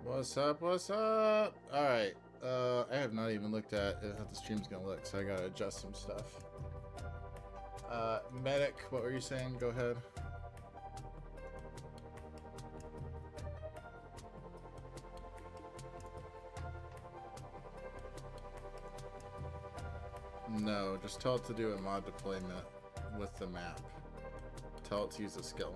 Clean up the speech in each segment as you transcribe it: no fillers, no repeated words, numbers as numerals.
What's up? What's up? Alright. I have not even looked at how the stream's gonna look, so I gotta adjust some stuff. Medic, what were you saying? Go ahead. No, just tell it to do a mod deployment with the map. Tell it to use a skill.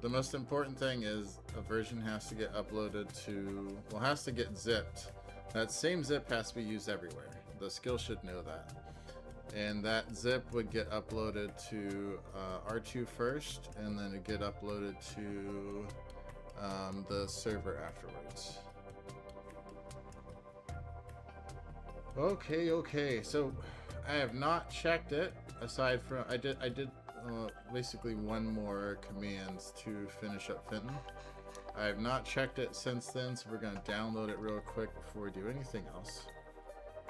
The most important thing is a version has to get uploaded to, well, has to get zipped. That same zip has to be used everywhere. The skill should know that. And that zip would get uploaded to R2 first, and then it get uploaded to the server afterwards. Okay. So I have not checked it. Aside from I did basically one more commands to finish up Fenton. I have not checked it since then, so we're gonna download it real quick before we do anything else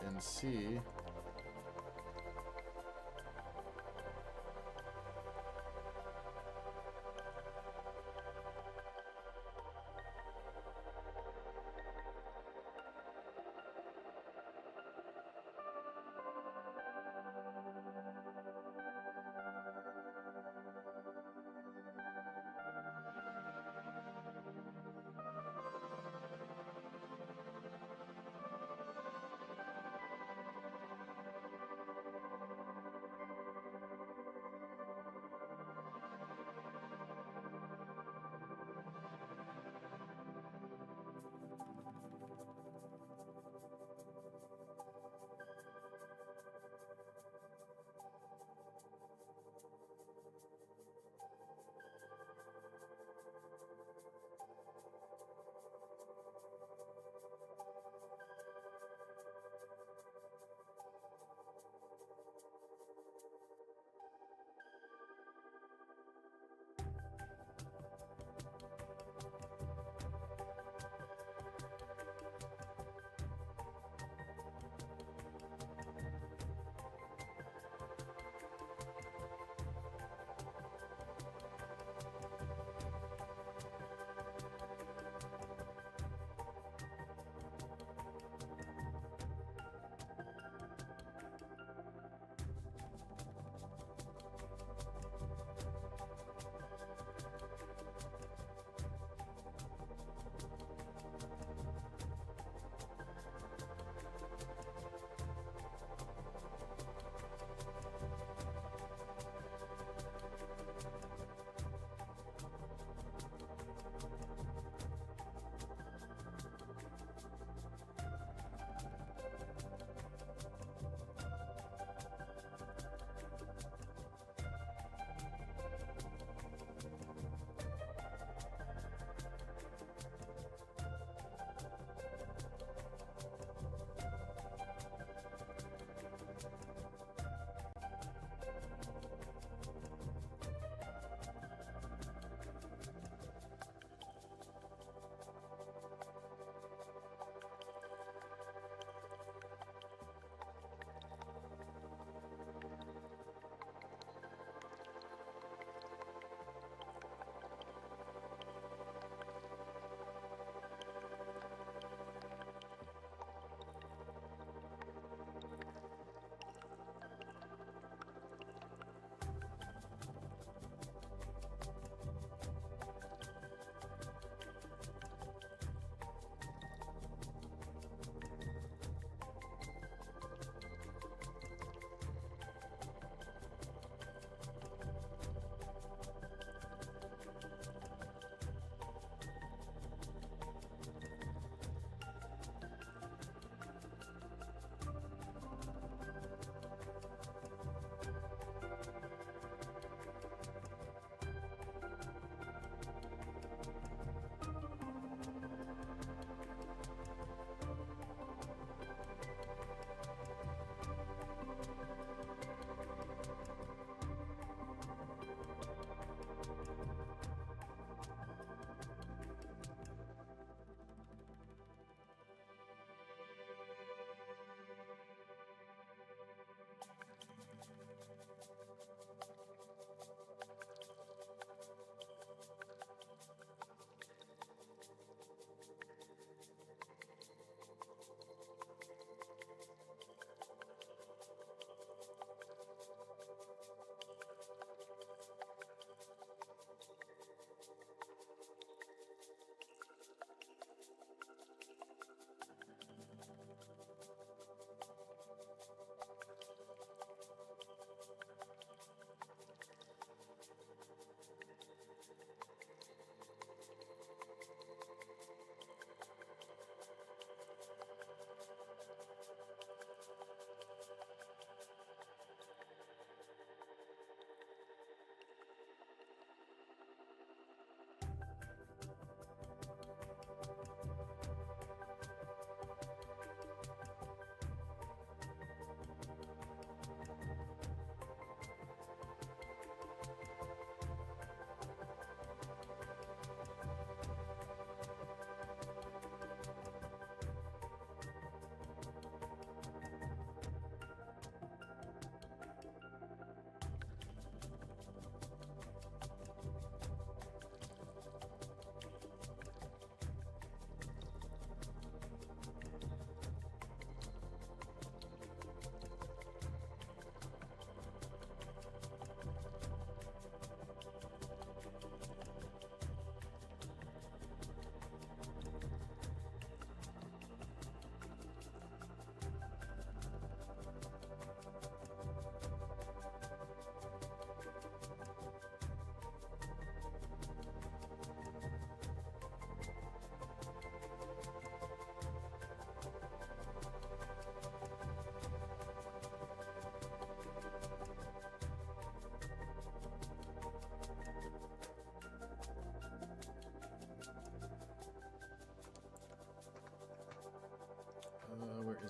and see.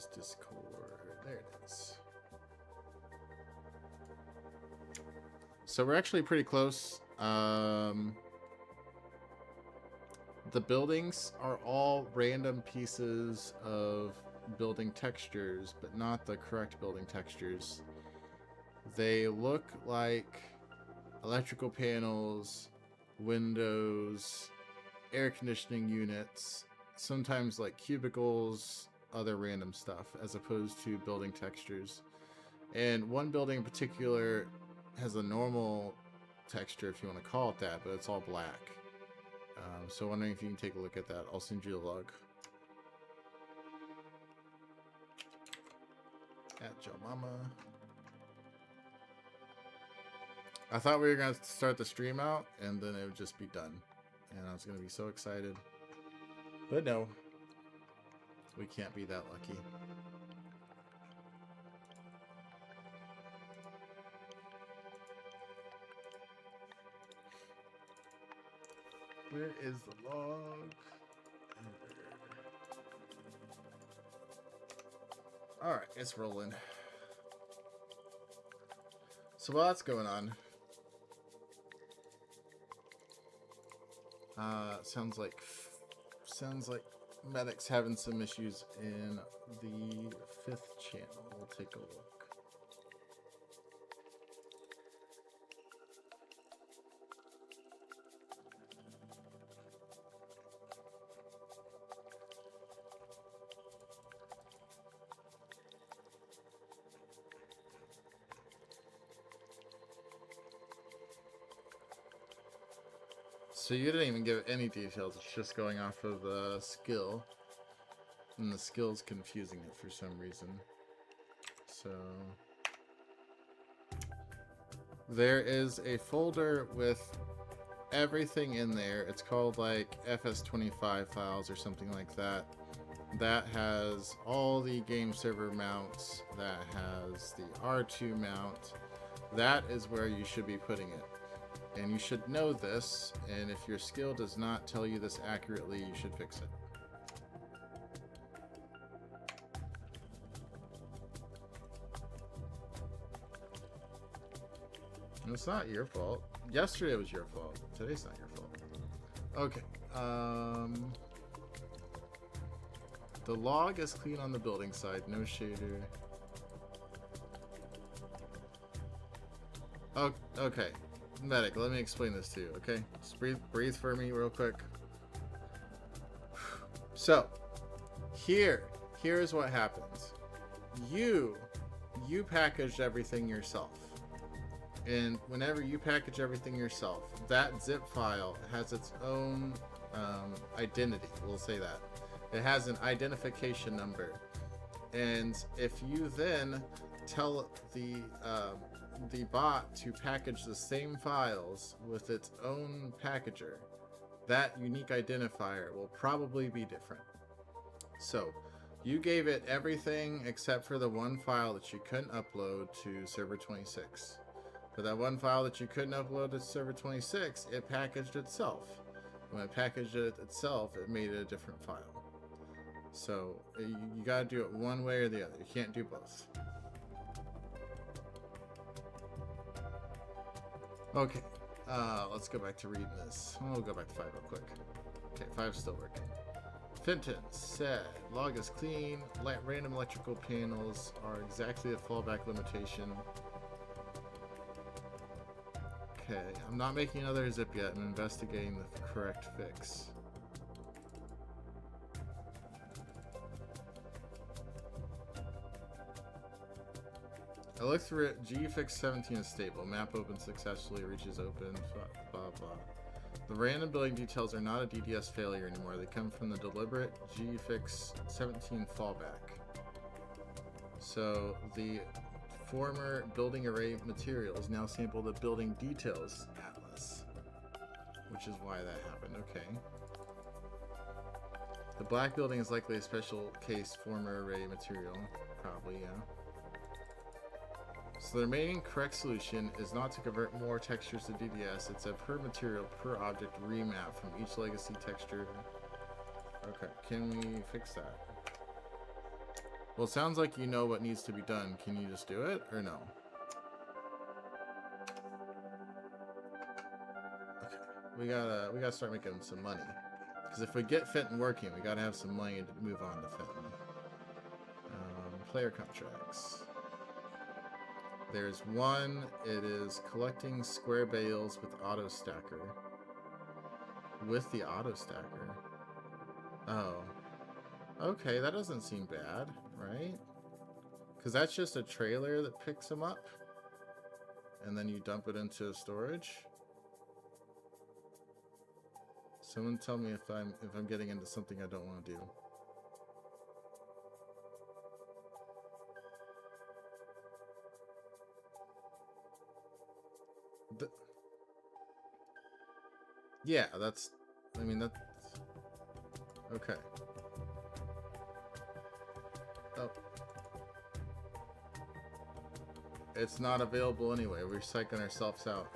is Discord? There it is. So we're actually pretty close. The buildings are all random pieces of building textures, but not the correct building textures. They look like electrical panels, windows, air conditioning units, sometimes like cubicles, other random stuff, as opposed to building textures. And one building in particular has a normal texture, if you want to call it that, but it's all black. So wondering if you can take a look at that. I'll send you a log. At Joe Mama. I thought we were going to start the stream out and then it would just be done. And I was going to be so excited. But no. We can't be that lucky. Where is the log? Alright, it's rolling. So while that's going on, sounds like Medic's having some issues in the 5th channel. We'll take a look. So you didn't even give any details, it's just going off of the skill. And the skill's confusing it for some reason. So there is a folder with everything in there. It's called like FS25 files or something like that. That has all the game server mounts, that has the R2 mount. That is where you should be putting it. And you should know this, and if your skill does not tell you this accurately, you should fix it. And it's not your fault. Yesterday was your fault. Today's not your fault. Okay. The log is clean on the building side, no shader. Oh, okay. Medic, let me explain this to you, okay? Just breathe for me real quick. So, here's what happens. You packaged everything yourself. And whenever you package everything yourself, that zip file has its own identity, we'll say that. It has an identification number. And if you then tell the bot to package the same files with its own packager, that unique identifier will probably be different. So you gave it everything except for the one file that you couldn't upload to server 26. For that one file that you couldn't upload to server 26, it packaged itself. When it packaged it itself, it made it a different file. So you gotta do it one way or the other. You can't do both. Okay, let's go back to reading this. We'll go back to 5 real quick. Okay, 5's still working. Fenton said, log is clean, random electrical panels are exactly the fallback limitation. Okay, I'm not making another zip yet, I'm investigating the correct fix. I looked through it. G-Fix 17 is stable. Map opens successfully, reaches open, blah blah. The random building details are not a DDS failure anymore. They come from the deliberate G-Fix 17 fallback. So the former building array materials now sample the building details atlas, which is why that happened. Okay. The black building is likely a special case former array material. Probably, yeah. So the remaining correct solution is not to convert more textures to DDS, it's a per material, per object remap from each legacy texture. Okay, can we fix that? Well, it sounds like you know what needs to be done. Can you just do it, or no? Okay, we gotta start making some money. Because if we get Fenton working, we gotta have some money to move on to Fenton. Player contracts. There's one. It is collecting square bales with auto stacker. With the auto stacker. Oh. Okay, that doesn't seem bad, right? Because that's just a trailer that picks them up, and then you dump it into storage. Someone tell me if I'm getting into something I don't want to do. Yeah, that's. I mean that's okay. Oh. It's not available anyway. We're psyching ourselves out.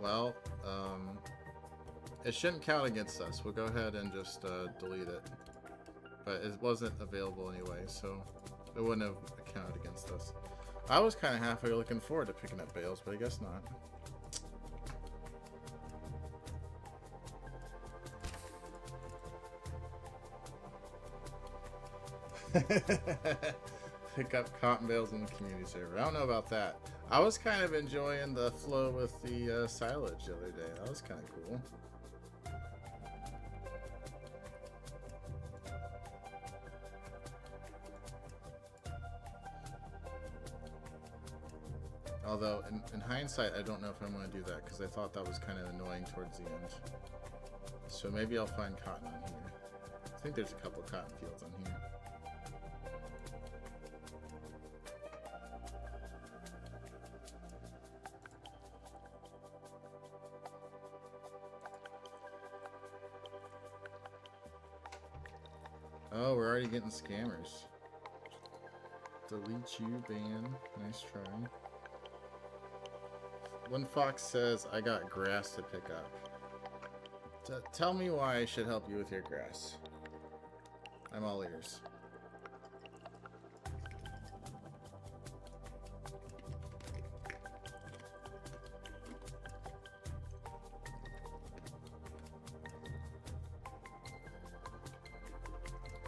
Well, it shouldn't count against us. We'll go ahead and just delete it. But it wasn't available anyway, so it wouldn't have counted against us. I was kind of halfway looking forward to picking up bales, but I guess not. Pick up cotton bales in the community server. I don't know about that. I was kind of enjoying the flow with the silage the other day. That was kind of cool. Although, in hindsight, I don't know if I'm going to do that because I thought that was kind of annoying towards the end. So maybe I'll find cotton on here. I think there's a couple cotton fields on here. Oh, we're already getting scammers. Delete you, ban. Nice try. One fox says, I got grass to pick up. Tell me why I should help you with your grass. I'm all ears.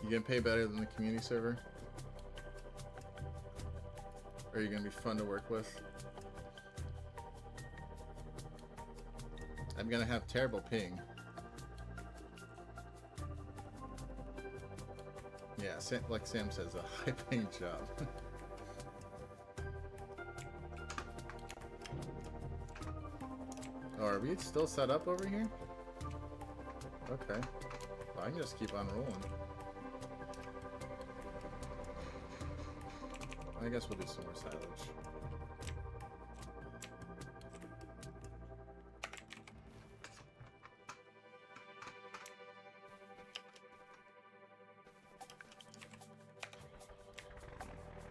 You gonna pay better than the community server? Or are you gonna be fun to work with? I'm gonna have terrible ping. Yeah, like Sam says, a high-paying job. Oh, are we still set up over here? Okay. Well, I can just keep on rolling. I guess we'll do some more silage.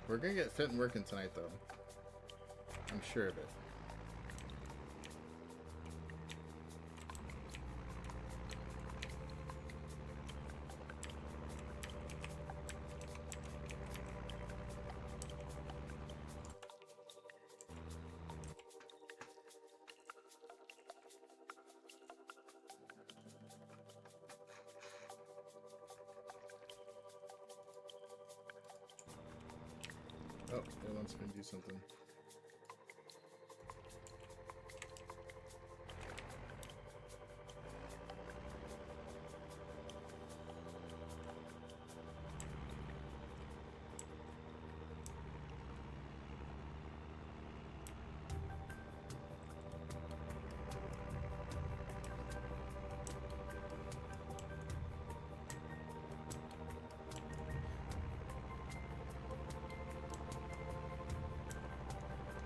We're gonna get Fenton working tonight, though. I'm sure of it. Oh, it wants me to do something.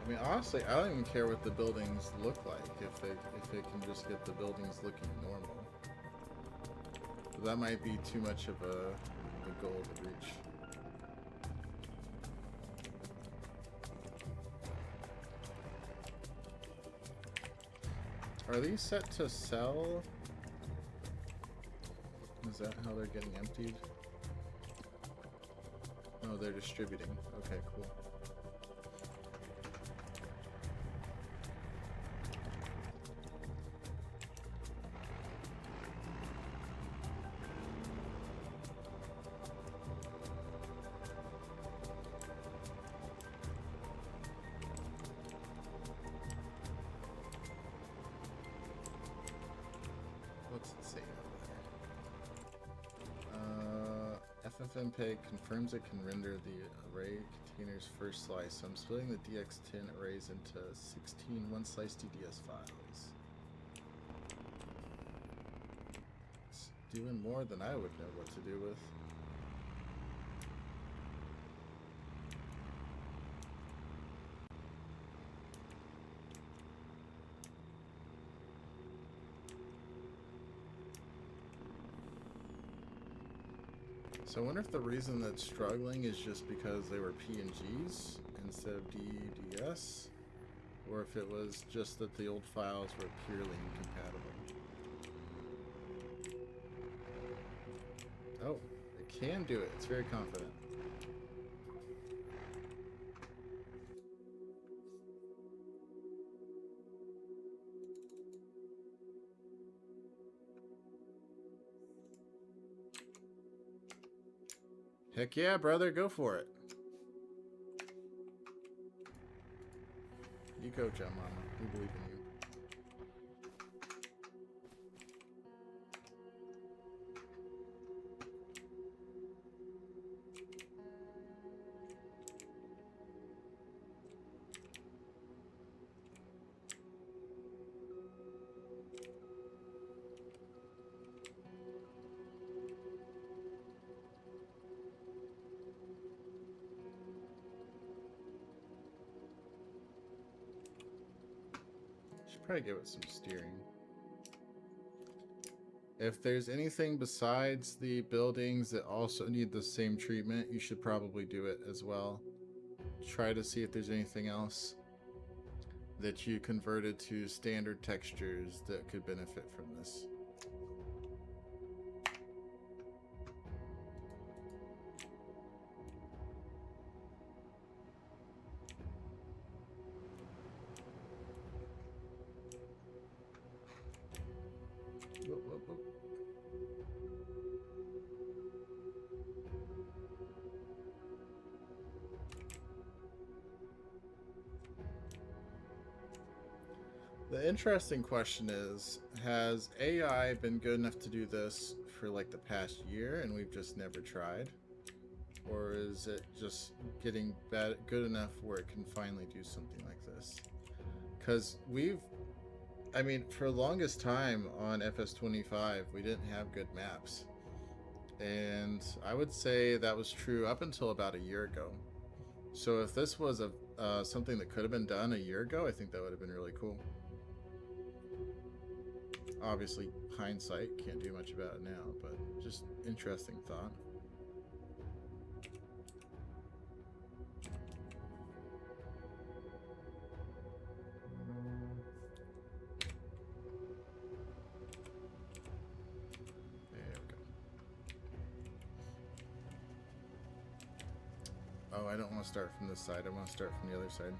I mean, honestly, I don't even care what the buildings look like if it can just get the buildings looking normal. But that might be too much of a goal to reach. Are these set to sell? Is that how they're getting emptied? Oh, they're distributing. Okay, cool. What's it say over there? FFmpeg confirms it can render the array container's first slice. So I'm splitting the DX10 arrays into 16 one-slice DDS files. It's doing more than I would know what to do with. So I wonder if the reason that's struggling is just because they were PNGs instead of DDS, or if it was just that the old files were purely incompatible. Oh, it can do it. It's very confident. Heck yeah, brother, go for it. You go, John Mama. We believe in you. Should probably give it some steering. If there's anything besides the buildings that also need the same treatment, you should probably do it as well. Try to see if there's anything else that you converted to standard textures that could benefit from this. Whoop, whoop, whoop. The interesting question is, has AI been good enough to do this for like the past year and we've just never tried? Or is it just getting good enough where it can finally do something like this? Because I mean, for the longest time on FS25, we didn't have good maps. And I would say that was true up until about a year ago. So if this was something that could have been done a year ago, I think that would have been really cool. Obviously, hindsight, can't do much about it now, but just interesting thought. There we go. Oh, I don't want to start from this side. I want to start from the other side.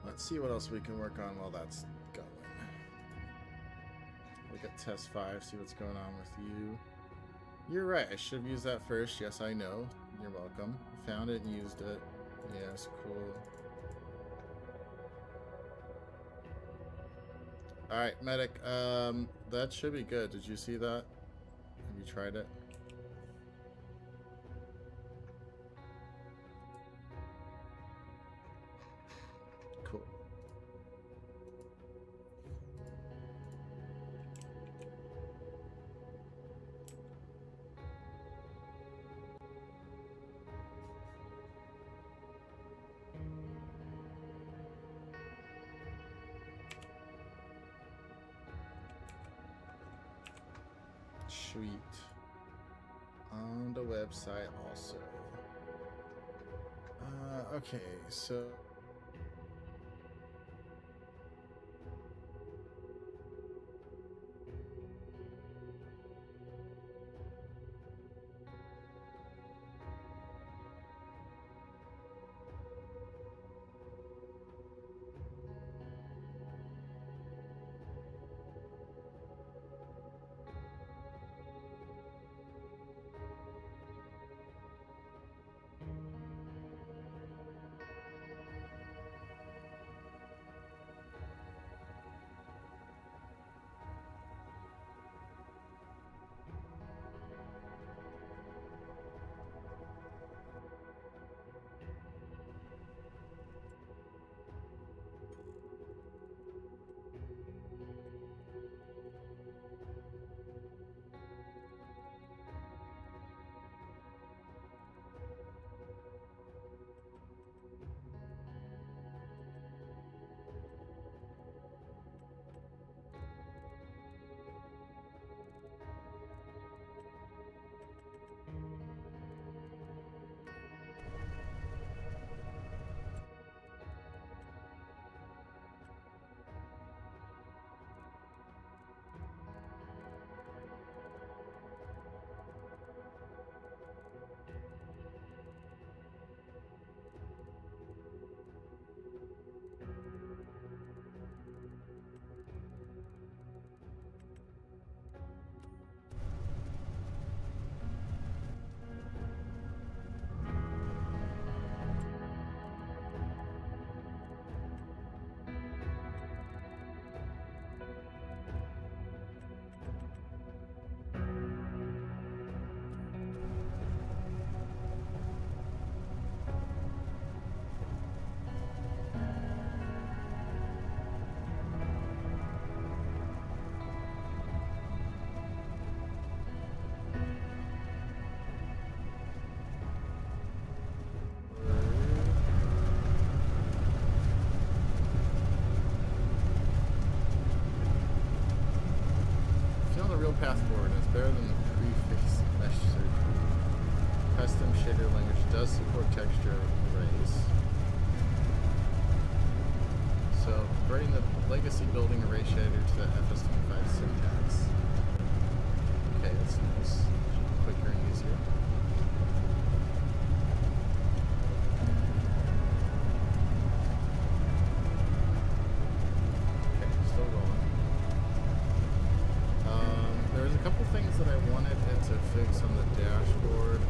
Let's see what else we can work on while that's going. Look at test 5, see what's going on with you. You're right, I should have used that first. Yes, I know. You're welcome. Found it and used it. Yes, cool. Alright, medic. That should be good. Did you see that? Have you tried it? Cool. suite on the website also. Okay, so path forward is better than the pre-fixed mesh surgery. Custom shader language does support texture arrays. So, converting the legacy building array shader to the FS25 syntax. Okay, that's nice. Should be quicker and easier. Okay, still rolling. There's a couple things that I wanted it to fix on the dashboard.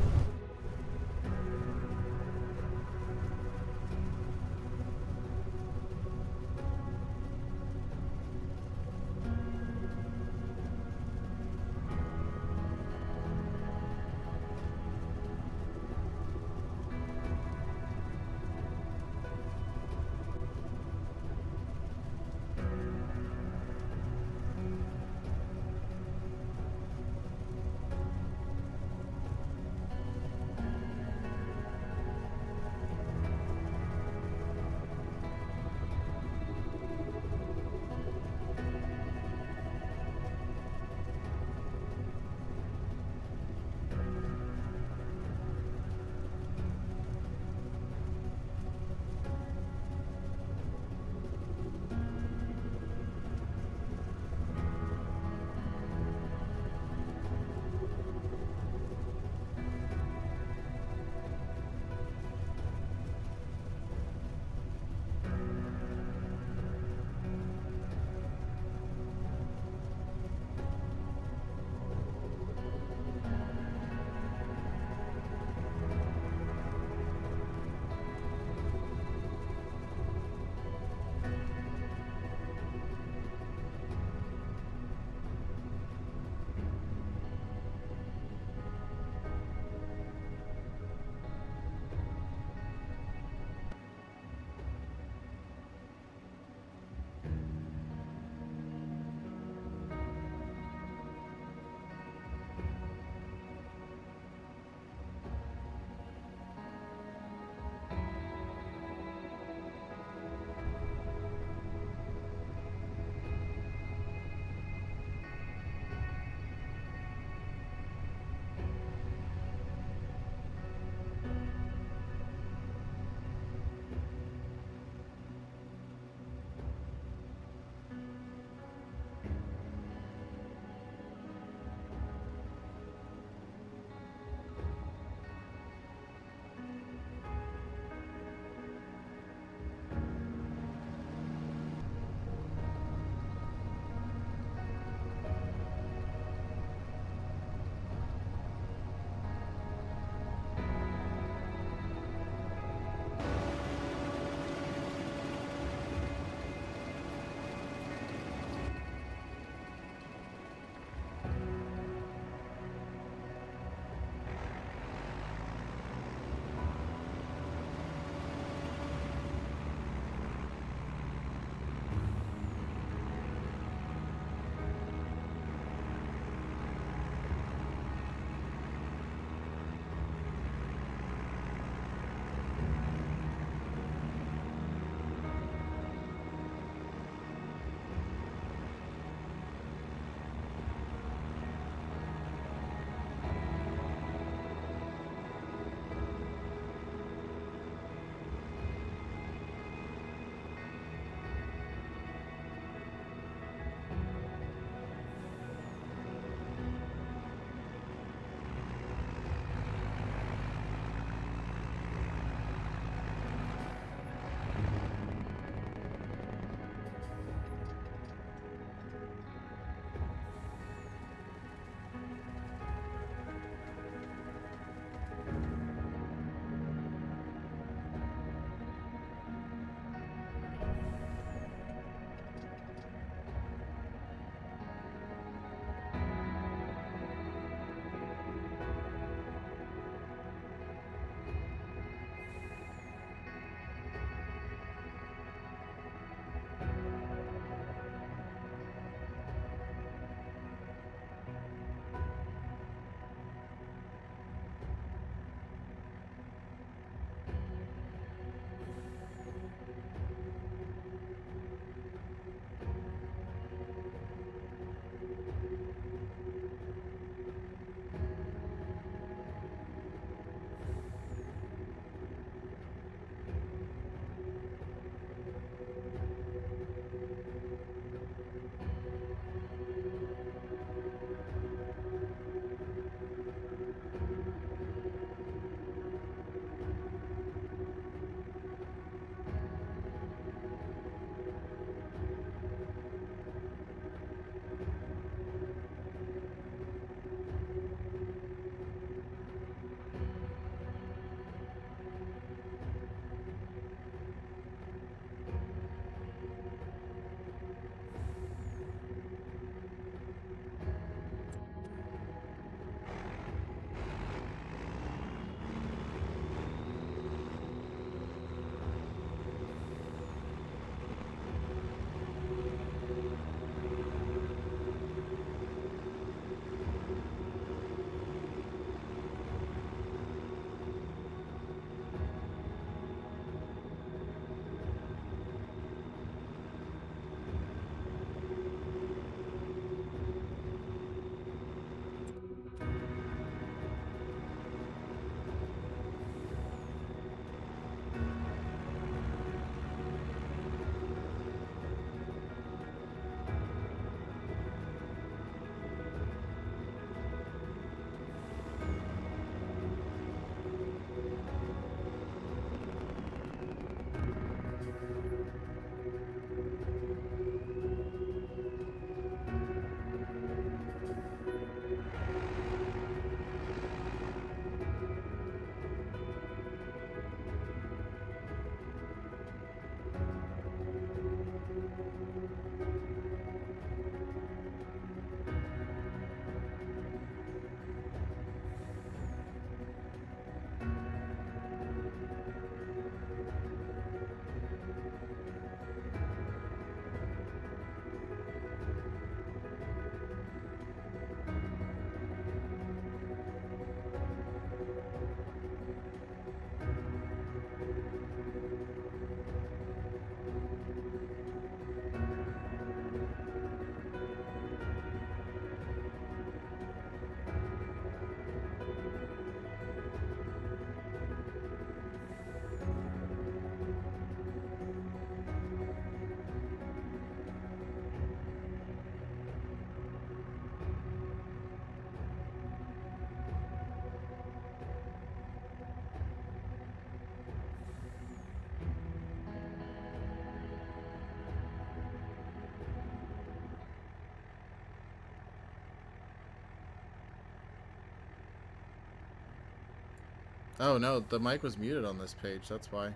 Oh no, the mic was muted on this page, that's why.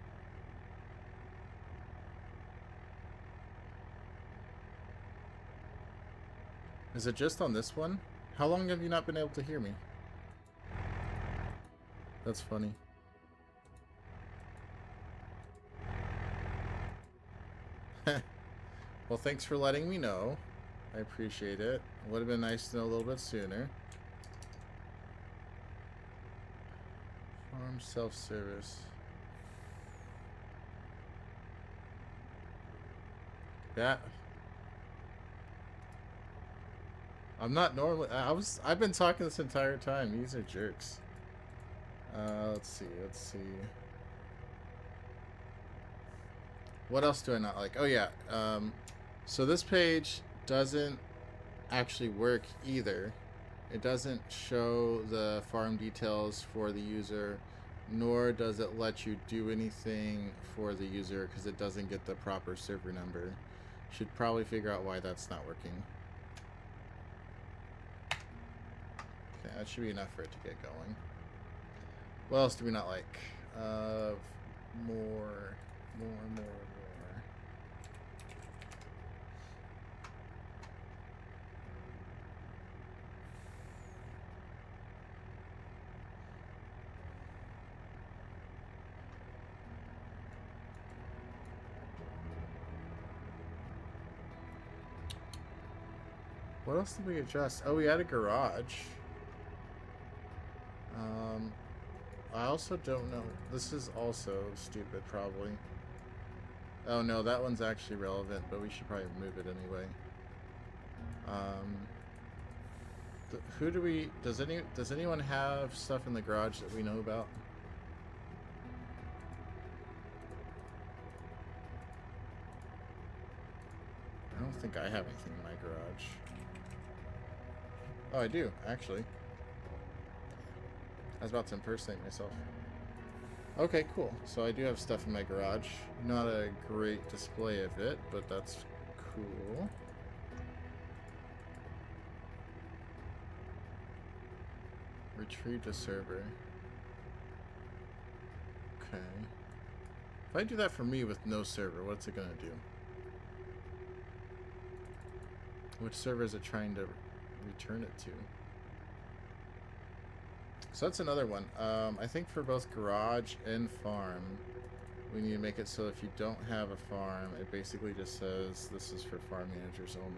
Is it just on this one? How long have you not been able to hear me? That's funny. Well, thanks for letting me know. I appreciate it. Would have been nice to know a little bit sooner. Farm self-service. Yeah. I'm not normally. I've been talking this entire time. These are jerks. Let's see. What else do I not like? Oh yeah. So this page doesn't actually work either. It doesn't show the farm details for the user, nor does it let you do anything for the user because it doesn't get the proper server number. Should probably figure out why that's not working. Okay, that should be enough for it to get going. What else do we not like? More. What else did we adjust? Oh, we had a garage. I also don't know. This is also stupid, probably. Oh no, that one's actually relevant, but we should probably move it anyway. Who do we? Does anyone have stuff in the garage that we know about? I don't think I have anything in my garage. Oh, I do, actually. I was about to impersonate myself. Okay, cool. So I do have stuff in my garage. Not a great display of it, but that's cool. Retrieve the server. Okay. If I do that for me with no server, what's it gonna do? Which server is it trying to return it to? So that's another one. I think for both garage and farm, we need to make it so if you don't have a farm, it basically just says this is for farm managers only.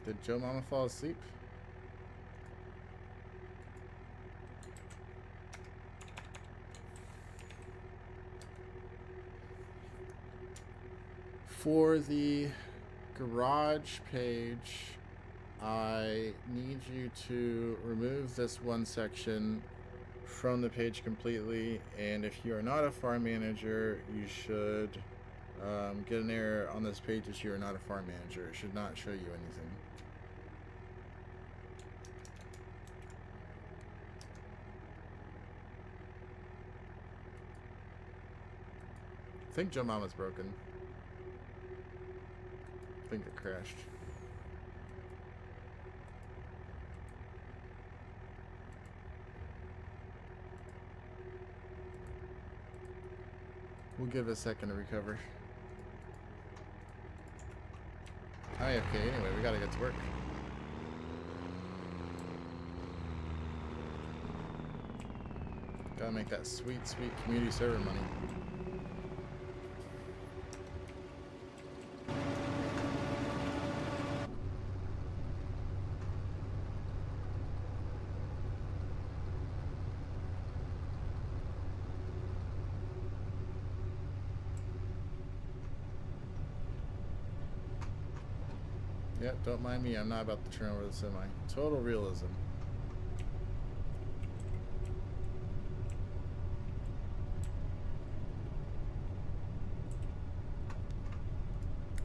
Did Joe Mama fall asleep? For the garage page, I need you to remove this one section from the page completely, and if you are not a farm manager, you should get an error on this page as you are not a farm manager. It should not show you anything. I think Joe Mama's broken. I think it crashed. We'll give it a second to recover. Okay, anyway, we gotta get to work. Gotta make that sweet, sweet community server money. Yep, don't mind me, I'm not about to turn over the semi. Total realism.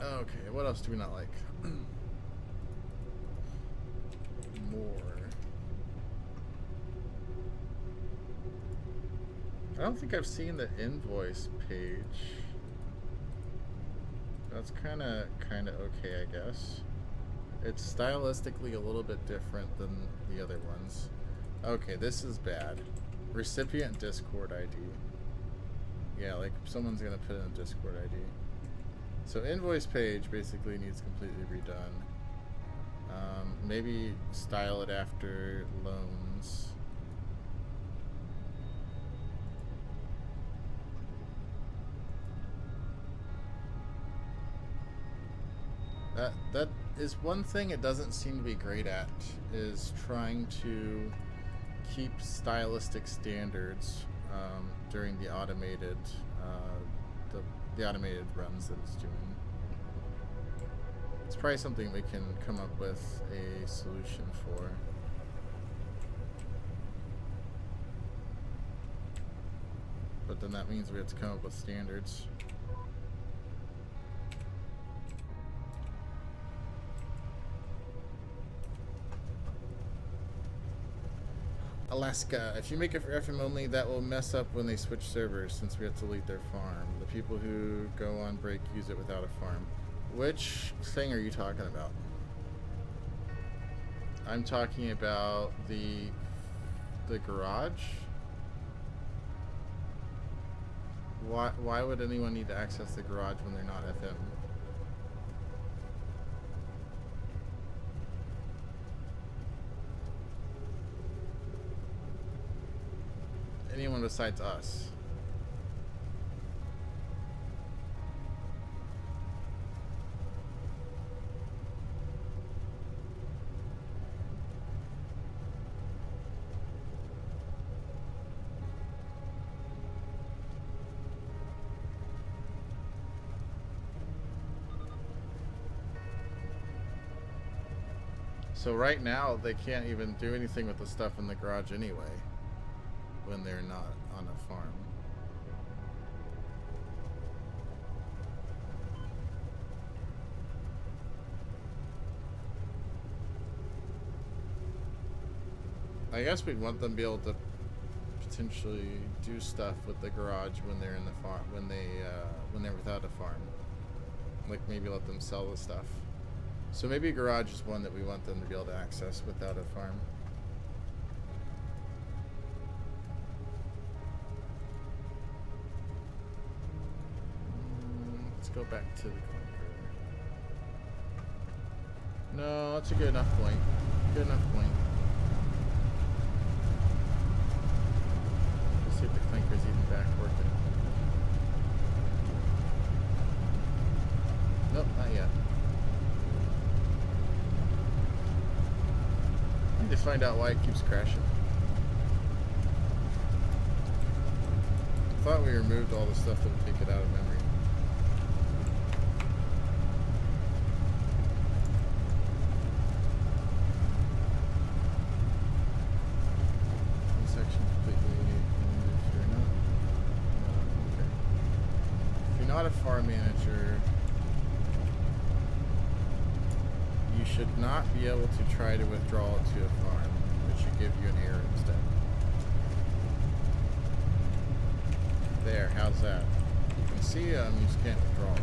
Okay, what else do we not like? More. I don't think I've seen the invoice page. That's kind of okay, I guess. It's stylistically a little bit different than the other ones. Okay, this is bad. Recipient Discord ID. Yeah, like someone's gonna put in a Discord ID. So invoice page basically needs completely redone. Maybe style it after loans. That is one thing it doesn't seem to be great at, is trying to keep stylistic standards during the automated the automated runs that it's doing. It's probably something we can come up with a solution for. But then that means we have to come up with standards. Alaska, if you make it for FM only, that will mess up when they switch servers, since we have to delete their farm. The people who go on break use it without a farm. Which thing are you talking about? I'm talking about the garage. Why would anyone need to access the garage when they're not FM? Anyone besides us. So right now they can't even do anything with the stuff in the garage anyway, when they're not on a farm. I guess we'd want them to be able to potentially do stuff with the garage when they're in the farm, when they're without a farm. Like maybe let them sell the stuff. So maybe garage is one that we want them to be able to access without a farm. Let's go back to the clinker. No, that's a good enough point. Good enough point. Let's see if the clinker's even back working. Nope, not yet. I need to find out why it keeps crashing. I thought we removed all the stuff that would take it out of memory. Section completely. If you're not, okay. If you're not a farm manager, you should not be able to try to withdraw it to a farm. It should give you an error instead. There, how's that? You can see you just can't withdraw it.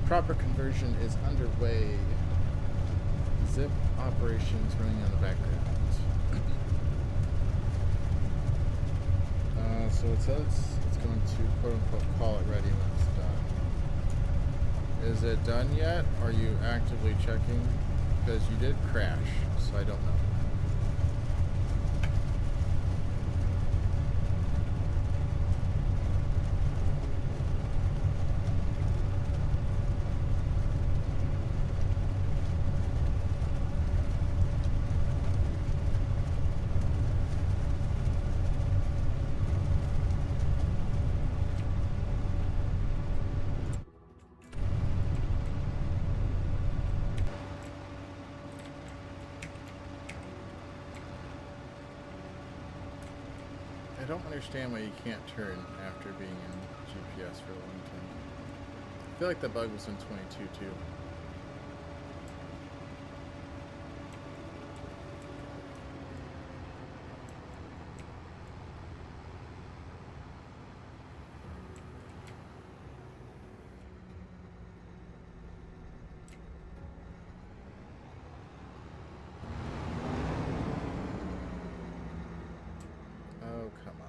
Proper conversion is underway. Zip operations running in the background. So it says it's going to quote unquote call it ready when it's done. Is it done yet? Are you actively checking? Because you did crash, so I don't know. I don't understand why you can't turn after being in GPS for a long time. I feel like the bug was in 22 too. Oh, come on.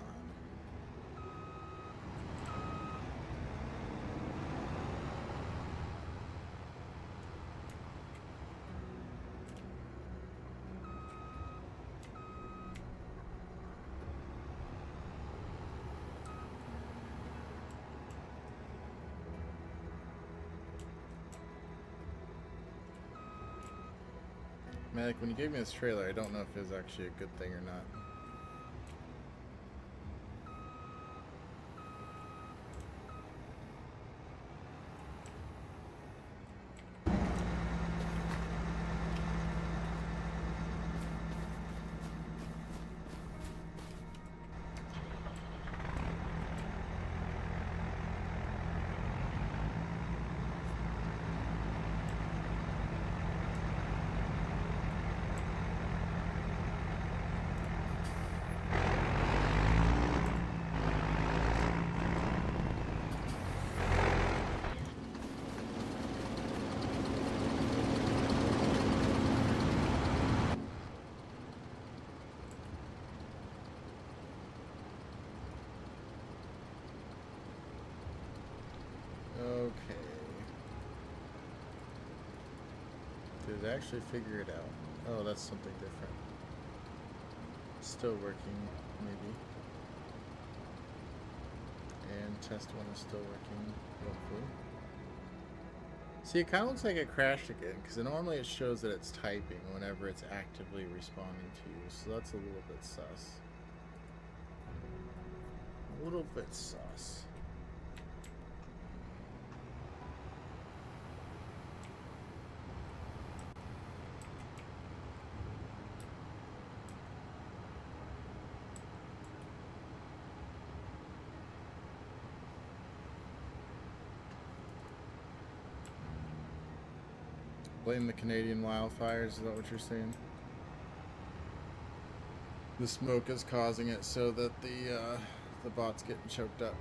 Manic, when you gave me this trailer, I don't know if it was actually a good thing or not. Okay. Did it actually figure it out? Oh, that's something different. Still working, maybe. And test one is still working, hopefully. See, it kind of looks like it crashed again, because normally it shows that it's typing whenever it's actively responding to you, so that's a little bit sus. A little bit sus. Blame the Canadian wildfires, is that what you're saying? The smoke is causing it so that the bot's getting choked up.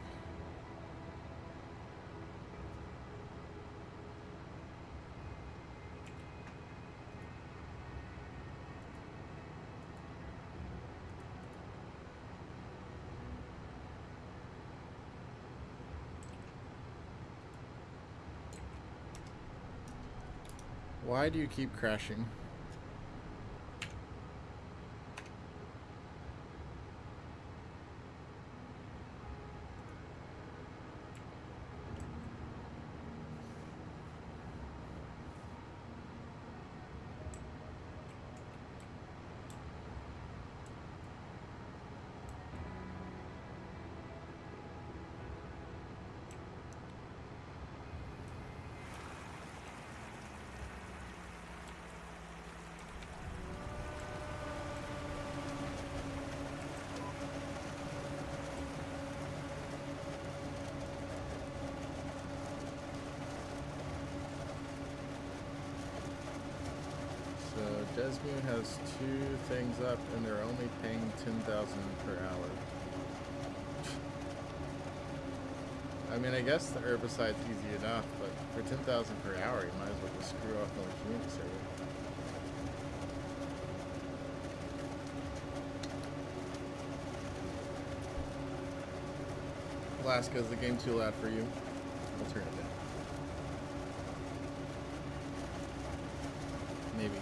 Why do you keep crashing? Desmond has 2 things up and they're only paying 10,000 per hour. I mean, I guess the herbicide's easy enough, but for 10,000 per hour, you might as well just screw off on the community server. Alaska, is the game too loud for you? I'll turn it down. Maybe.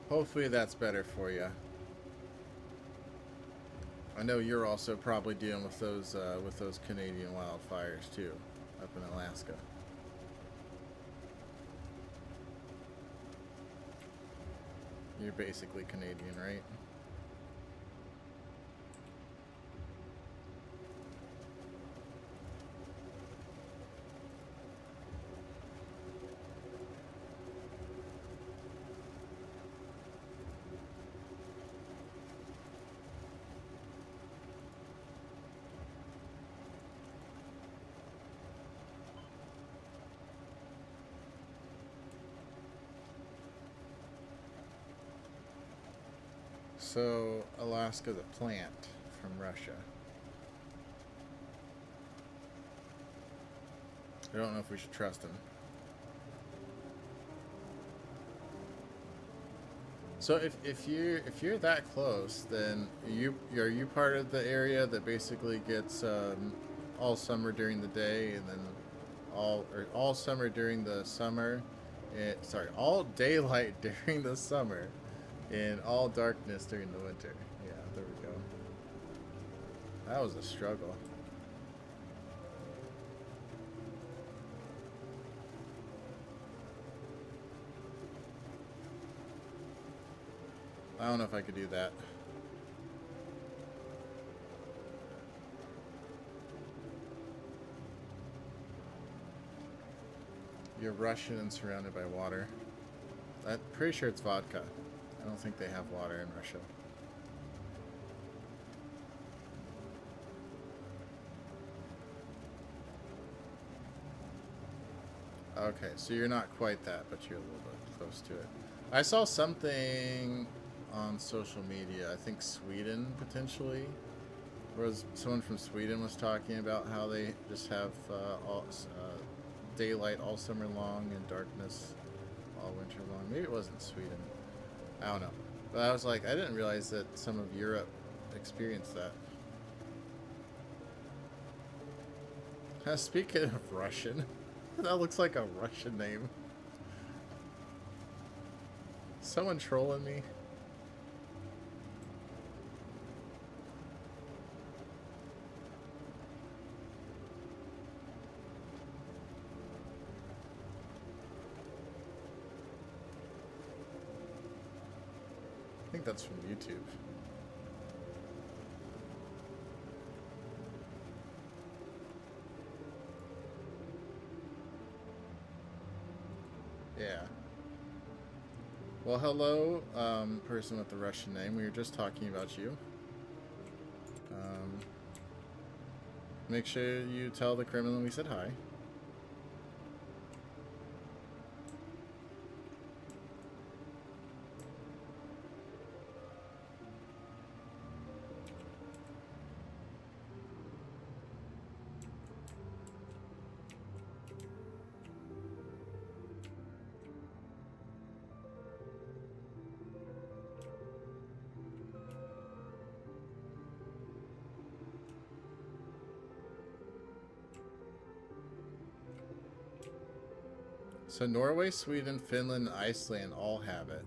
Hopefully that's better for you. I know you're also probably dealing with those Canadian wildfires too, up in Alaska. You're basically Canadian, right? So Alaska's a plant from Russia. I don't know if we should trust him. So if you're that close, then are you part of the area that basically gets all summer during the day, and then all summer during the summer, all daylight during the summer, and all darkness during the winter. Yeah, there we go. That was a struggle. I don't know if I could do that. You're Russian and surrounded by water. I'm pretty sure it's vodka. I don't think they have water in Russia. Okay, so you're not quite that, but you're a little bit close to it. I saw something on social media, I think Sweden potentially, where someone from Sweden was talking about how they just have daylight all summer long and darkness all winter long. Maybe it wasn't Sweden. I don't know. But I was like, I didn't realize that some of Europe experienced that. Speaking of Russian, that looks like a Russian name. Someone trolling me. I think that's from YouTube. Yeah. Well, hello, person with the Russian name. We were just talking about you. Make sure you tell the Kremlin we said hi. So Norway, Sweden, Finland, Iceland all have it.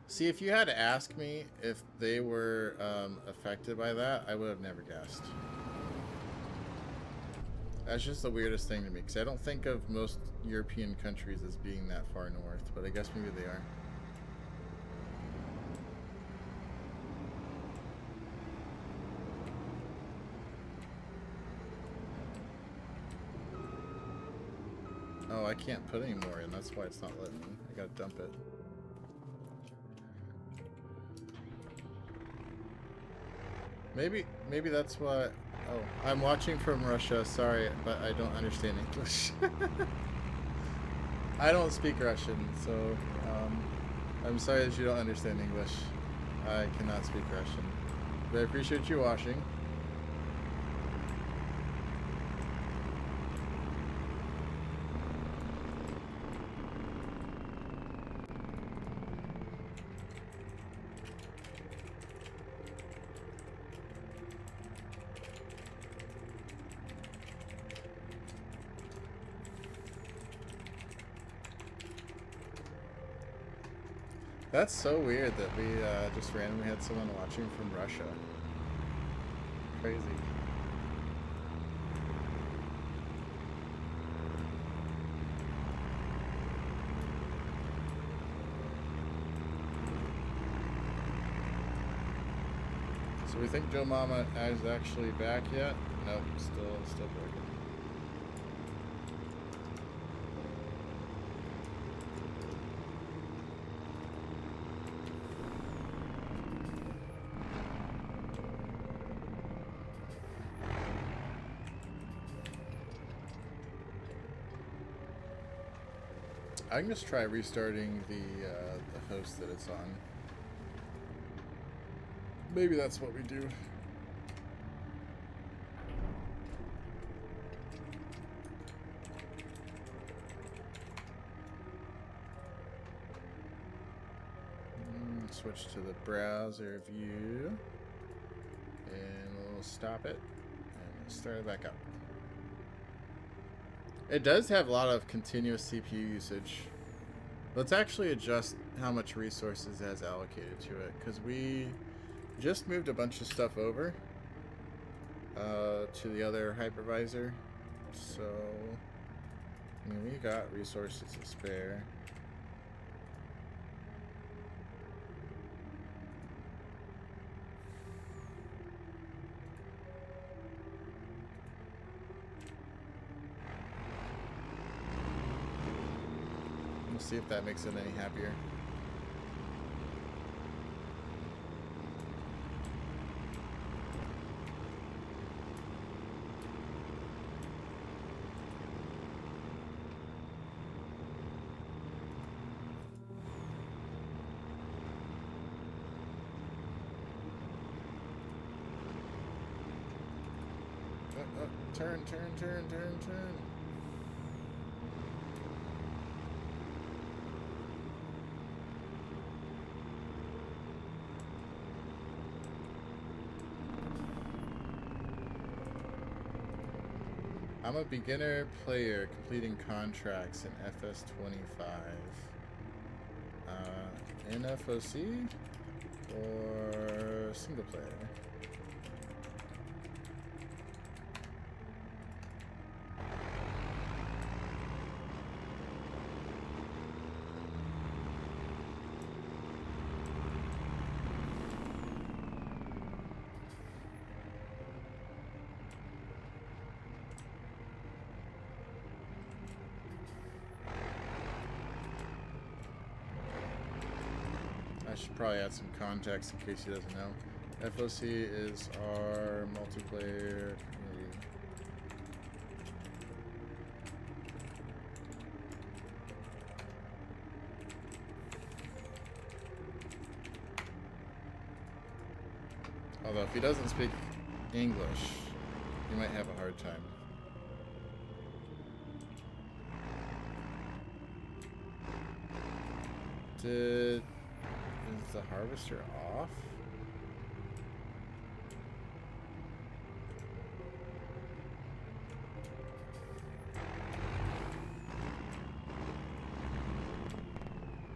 See, if you had to ask me if they were affected by that, I would have never guessed. That's just the weirdest thing to me, because I don't think of most European countries as being that far north, but I guess maybe they are. Oh, I can't put any more in. That's why it's not letting me. I gotta dump it. Maybe that's why. Oh, I'm watching from Russia. Sorry, but I don't understand English. I don't speak Russian, so I'm sorry that you don't understand English. I cannot speak Russian, but I appreciate you watching. That's so weird that we just randomly had someone watching from Russia. Crazy. So we think Joe Mama is actually back yet? Nope, still broken. I can just try restarting the host that it's on. Maybe that's what we do. Switch to the browser view. And we'll stop it. And start it back up. It does have a lot of continuous CPU usage. Let's actually adjust how much resources it has allocated to it, because we just moved a bunch of stuff over to the other hypervisor. So, I mean, we got resources to spare. See if that makes it any happier. Turn. I'm a beginner player completing contracts in FS25. In FOC or single player? I should probably add some context in case he doesn't know. FOC is our multiplayer community. Although if he doesn't speak English, he might have a hard time. Is the harvester off?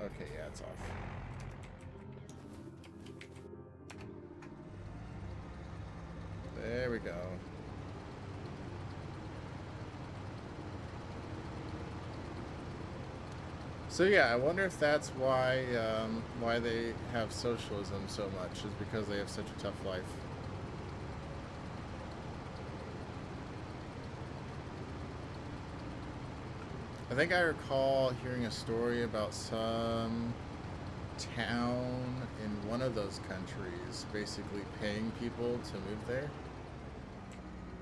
Okay, yeah, it's off. There we go. So yeah, I wonder if that's why they have socialism so much, is because they have such a tough life. I think I recall hearing a story about some town in one of those countries basically paying people to move there.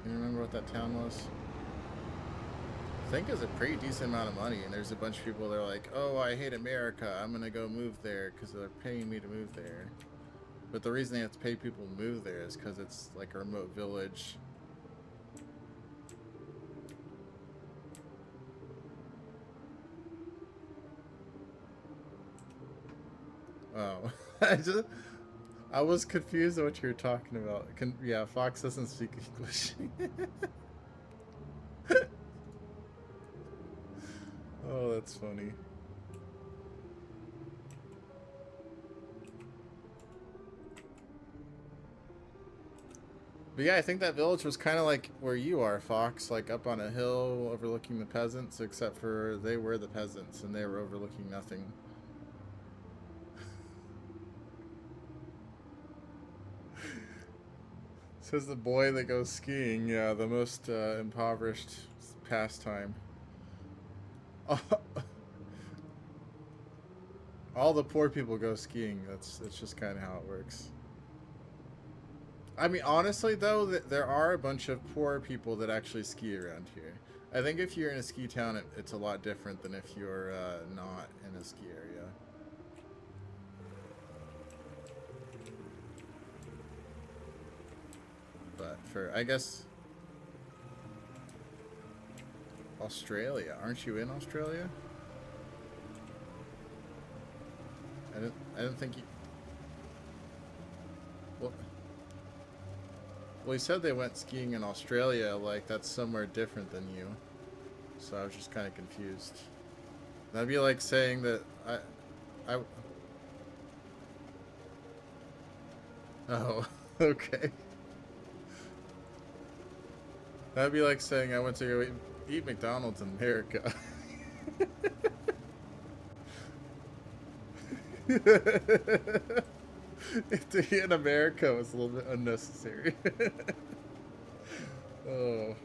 You remember what that town was? I think it's a pretty decent amount of money, and there's a bunch of people that are like, oh, I hate America, I'm gonna go move there because they're paying me to move there. But the reason they have to pay people to move there is because it's like a remote village. Oh, I was confused at what you were talking about. Yeah, Fox doesn't speak English. Oh, that's funny. But yeah, I think that village was kind of like where you are, Fox, like up on a hill overlooking the peasants, except for they were the peasants and they were overlooking nothing. Says the boy that goes skiing. Yeah, the most impoverished pastime. All the poor people go skiing. That's just kind of how it works. I mean, honestly, though, there are a bunch of poor people that actually ski around here. I think if you're in a ski town, it's a lot different than if you're not in a ski area. But for, I guess, Australia. Aren't you in Australia? I didn't think you... Well, he said they went skiing in Australia, like that's somewhere different than you. So I was just kind of confused. That'd be like saying that I... Oh, okay. That'd be like saying I went to go eat McDonald's in America. To be in America was a little bit unnecessary. Oh.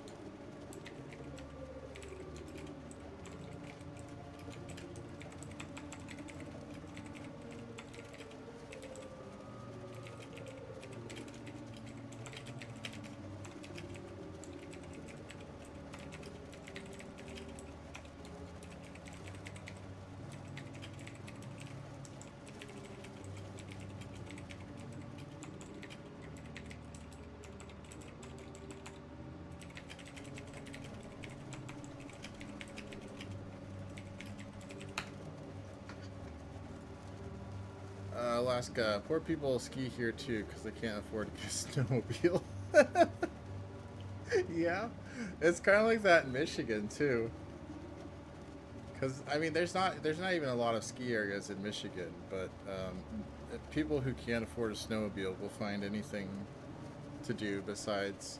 Alaska. Poor people ski here too because they can't afford to get a snowmobile. Yeah, it's kind of like that in Michigan too. Because I mean, there's not even a lot of ski areas in Michigan, but people who can't afford a snowmobile will find anything to do besides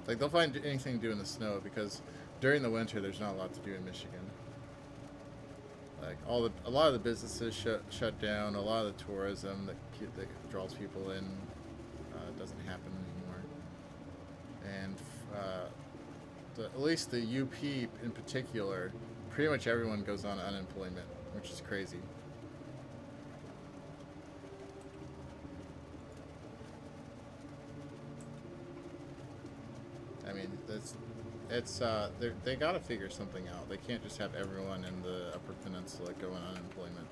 like they'll find anything to do in the snow because during the winter there's not a lot to do in Michigan. Like a lot of the businesses shut down. A lot of the tourism that draws people in doesn't happen anymore. And at least the UP in particular, pretty much everyone goes on unemployment, which is crazy. I mean, they got to figure something out. They can't just have everyone in the Upper Peninsula go on unemployment.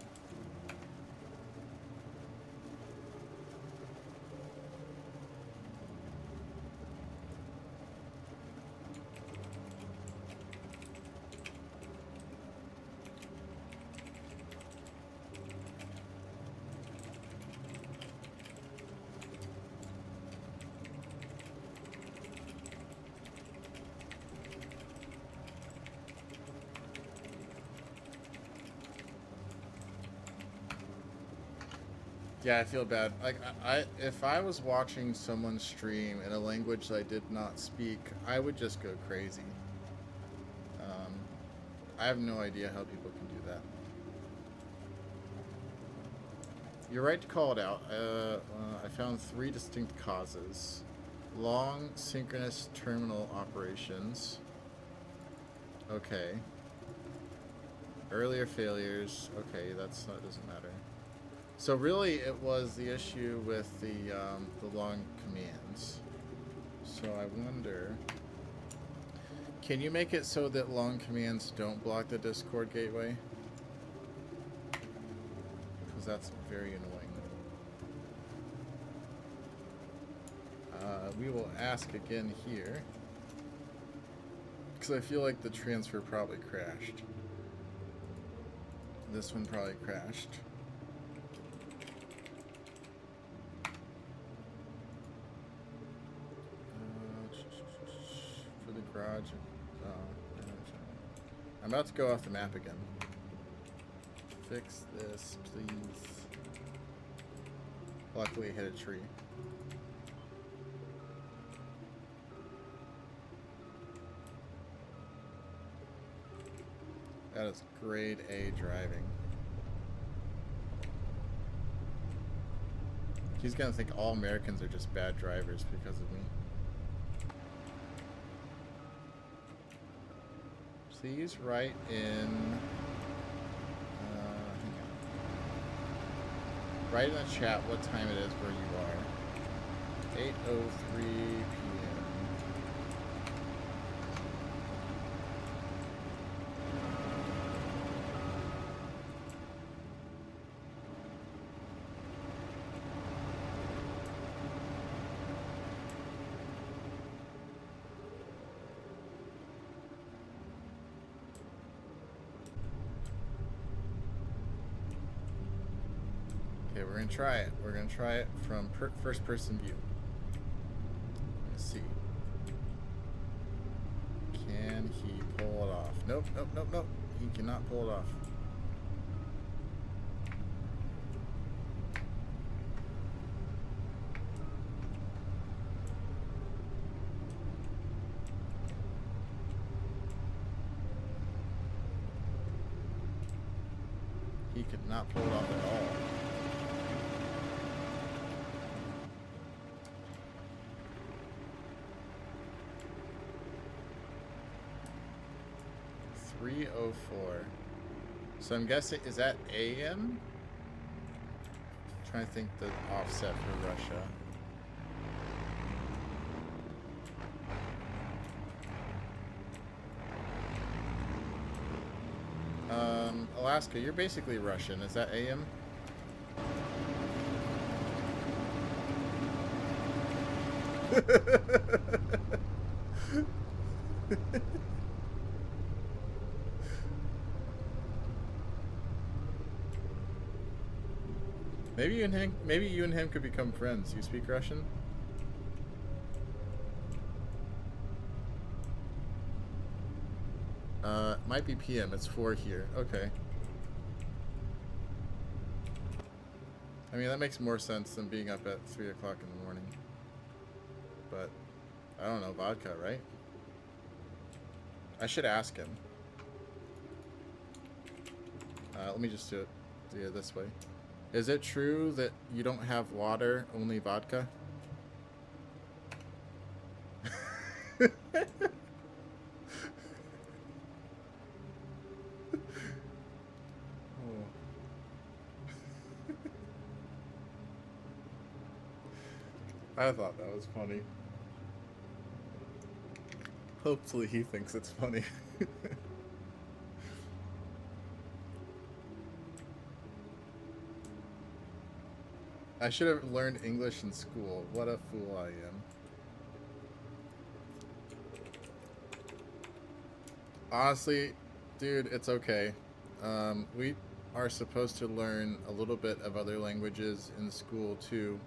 Yeah, I feel bad. Like, if I was watching someone stream in a language that I did not speak, I would just go crazy. I have no idea how people can do that. You're right to call it out. I found 3 distinct causes. Long synchronous terminal operations. Okay. Earlier failures. Okay, that doesn't matter. So really, it was the issue with the long commands. So I wonder, can you make it so that long commands don't block the Discord gateway? Because that's very annoying. We will ask again here. Because I feel like the transfer probably crashed. This one probably crashed. For the garage. I'm about to go off the map again. Fix this, please. Luckily, I hit a tree. That is grade A driving. He's gonna think all Americans are just bad drivers because of me. Please write in. Write in the chat what time it is where you are. 8:03 p.m. Okay, we're gonna try it. We're gonna try it from first person view. Let's see. Can he pull it off? Nope, nope, nope, nope. He cannot pull it off. He could not pull it off at all. .304. So I'm guessing, is that AM? Trying to think the offset for Russia. Alaska, you're basically Russian. Is that AM? Maybe you and him could become friends. You speak Russian? Might be PM. It's 4 here. Okay. I mean, that makes more sense than being up at 3 o'clock in the morning. But, I don't know, vodka, right? I should ask him. Let me just do it this way. Is it true that you don't have water, only vodka? I thought that was funny. Hopefully he thinks it's funny. I should have learned English in school. What a fool I am. Honestly, dude, it's okay. We are supposed to learn a little bit of other languages in school too.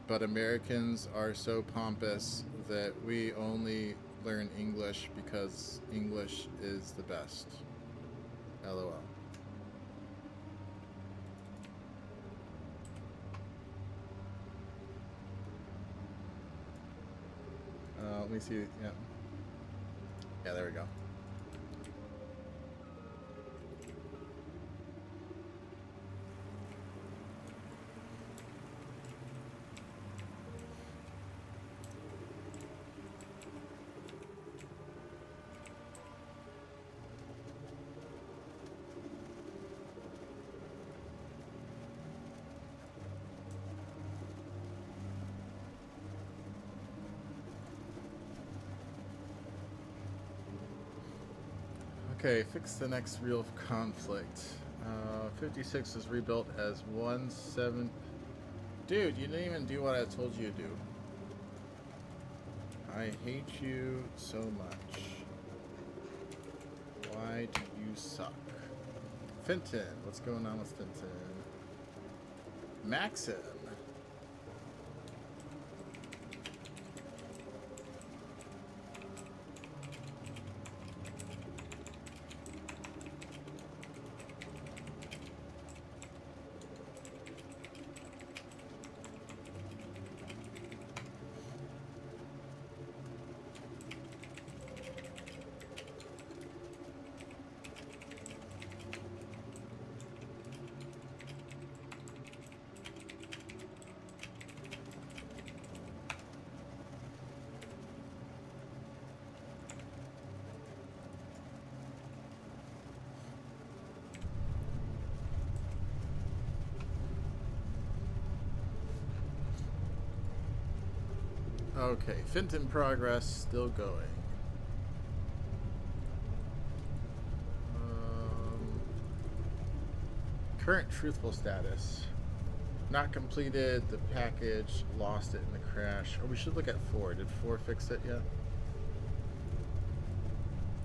But Americans are so pompous that we only learn English because English is the best. LOL. Let me see. Yeah. Yeah, there we go. Okay, fix the next real conflict. 56 is rebuilt as 17. Dude, you didn't even do what I told you to do. I hate you so much. Why do you suck? Fenton, what's going on with Fenton? Maxim. Okay, Fenton progress still going. Current truthful status. Not completed, the package, lost it in the crash. Or we should look at 4. Did 4 fix it yet?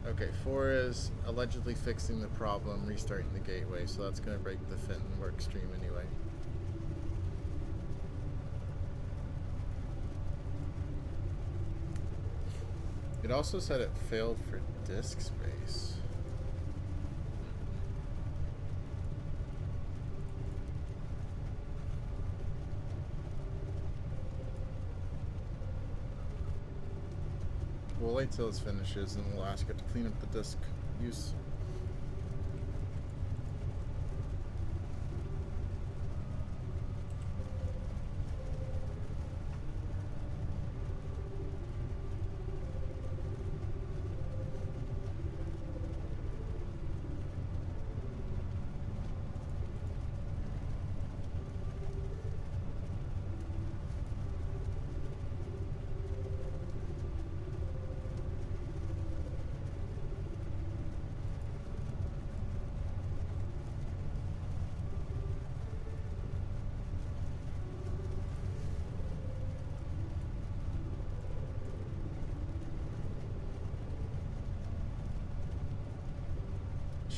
Okay, 4 is allegedly fixing the problem, restarting the gateway, so that's going to break the Fenton work stream anyway. It also said it failed for disk space. We'll wait till it finishes and we'll ask it to clean up the disk use.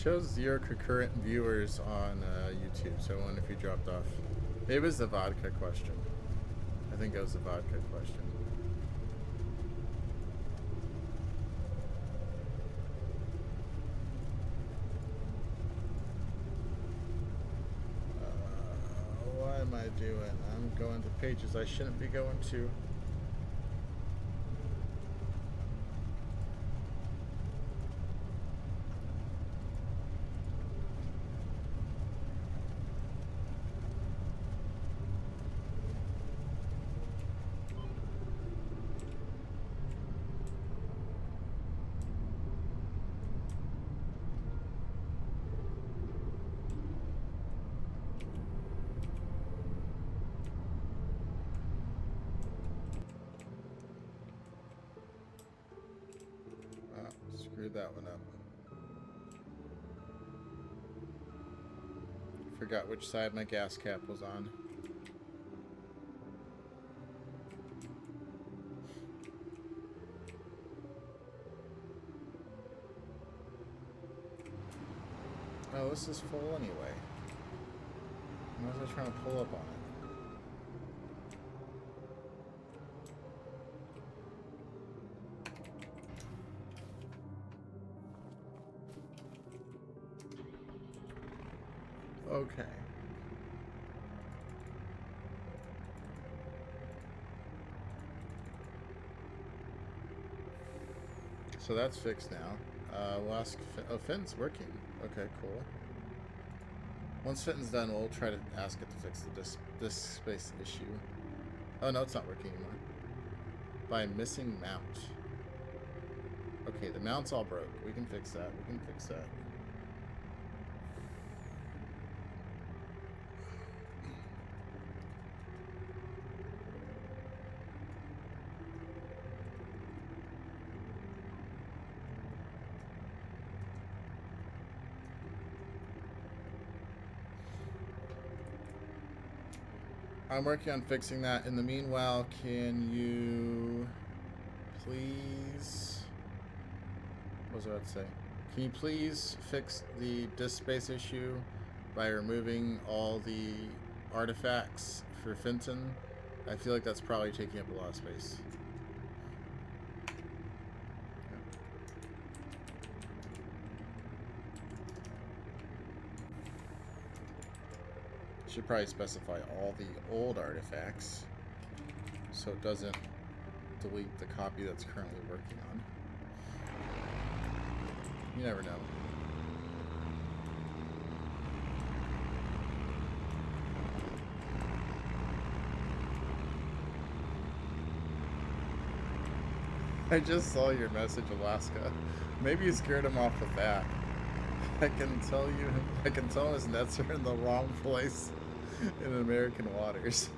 Shows 0 concurrent viewers on YouTube, so I wonder if you dropped off. Maybe it was the vodka question. I think it was the vodka question. What am I doing? I'm going to pages I shouldn't be going to. Screwed that one up. Forgot which side my gas cap was on. Oh, this is full anyway. Why was I trying to pull up on it? Okay. So that's fixed now. We'll ask... Oh, Fenton's working. Okay, cool. Once Fenton's done, we'll try to ask it to fix the disk space issue. Oh, no, it's not working anymore. By missing mount. Okay, the mount's all broke. We can fix that. We can fix that. I'm working on fixing that. In the meanwhile, can you please... What was I about to say? Can you please fix the disk space issue by removing all the artifacts for Fenton? I feel like that's probably taking up a lot of space. Should probably specify all the old artifacts so it doesn't delete the copy that's currently working on. You never know. I just saw your message, Alaska. Maybe you scared him off with that. I can tell his nets are in the wrong place in American waters.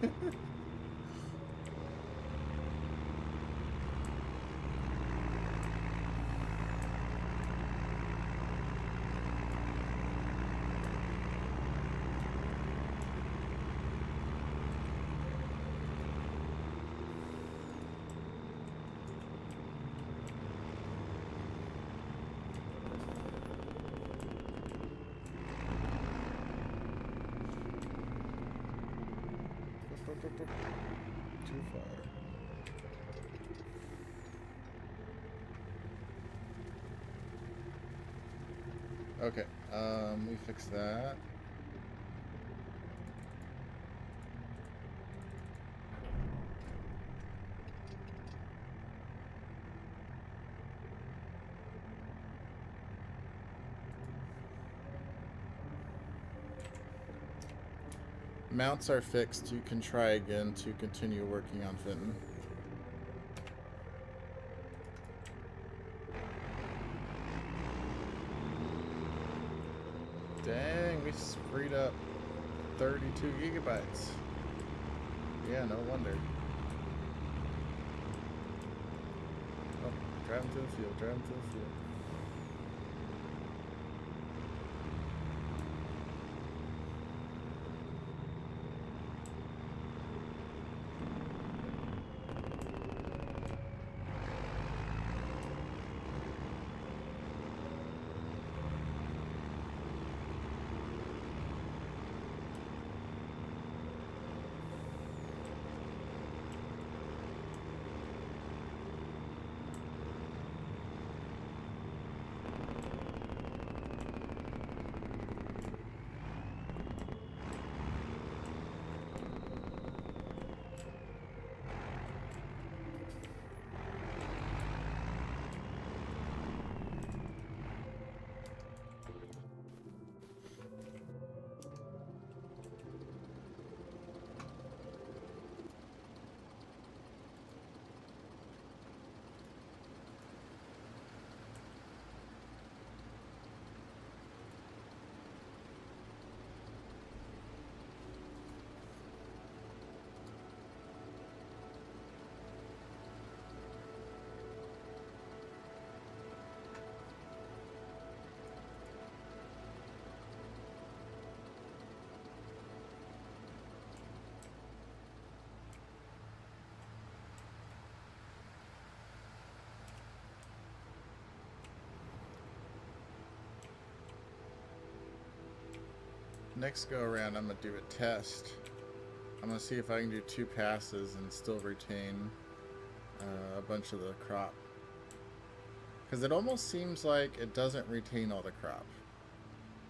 Too far. Okay, we fixed that. Mounts are fixed. You can try again to continue working on Fenton. Dang, we freed up 32 gigabytes. Yeah, no wonder. Oh, driving to the field, driving to the field. Next go around, I'm gonna do a test. I'm gonna see if I can do 2 passes and still retain a bunch of the crop. Because it almost seems like it doesn't retain all the crop.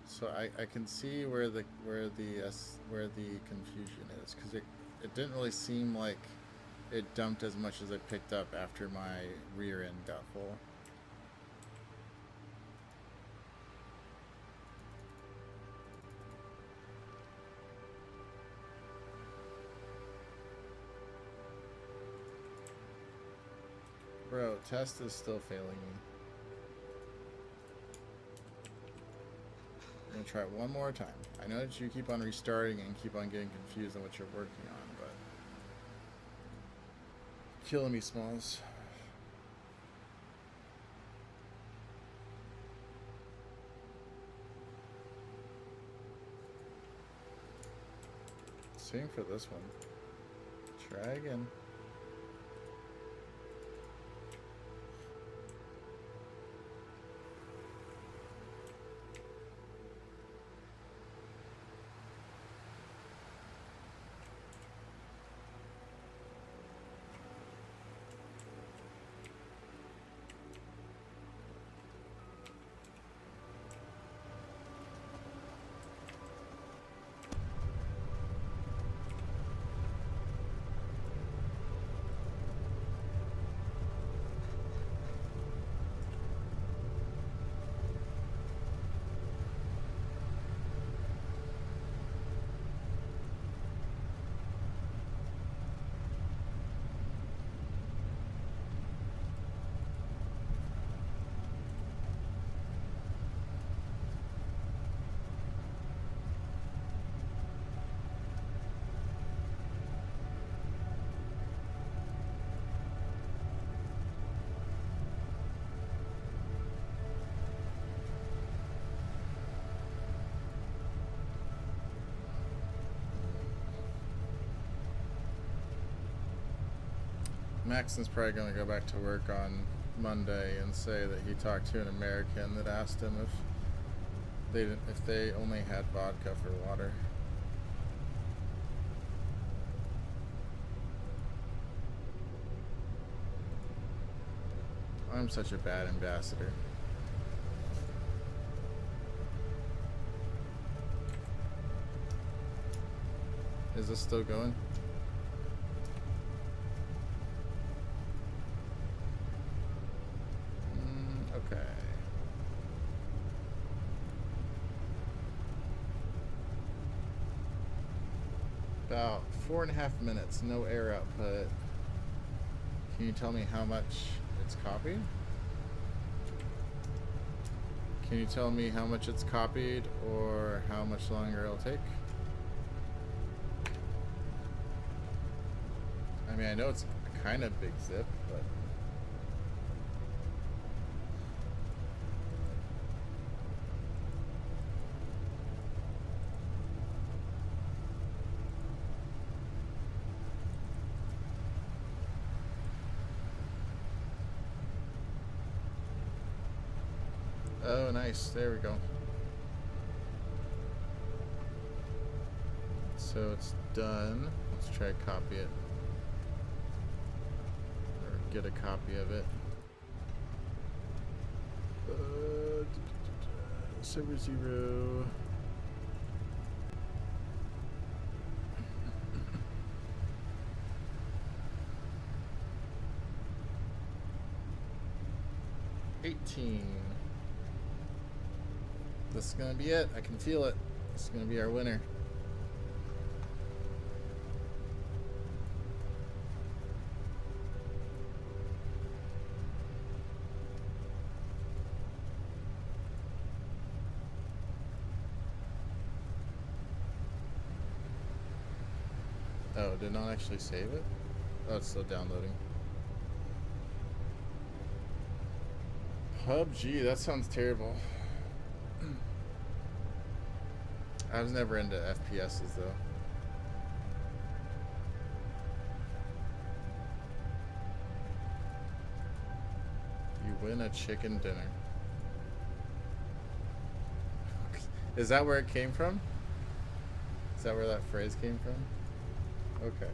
So I can see where the confusion is, because it didn't really seem like it dumped as much as I picked up after my rear end got full. Bro, test is still failing me. I'm gonna try it one more time. I know that you keep on restarting and keep on getting confused on what you're working on, but killing me, Smalls. Same for this one. Try again. Maxon's probably going to go back to work on Monday and say that he talked to an American that asked him if they only had vodka for water. I'm such a bad ambassador. Is this still going? Okay. About 4.5 minutes, no air output. Can you tell me how much it's copied? Can you tell me how much it's copied or how much longer it'll take? I mean, I know it's a kind of big zip, but... Oh, nice. There we go. So it's done. Let's try to copy it. Or get a copy of it. Server 0. This is gonna be it. I can feel it. This is gonna be our winner. Oh, did not actually save it? Oh, it's still downloading. PUBG, that sounds terrible. I was never into FPSs though. You win a chicken dinner. Is that where it came from? Is that where that phrase came from? Okay.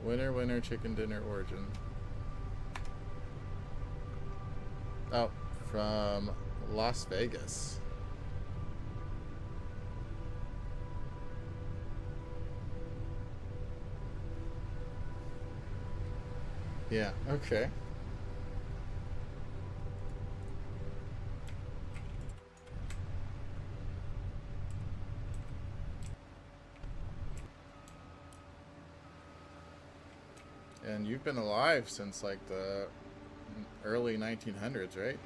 Winner, winner, chicken dinner origin. Oh, from Las Vegas. Yeah, okay. And you've been alive since like the early 1900s, right?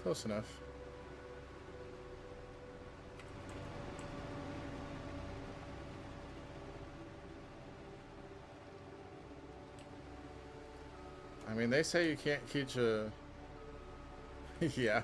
Close enough. I mean, they say you can't teach a... Yeah.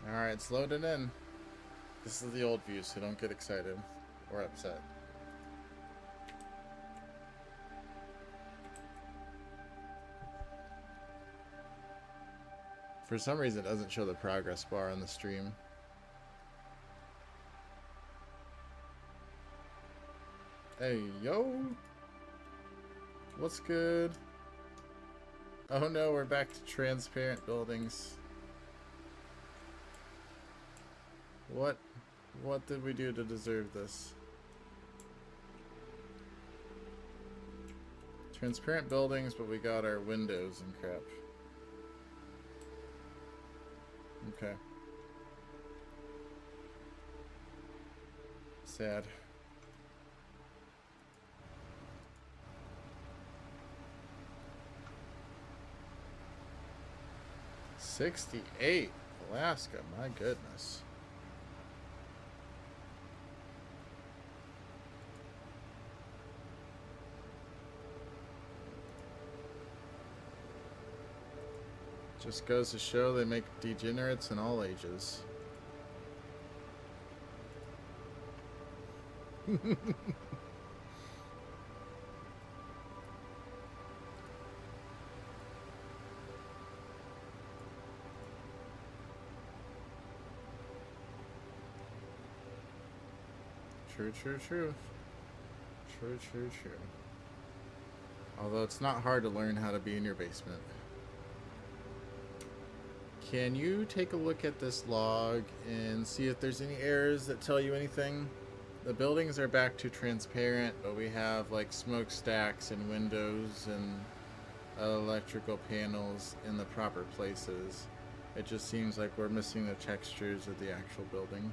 Alright, it's loaded in. This is the old view, so don't get excited or upset. For some reason, it doesn't show the progress bar on the stream. Hey, yo! What's good? Oh no, we're back to transparent buildings. What did we do to deserve this? Transparent buildings, but we got our windows and crap. Okay. Sad. 68, Alaska, my goodness. Just goes to show they make degenerates in all ages. True, true, true. True, true, true. Although it's not hard to learn how to be in your basement. Can you take a look at this log and see if there's any errors that tell you anything? The buildings are back to transparent, but we have like smokestacks and windows and electrical panels in the proper places. It just seems like we're missing the textures of the actual building.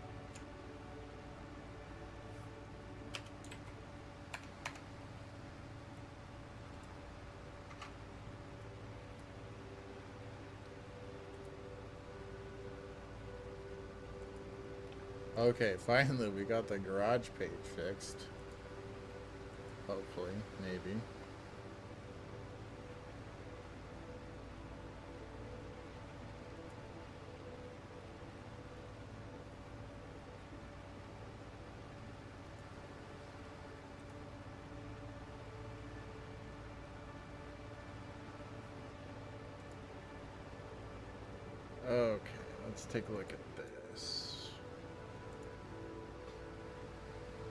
Okay, finally we got the garage page fixed. Hopefully, maybe. Okay, let's take a look at this.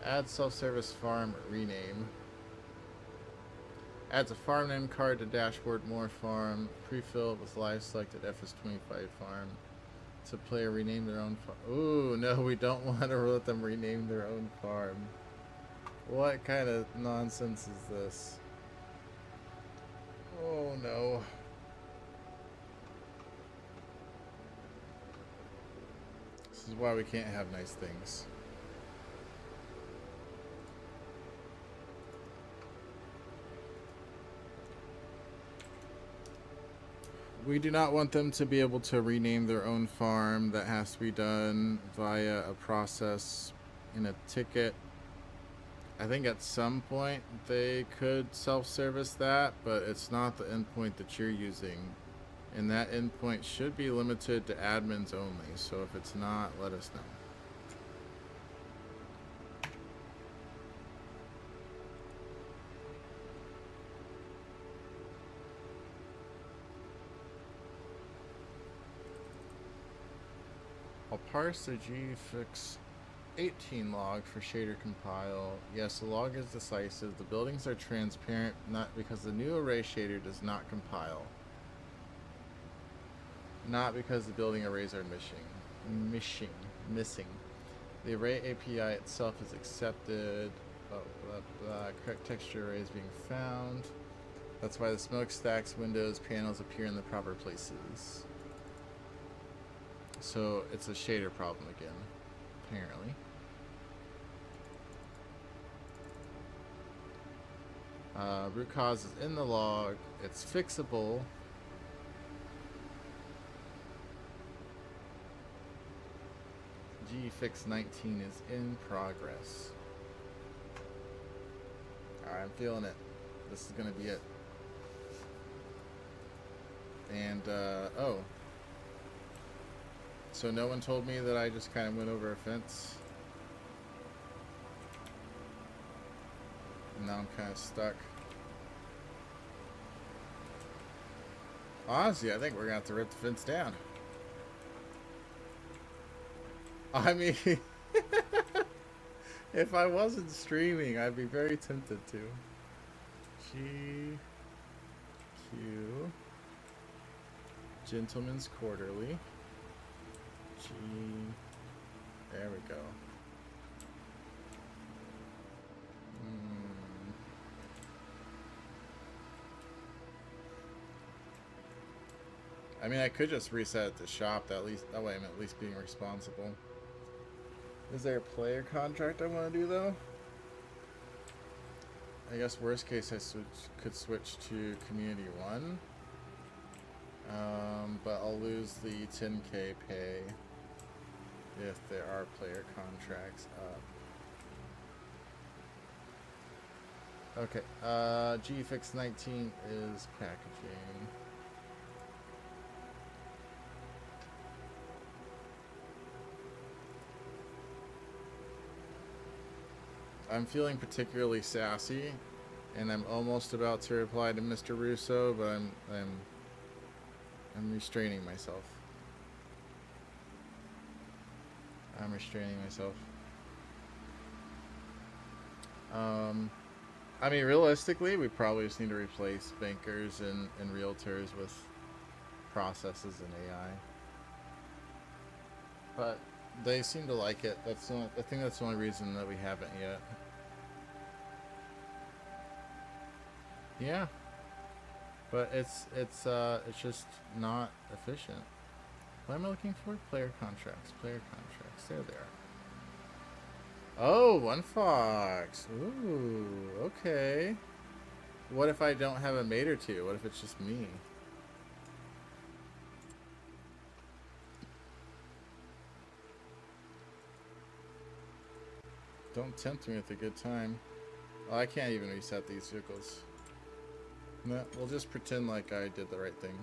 Add self-service farm rename. Adds a farm name card to dashboard more farm. Pre-filled with live selected FS25 farm. To player rename their own farm. Ooh, no, we don't want to let them rename their own farm. What kind of nonsense is this? Oh no. This is why we can't have nice things. We do not want them to be able to rename their own farm. That has to be done via a process in a ticket. I think at some point they could self-service that, but it's not the endpoint that you're using. And that endpoint should be limited to admins only. So if it's not, let us know. I'll parse the gfix 18 log for shader compile. Yes, the log is decisive. The buildings are transparent, not because the new array shader does not compile. Not because the building arrays are missing. The array API itself is accepted. Oh, blah, blah. Correct texture array is being found. That's why the smokestacks, windows, panels appear in the proper places. So it's a shader problem again, apparently. Root cause is in the log. It's fixable. Gfix 19 is in progress. Alright, I'm feeling it. This is gonna be it. And, oh. So no one told me that I just kind of went over a fence. And now I'm kind of stuck. Honestly, I think we're gonna have to rip the fence down. I mean, if I wasn't streaming, I'd be very tempted to. GQ Gentleman's Quarterly. There we go. I mean, I could just reset it to shop. That way I'm at least being responsible. Is there a player contract I want to do though? I guess worst case I could switch to Community 1. But I'll lose the 10K pay if there are player contracts up. Okay, GFix 19 is packaging. I'm feeling particularly sassy, and I'm almost about to reply to Mr. Russo, but I'm restraining myself. I'm restraining myself. I mean, realistically, we probably just need to replace bankers and realtors with processes and AI. But they seem to like it. That's not, I think that's the only reason that we haven't yet. Yeah. But it's just not efficient. What am I looking for? Player contracts. Player contracts. There they are. Oh, one fox. Ooh, okay. What if I don't have a mate or two? What if it's just me? Don't tempt me with a good time. Oh, I can't even reset these vehicles. No, we'll just pretend like I did the right thing.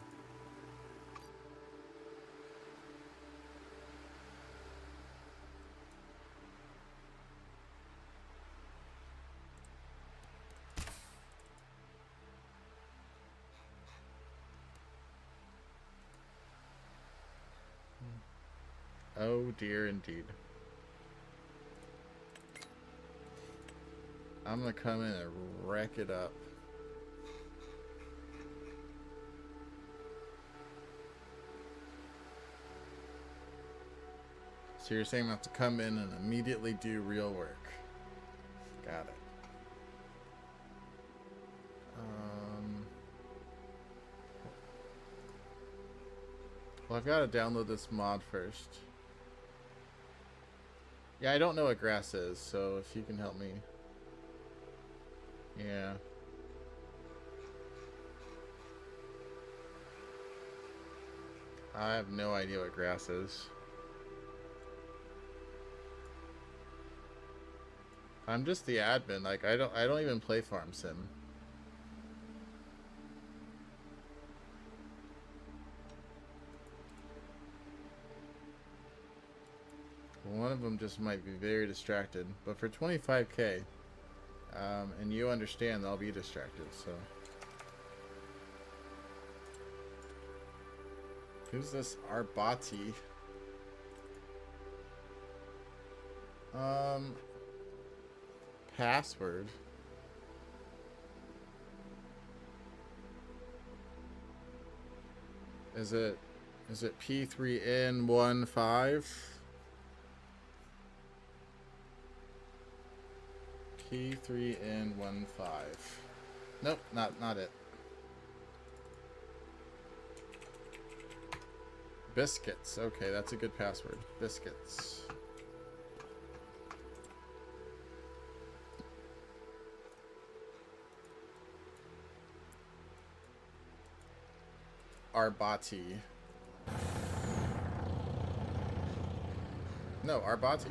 Oh dear, indeed. I'm gonna come in and wreck it up. So you're saying I have to come in and immediately do real work. Got it. Well, I've got to download this mod first. Yeah, I don't know what grass is, so if you can help me. Yeah. I have no idea what grass is. I'm just the admin. Like I don't even play Farm Sim. One of them just might be very distracted, but for 25K, and you understand I'll be distracted, so. Who's this Arbati? Password. Is it P3N15? P3N15. Nope, not it. Biscuits. Okay, that's a good password. Biscuits. Arbati. No, Arbati.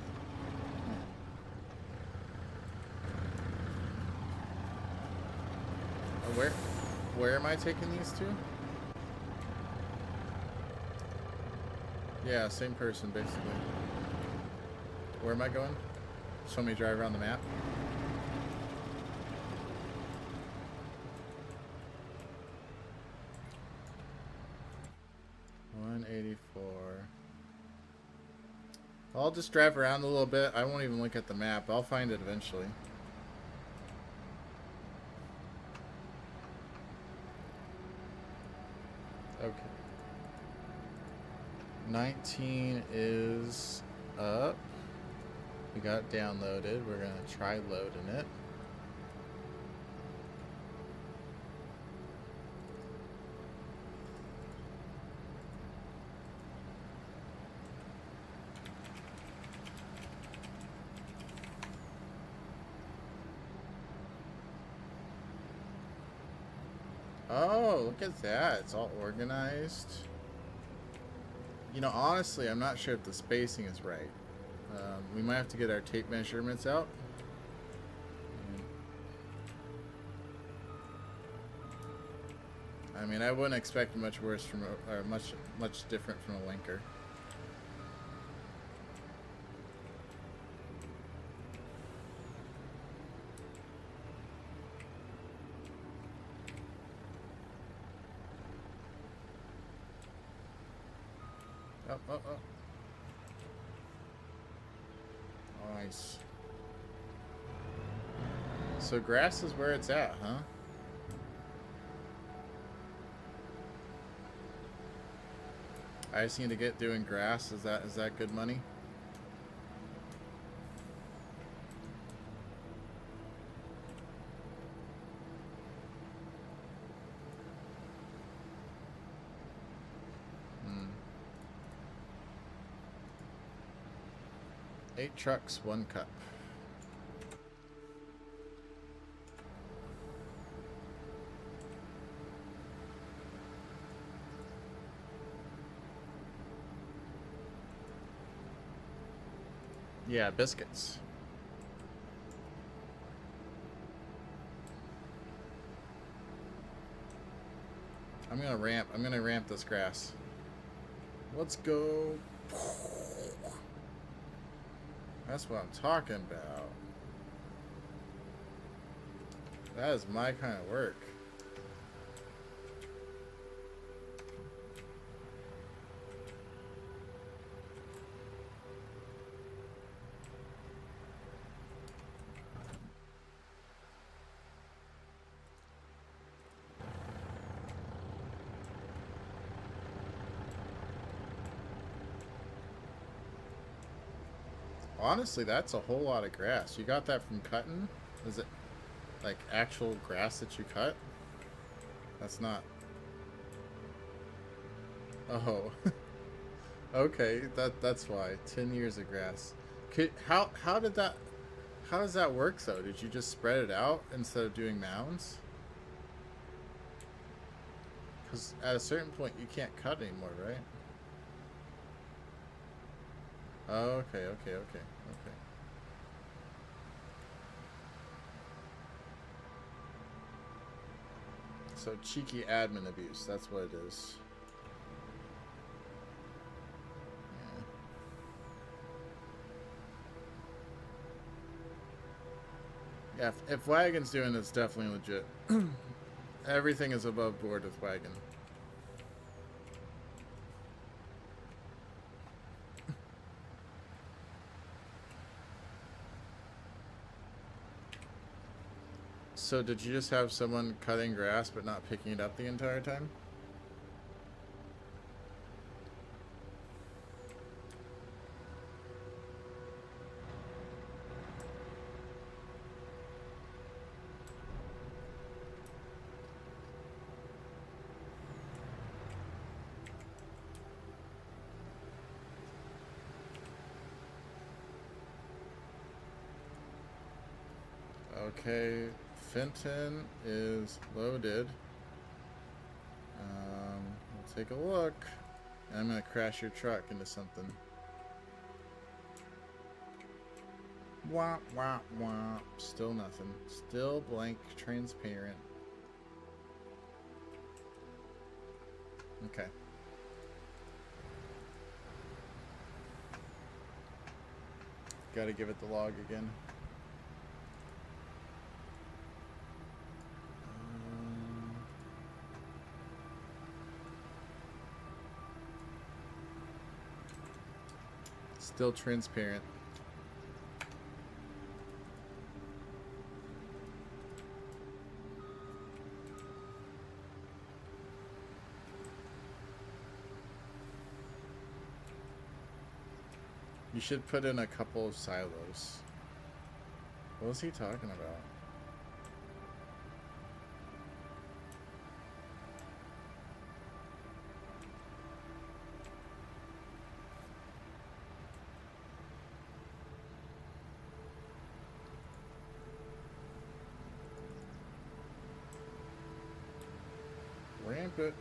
Where am I taking these to? Yeah, same person basically. Where am I going? Show me drive around the map. I'll just drive around a little bit. I won't even look at the map. I'll find it eventually. Okay. 19 is up. We got it downloaded. We're going to try loading it. Oh, look at that. It's all organized. You know, honestly, I'm not sure if the spacing is right. We might have to get our tape measurements out. I mean, I wouldn't expect much worse from or much different from a linker. Oh. Nice. So grass is where it's at, huh? I just need to get doing grass. Is that good money? Hmm. 8 trucks, 1 cup. Yeah, biscuits. I'm gonna ramp this grass. Let's go. That's what I'm talking about. That is my kind of work. Honestly, that's a whole lot of grass. You got that from cutting? Is it like actual grass that you cut? That's not. Oh. Okay, that's why. 10 years of grass. How does that work though? Did you just spread it out instead of doing mounds? Because at a certain point you can't cut anymore, right? Oh, okay. So cheeky admin abuse, that's what it is. Yeah, if Wagon's doing it's definitely legit. Everything is above board with Wagon. So did you just have someone cutting grass but not picking it up the entire time? Okay, Fenton is loaded. We'll take a look. And I'm gonna crash your truck into something. Wah, wah, wah. Still nothing. Still blank, transparent. Okay. Gotta give it the log again. Still transparent. You should put in a couple of silos. What was he talking about? ramp it.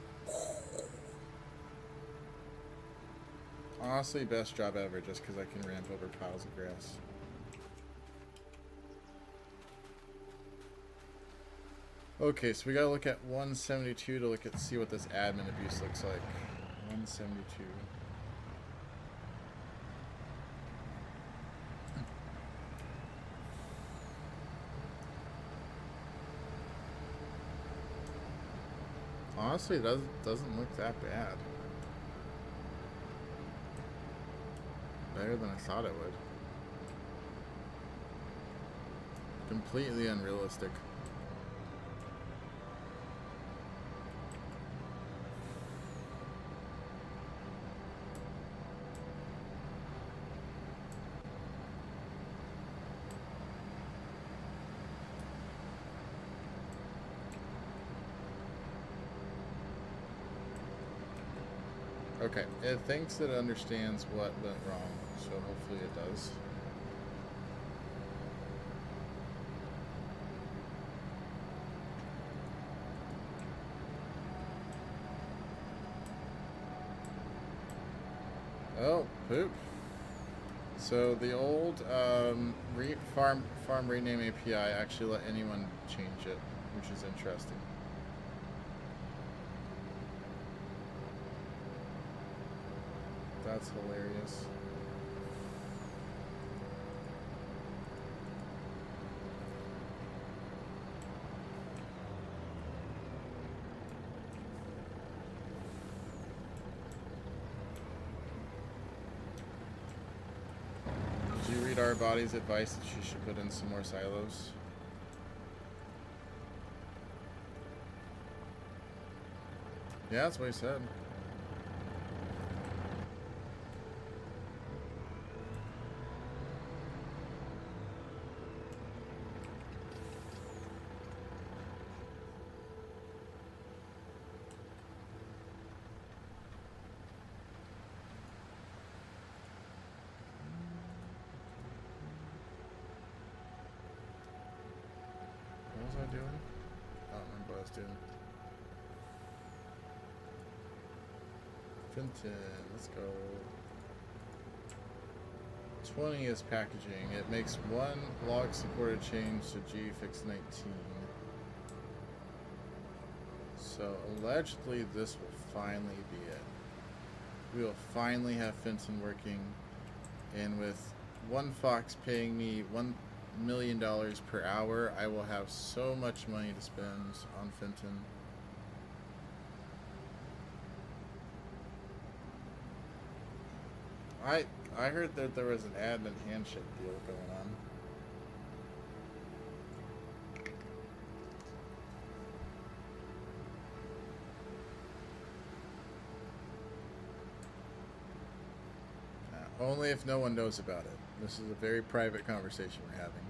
Honestly, best job ever, just because I can ramp over piles of grass. Okay, so we gotta look at 172 to look at see what this admin abuse looks like. 172. Honestly, it doesn't look that bad. Better than I thought it would. Completely unrealistic. Okay, it thinks it understands what went wrong, so hopefully it does. Oh, poop. So the old farm rename API actually let anyone change it, which is interesting. That's hilarious. Did you read our body's advice that she should put in some more silos? Yeah, that's what he said. What was I doing? I don't remember what I was doing. Fenton, let's go. 20 is packaging. It makes one log supported change to G fix 19. So allegedly this will finally be it. We will finally have Fenton working, and with one Fox paying me $1 million per hour, I will have so much money to spend on Fenton. I heard that there was an admin handshake deal going on. Only if no one knows about it. This is a very private conversation we're having.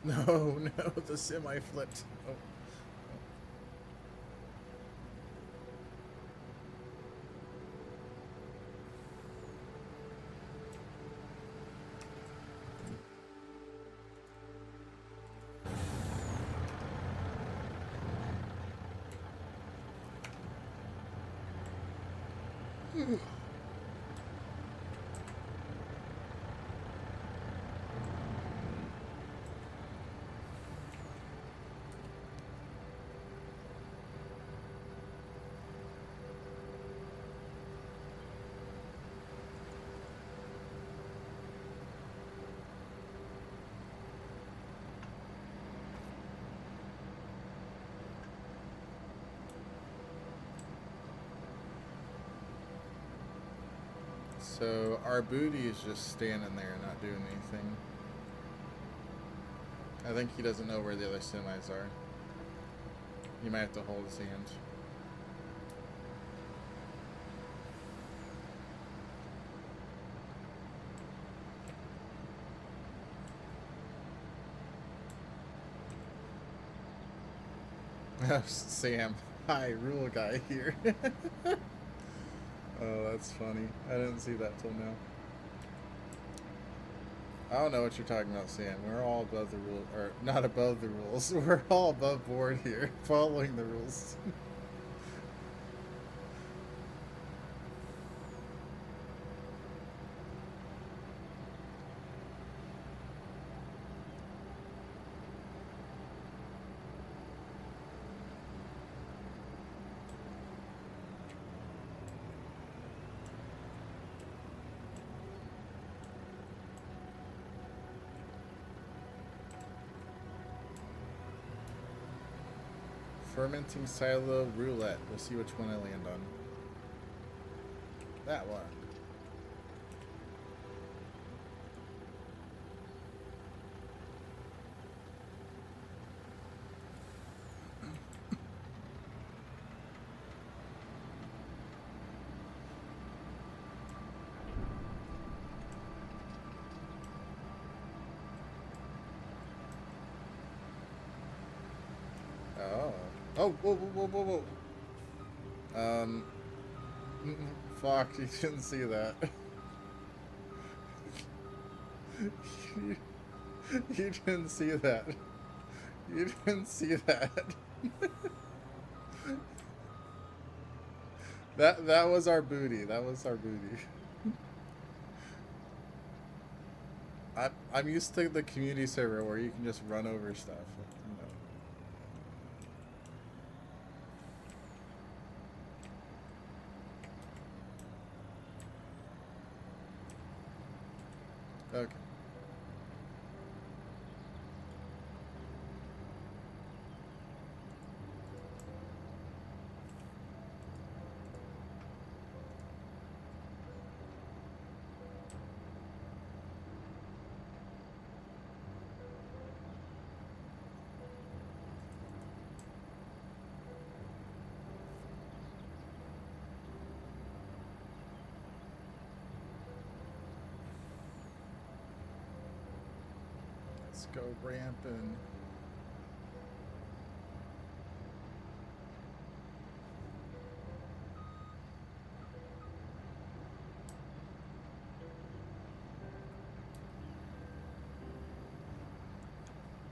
No, no, the semi flipped. Oh. So our booty is just standing there not doing anything. I think he doesn't know where the other semis are. You might have to hold his hand. Sam, hi, rule guy here. Oh, that's funny. I didn't see that till I don't know what you're talking about, Sam. We're all above the rules, or not above the rules. We're all above board here, following the rules. Fermenting silo roulette. We'll see which one I land on. That one. Oh. Oh, whoa, whoa, whoa, whoa, whoa. Fuck, you didn't see that. you, you didn't see that. You didn't see that. that was our booty. That was our booty. I'm used to the community server where you can just run over stuff. You know. Okay. Let's go ramping.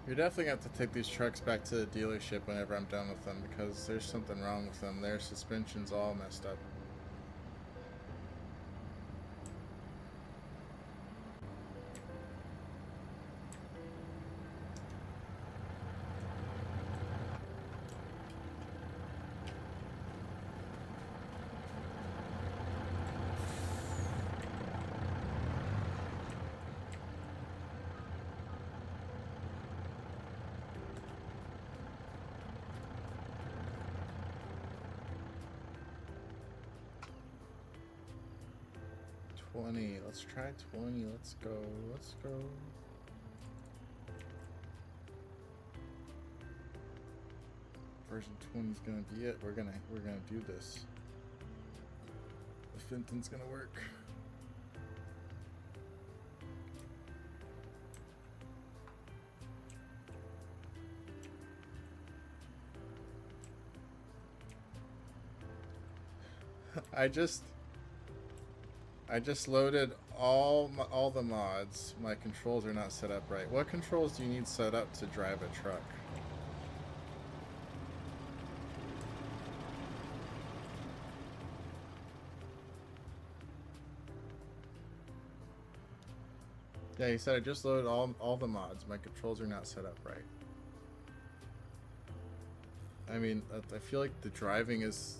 You're definitely going to have to take these trucks back to the dealership whenever I'm done with them, because there's something wrong with them. Their suspension's all messed up. Let's try 20. Let's go. Let's go. Version 20 is gonna be it. We're gonna do this. The Fenton's gonna work. I just loaded all the mods. My controls are not set up right. What controls do you need set up to drive a truck? Yeah, he said I just loaded all the mods. My controls are not set up right. I mean, I feel like the driving is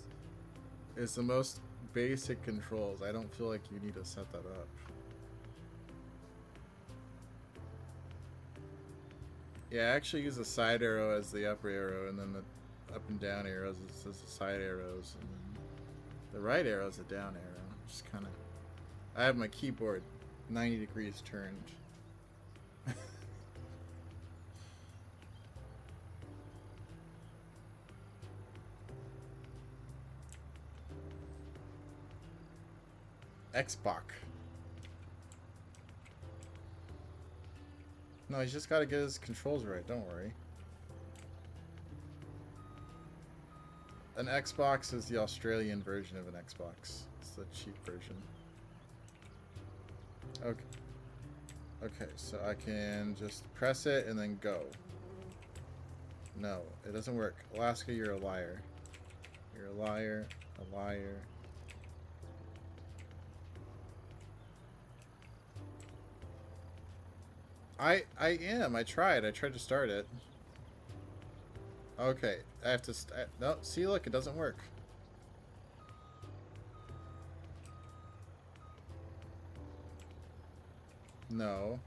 the most basic controls. I don't feel like you need to set that up. Yeah, I actually use the side arrow as the up arrow, and then the up and down arrows as the side arrows, and then the right arrow is a down arrow. Just kind of, I have my keyboard 90 degrees turned. Xbox. No, he's just got to get his controls right. Don't worry. An Xbox is the Australian version of an Xbox. It's the cheap version. Okay. Okay, so I can just press it and then go. No, it doesn't work. Alaska, you're a liar. You're a liar, a liar. I am. I tried to start it. Okay, I have to... no, see, look, it doesn't work. No.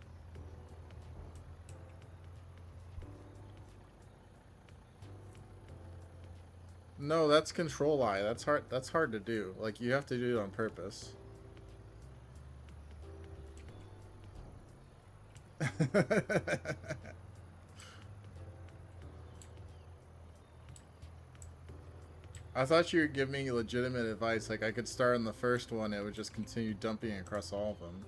No, that's control I. That's hard. That's hard to do. Like, you have to do it on purpose. I thought you were giving me legitimate advice. Like, I could start on the first one, it would just continue dumping across all of them.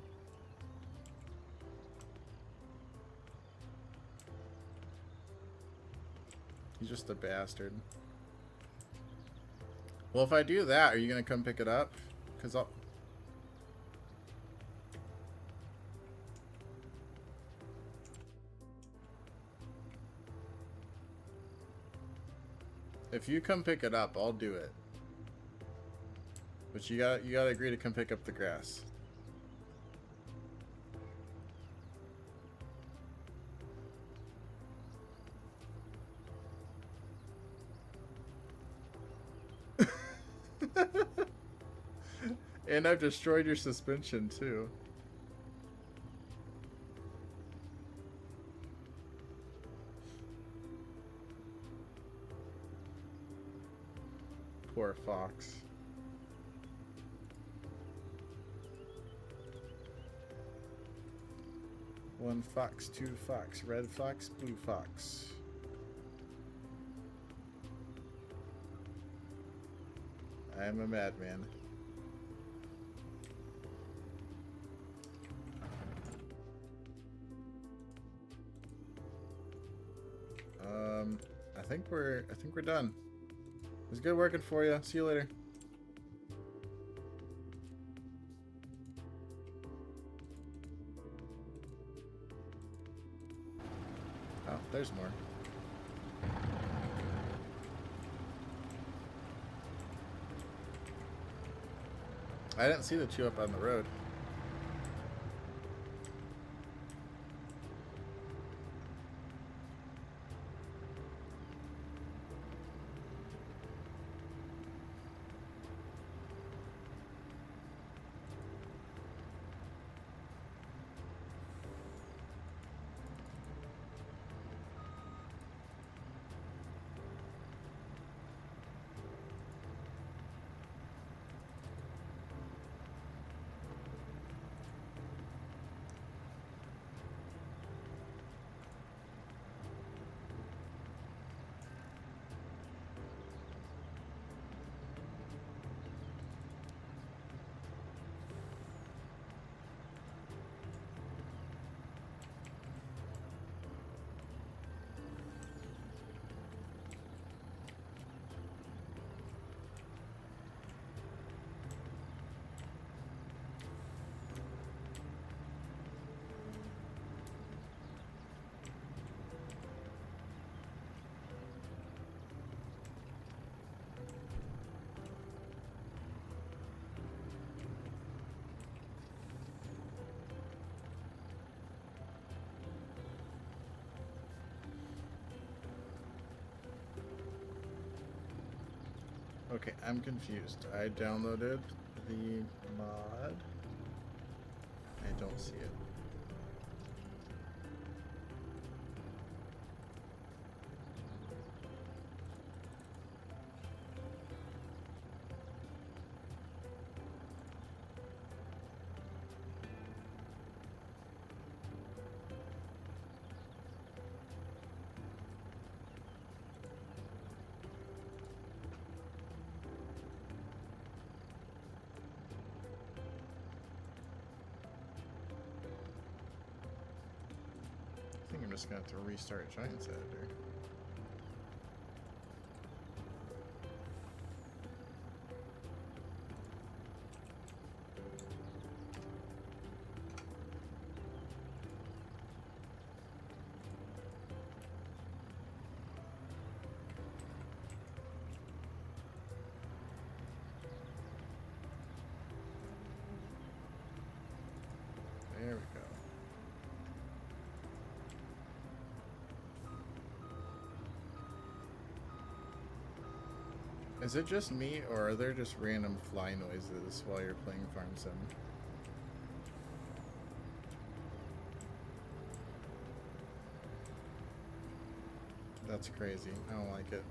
He's just a bastard. Well, if I do that, are you gonna come pick it up? Because I'll... If you come pick it up, I'll do it. But you gotta agree to come pick up the grass. And I've destroyed your suspension too. Poor fox. One fox, two fox, red fox, blue fox. I am a madman. I think we're done. It was good working for you. See you later. Oh, there's more. I didn't see the two up on the road. Okay, I'm confused. I downloaded the mod. I don't see it. I think I'm just gonna have to restart Giants Editor. Is it just me, or are there just random fly noises while you're playing Farm Sim? That's crazy. I don't like it.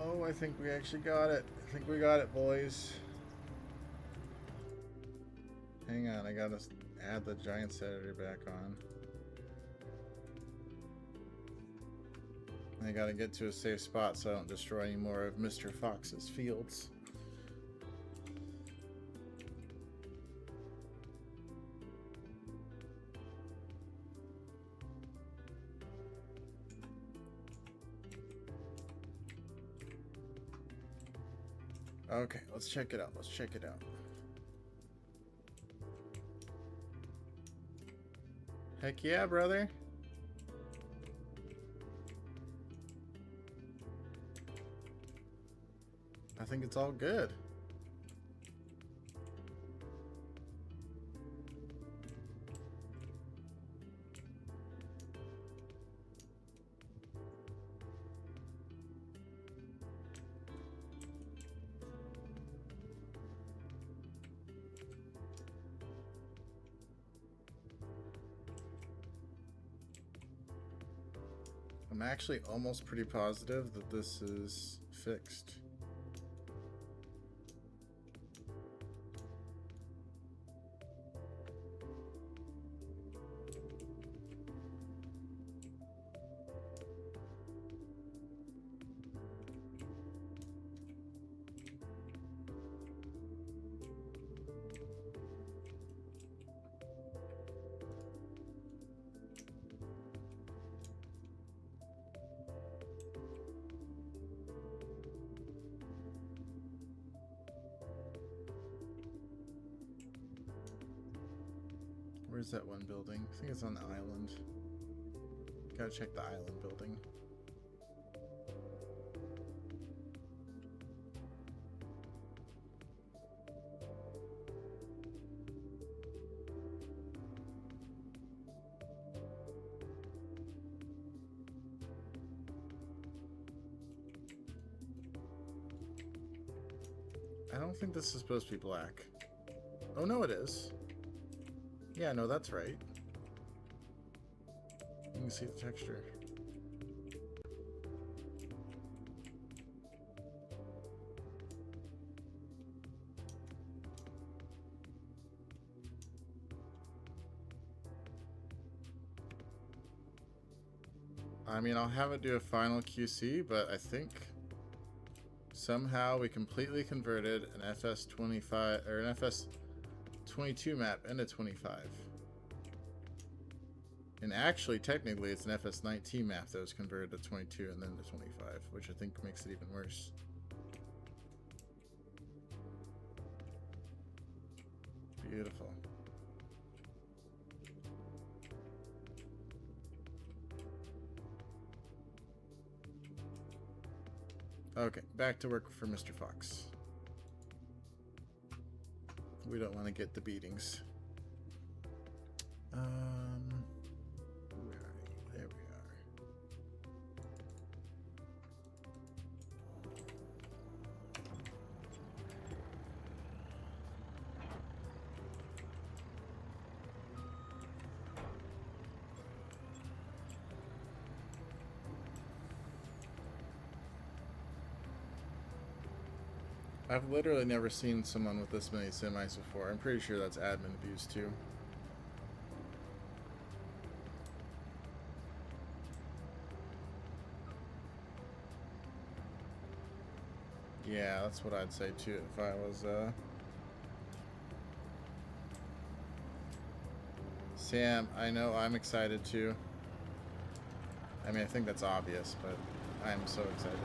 Oh, I think we actually got it. I think we got it, boys. Hang on, I gotta add the Giants editor back on. I gotta get to a safe spot so I don't destroy any more of Mr. Fox's fields. Okay, let's check it out. Let's check it out. Heck yeah, brother. I think it's all good. I'm actually almost pretty positive that this is fixed. Where's that one building? I think it's on the island. Gotta check the island building. I don't think this is supposed to be black. Oh no, it is. Yeah, no, that's right. You can see the texture. I mean, I'll have it do a final QC, but I think somehow we completely converted an FS25 or an FS22 map into 25. And actually, technically, it's an FS19 map that was converted to 22 and then to 25, which I think makes it even worse. Beautiful. Okay, back to work for Mr. Fox. We don't want to get the beatings. Where are you? There we are. I've literally never seen someone with this many semis before. I'm pretty sure that's admin abuse too. Yeah, that's what I'd say too if I was Sam, I know I'm excited too. I mean, I think that's obvious, but I'm so excited.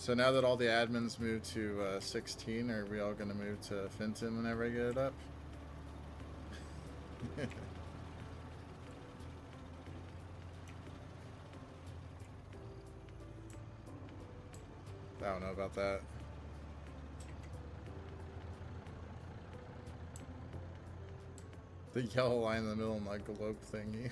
So now that all the admins moved to 16, are we all going to move to Fenton whenever I get it up? I don't know about that. The yellow line in the middle, my globe thingy.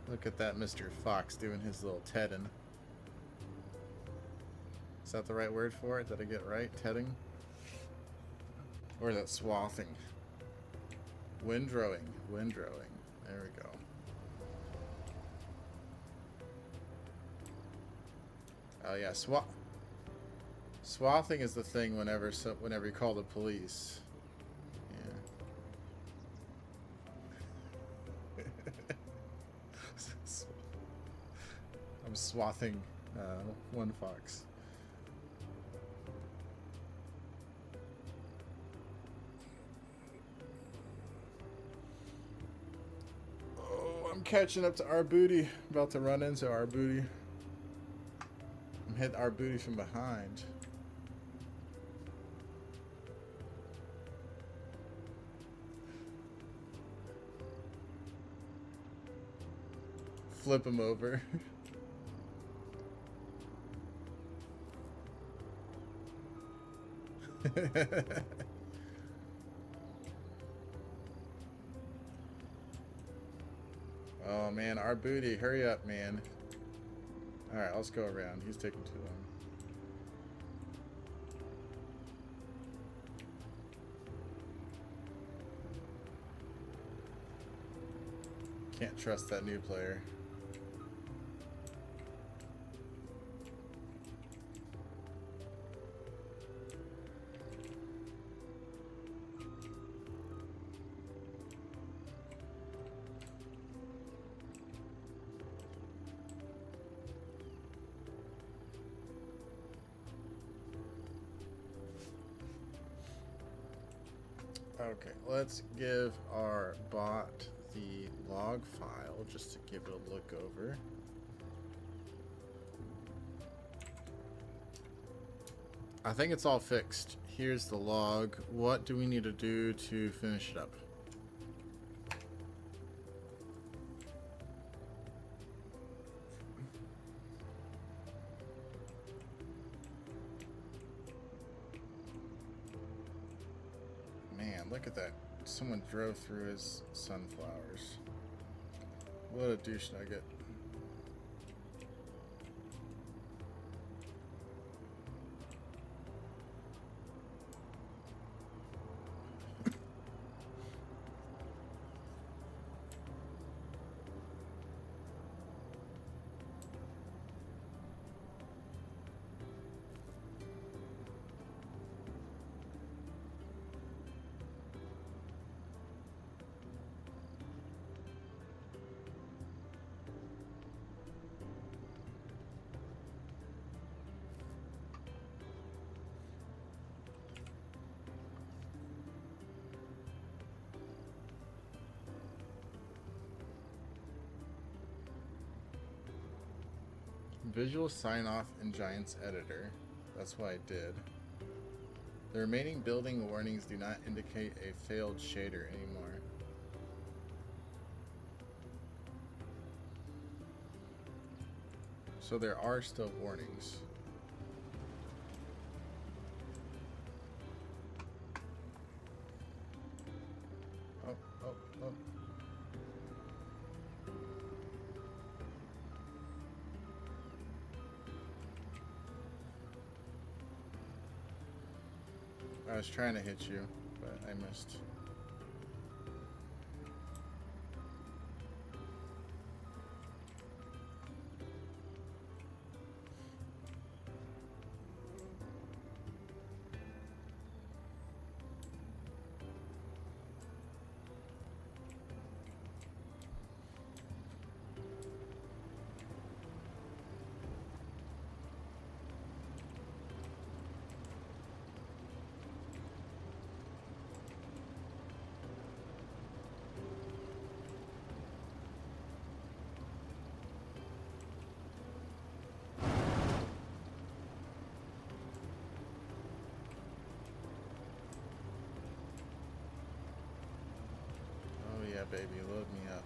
Look at that Mr. Fox doing his little tedding. Is that the right word for it? Did I get it right? Tedding? Or is that swathing? Windrowing. Windrowing. There we go. Oh yeah, swathing is the thing whenever you call the police. Yeah. I'm swathing one fox. Oh, I'm catching up to our booty. About to run into our booty. I'm hitting our booty from behind. Flip him over. Oh man, our booty, hurry up, man. Alright, let's go around. He's taking too long. Can't trust that new player. Okay, let's give our bot the log file just to give it a look over. I think it's all fixed. Here's the log. What do we need to do to finish it up? Look at that. Someone drove through his sunflowers. What a douche nugget. Visual sign off in Giants Editor. That's what I did. The remaining building warnings do not indicate a failed shader anymore. So there are still warnings. Oh. I was trying to hit you, but I missed. baby, load me up.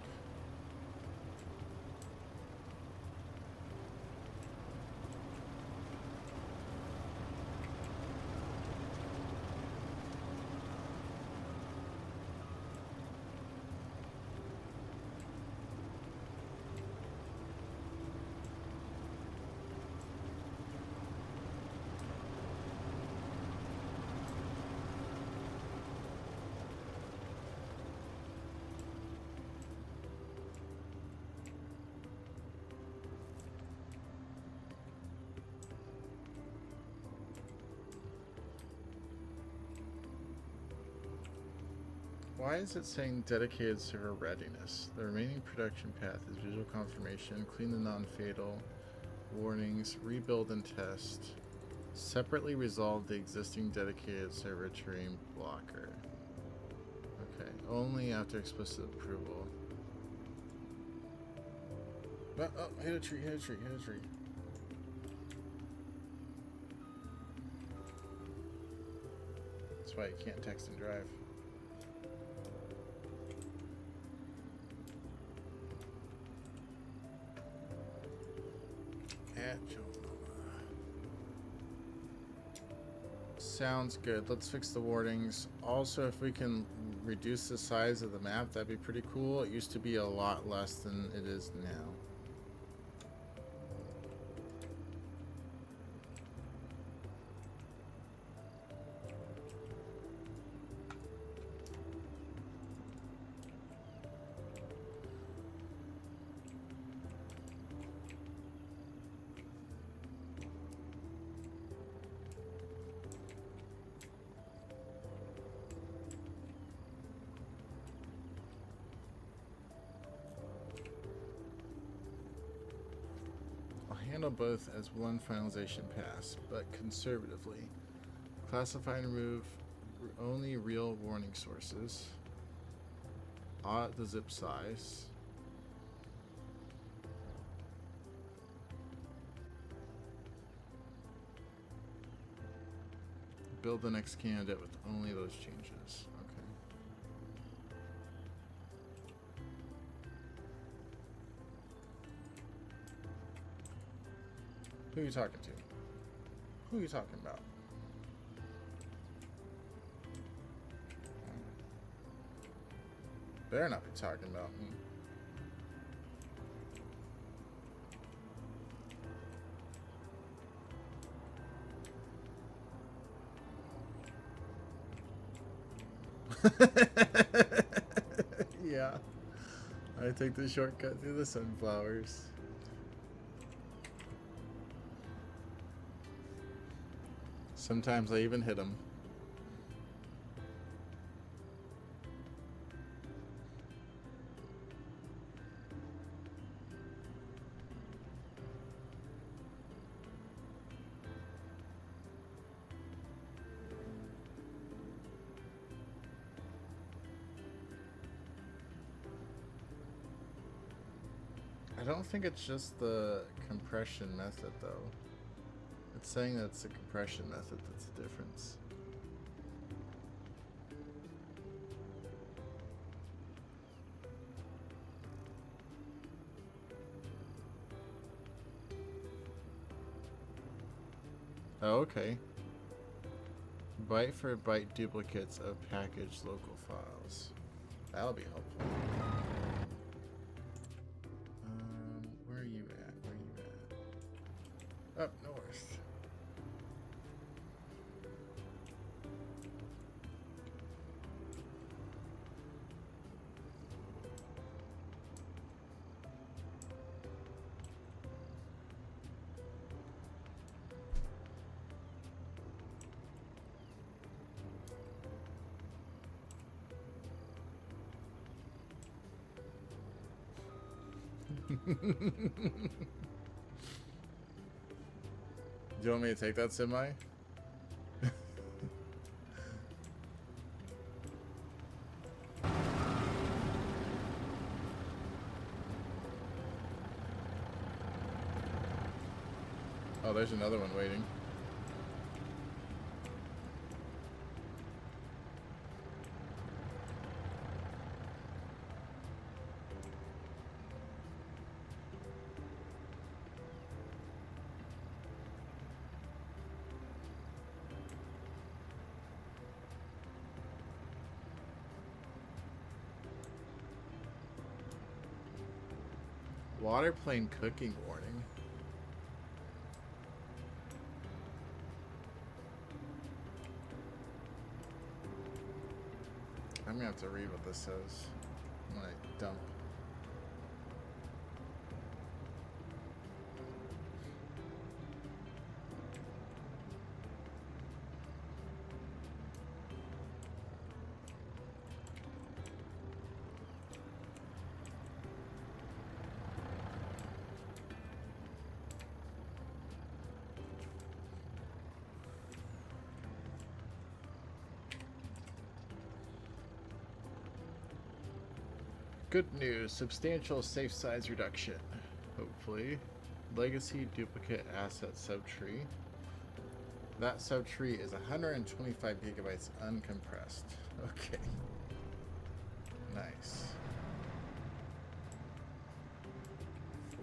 Why is it saying dedicated server readiness? The remaining production path is visual confirmation, clean the non-fatal, warnings, rebuild and test, separately resolve the existing dedicated server terrain blocker. Okay, only after explicit approval. Oh, hit a tree, hit a tree, hit a tree. That's why you can't text and drive. Sounds good. Let's fix the wardings. Also, if we can reduce the size of the map, that'd be pretty cool. It used to be a lot less than it is now. Handle both as one finalization pass, but conservatively. Classify and remove only real warning sources. Audit the zip size. Build the next candidate with only those changes. Who are you talking to? Who are you talking about? Better not be talking about me. Yeah. I take the shortcut through the sunflowers. Sometimes I even hit them. I don't think it's just the compression method, though. It's saying that it's the compression method that's the difference. Oh, okay. Byte for byte duplicates of packaged local files. That'll be helpful. Where are you at? Where are you at? Up north. Do you want me to take that semi? Oh, there's another one waiting. Water plane cooking warning. I'm gonna have to read what this says when I dump. Good news, substantial safe size reduction. Hopefully. Legacy duplicate asset subtree. That subtree is 125 gigabytes uncompressed. Okay. Nice.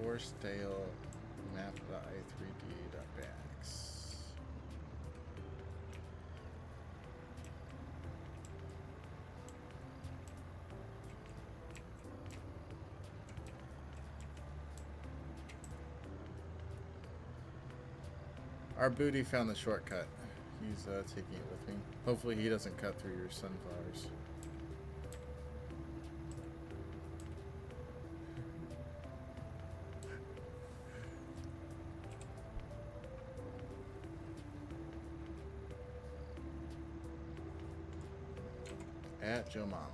Force stale map.i3d.bax. Our booty found the shortcut. He's taking it with me. Hopefully he doesn't cut through your sunflowers. At Joe Mama.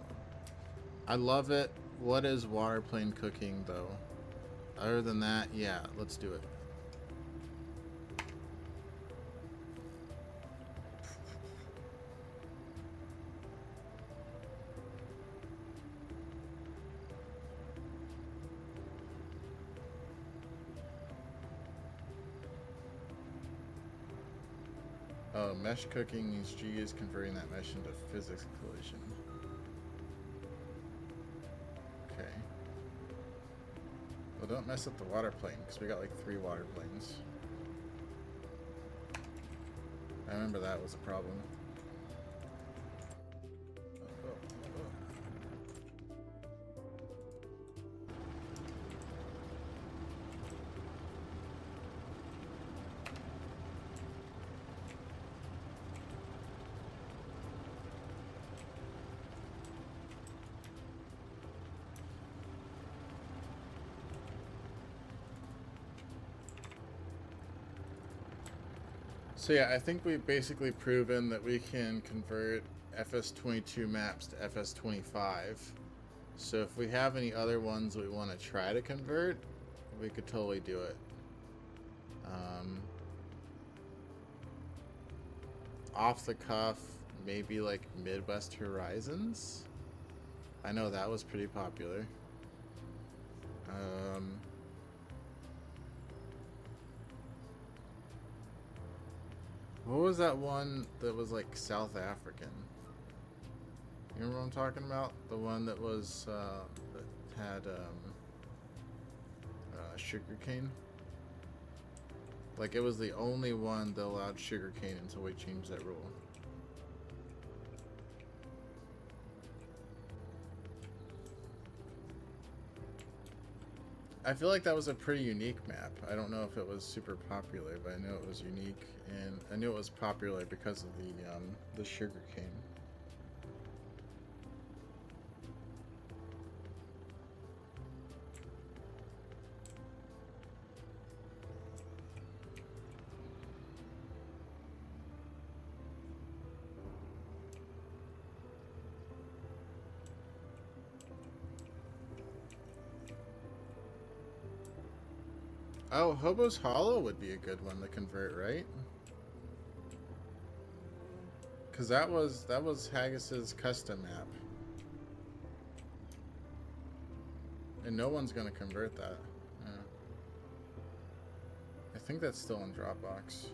I love it. What is water plane cooking though? Other than that, yeah, let's do it. Oh, mesh cooking means G is converting that mesh into physics collision. Okay. Well, don't mess up the water plane, because we got like 3 water planes. I remember that was a problem. So yeah, I think we've basically proven that we can convert FS22 maps to FS25. So if we have any other ones we want to try to convert, we could totally do it. Off the cuff, maybe like Midwest Horizons. I know that was pretty popular. What was that one that was like South African? You remember what I'm talking about? The one that was that had sugarcane. Like it was the only one that allowed sugarcane until we changed that rule. I feel like that was a pretty unique map. I don't know if it was super popular, but I know it was unique, and I knew it was popular because of the sugarcane. Oh, Hobo's Hollow would be a good one to convert, right? Because that was Haggis's custom map, and no one's gonna convert that. Yeah. I think that's still in Dropbox.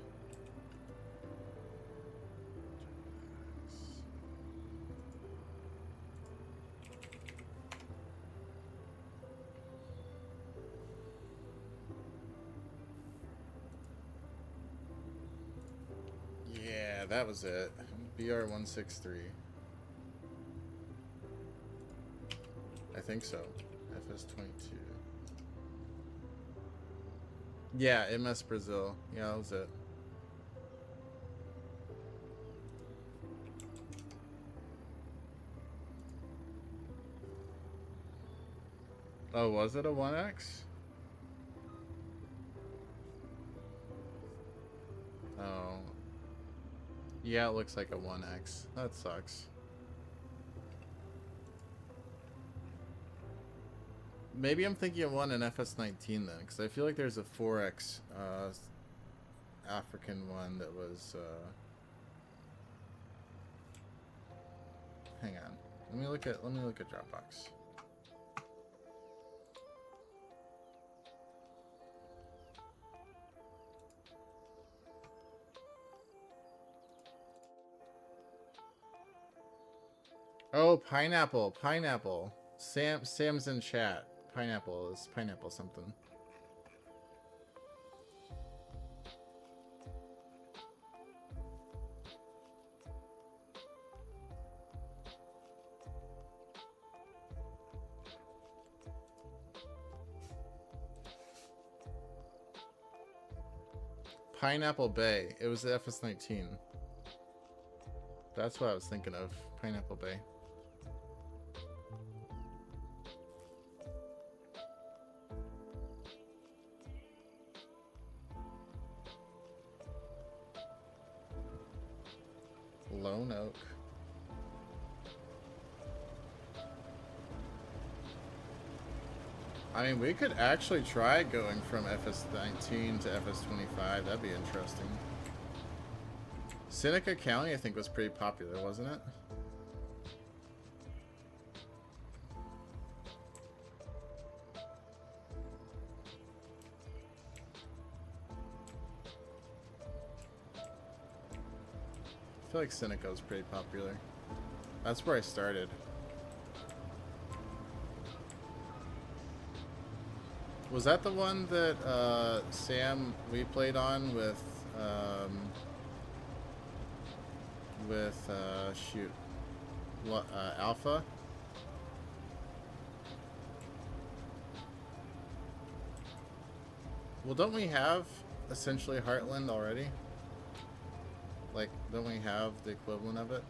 Yeah, that was it. BR163. I think so. FS22. Yeah, MS Brazil. Yeah, that was it. Oh, was it a 1X? Oh. Yeah, it looks like a 1X. That sucks. Maybe I'm thinking of one in FS19 then, because I feel like there's a 4X African one that was... hang on. Let me look at Dropbox. Oh, pineapple, pineapple. Sam's in chat. Pineapple is pineapple something. Pineapple Bay. It was the FS19. That's what I was thinking of. Pineapple Bay. Lone Oak. I mean, we could actually try going from FS19 to FS25. That'd be interesting. Seneca County, I think, was pretty popular, wasn't it? I feel like Seneca was pretty popular. That's where I started. Was that the one that Sam, we played on with shoot, Alpha? Well, don't we have essentially Heartland already? Like, don't we have the equivalent of it?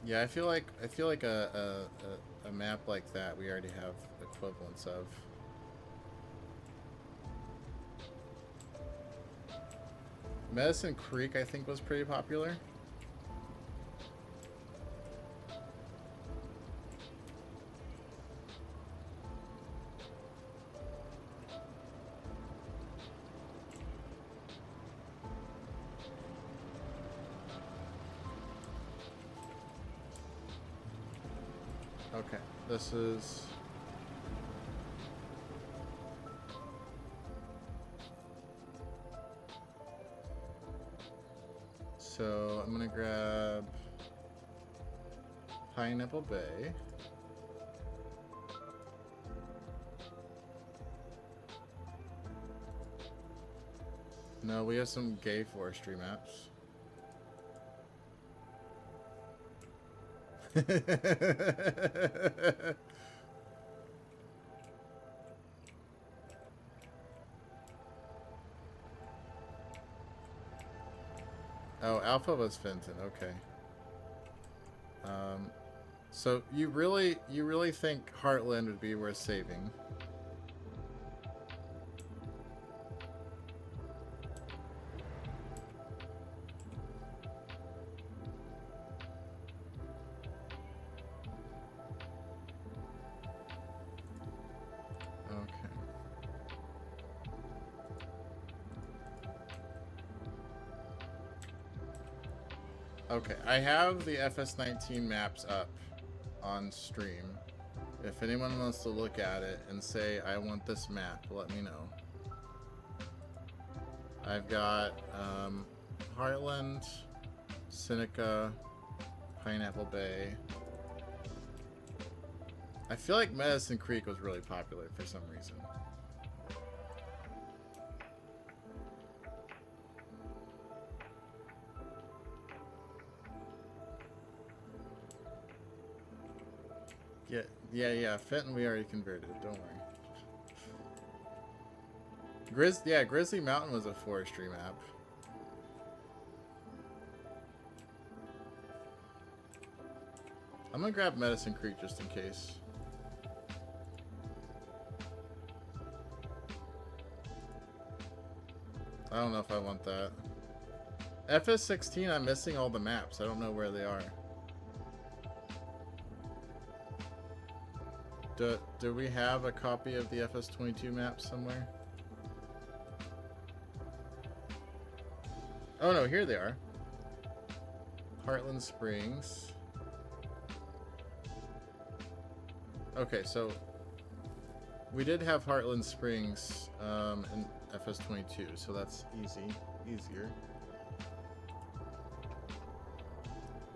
Yeah, I feel like a map like that we already have equivalents of. Medicine Creek, I think, was pretty popular. Okay, this is... So, I'm gonna grab Pineapple Bay. No, we have some gay forestry maps. Oh, Alpha was Fenton. Okay. So you really think Heartland would be worth saving? Okay, I have the FS19 maps up on stream. If anyone wants to look at it and say, I want this map, let me know. I've got Heartland, Seneca, Pineapple Bay. I feel like Medicine Creek was really popular for some reason. Yeah. Fenton we already converted. Don't worry. Grizzly Mountain was a forestry map. I'm gonna grab Medicine Creek just in case. I don't know if I want that. FS16, I'm missing all the maps. I don't know where they are. Do we have a copy of the FS22 map somewhere? Oh no, here they are. Heartland Springs. Okay, so we did have Heartland Springs in FS22, so that's easier.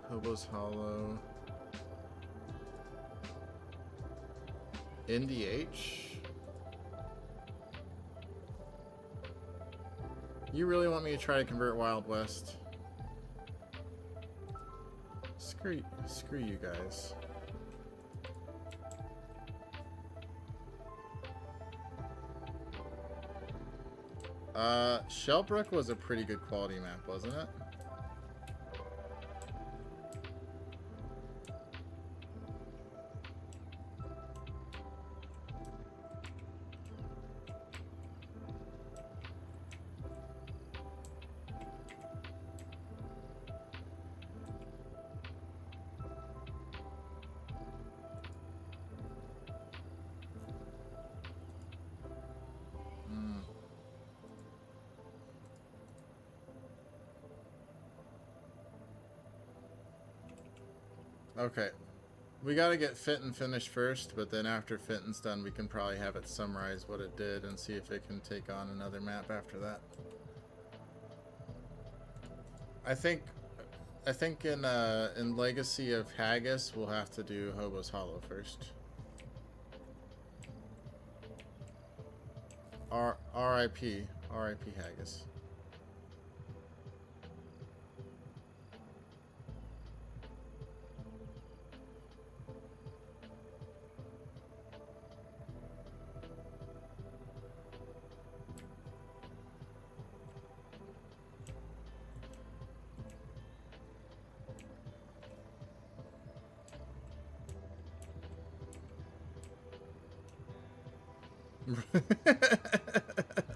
Hobo's Hollow. NDH? You really want me to try to convert Wild West? Screw you guys. Shellbrook was a pretty good quality map, wasn't it? Okay, we gotta get Fenton finished first, but then after Fenton's done, we can probably have it summarize what it did and see if it can take on another map after that. I think in Legacy of Haggis, we'll have to do Hobo's Hollow first. R.I.P. Haggis.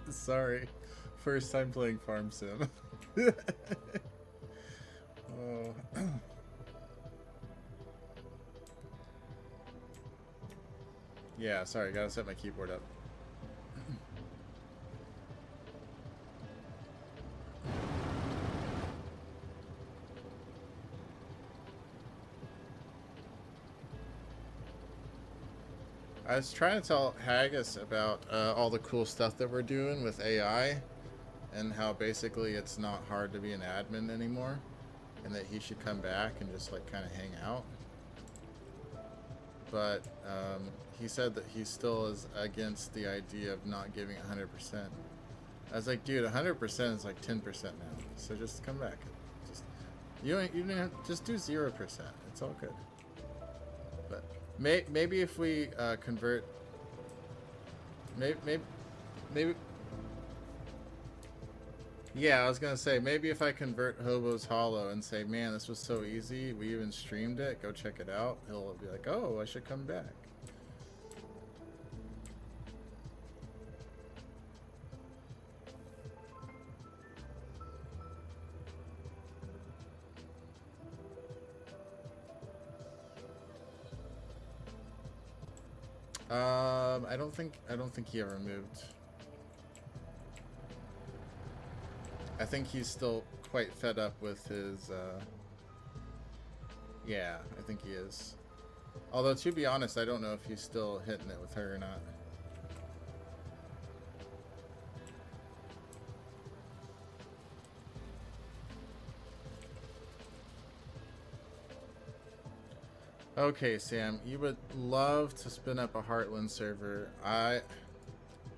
Sorry. First time playing Farm Sim. Oh. Yeah, sorry, gotta set my keyboard up. I was trying to tell Haggis about all the cool stuff that we're doing with AI and how basically it's not hard to be an admin anymore and that he should come back and just like kind of hang out. But he said that he still is against the idea of not giving 100%. I was like, dude, 100% is like 10% now, so just come back. Just you don't have, just do 0%. It's all good. But maybe if we convert, maybe. Yeah, I was gonna say maybe if I convert Hobo's Hollow and say, man, this was so easy. We even streamed it. Go check it out. He'll be like, oh, I should come back. I don't think he ever moved. I think he's still quite fed up with his, yeah, I think he is. Although, to be honest, I don't know if he's still hitting it with her or not. Okay, Sam, you would love to spin up a Heartland server.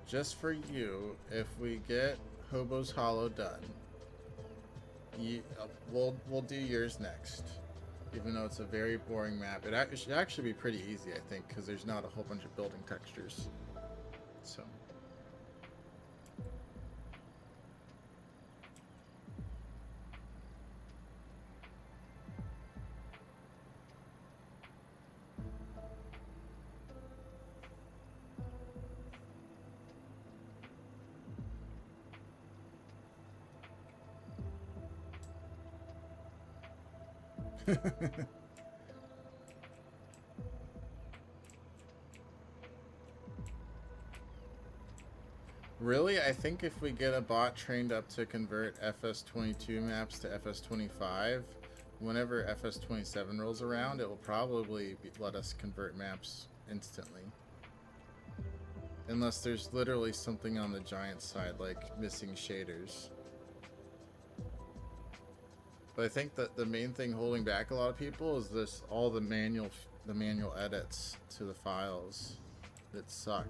Just for you, if we get Hobo's Hollow done, we'll do yours next. Even though it's a very boring map, it should actually be pretty easy, I think, because there's not a whole bunch of building textures. So. Really, I think if we get a bot trained up to convert FS22 maps to FS25, whenever FS27 rolls around, it will probably let us convert maps instantly. Unless there's literally something on the giant side, like missing shaders. But I think that the main thing holding back a lot of people is this all the manual edits to the files that suck.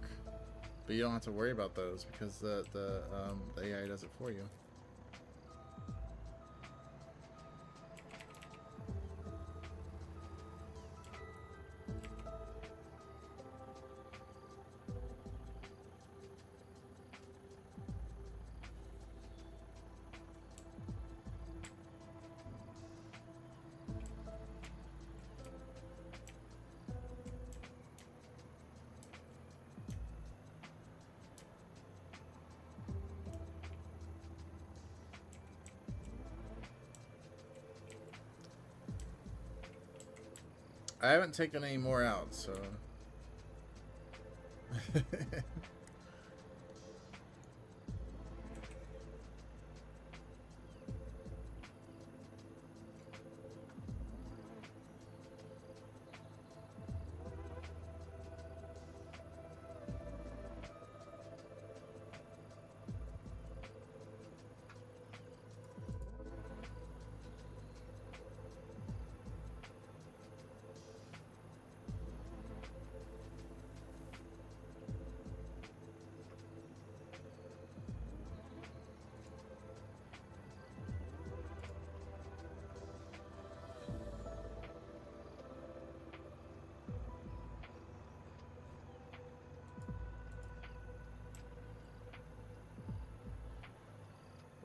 But you don't have to worry about those because the AI does it for you. I haven't taken any more out, so.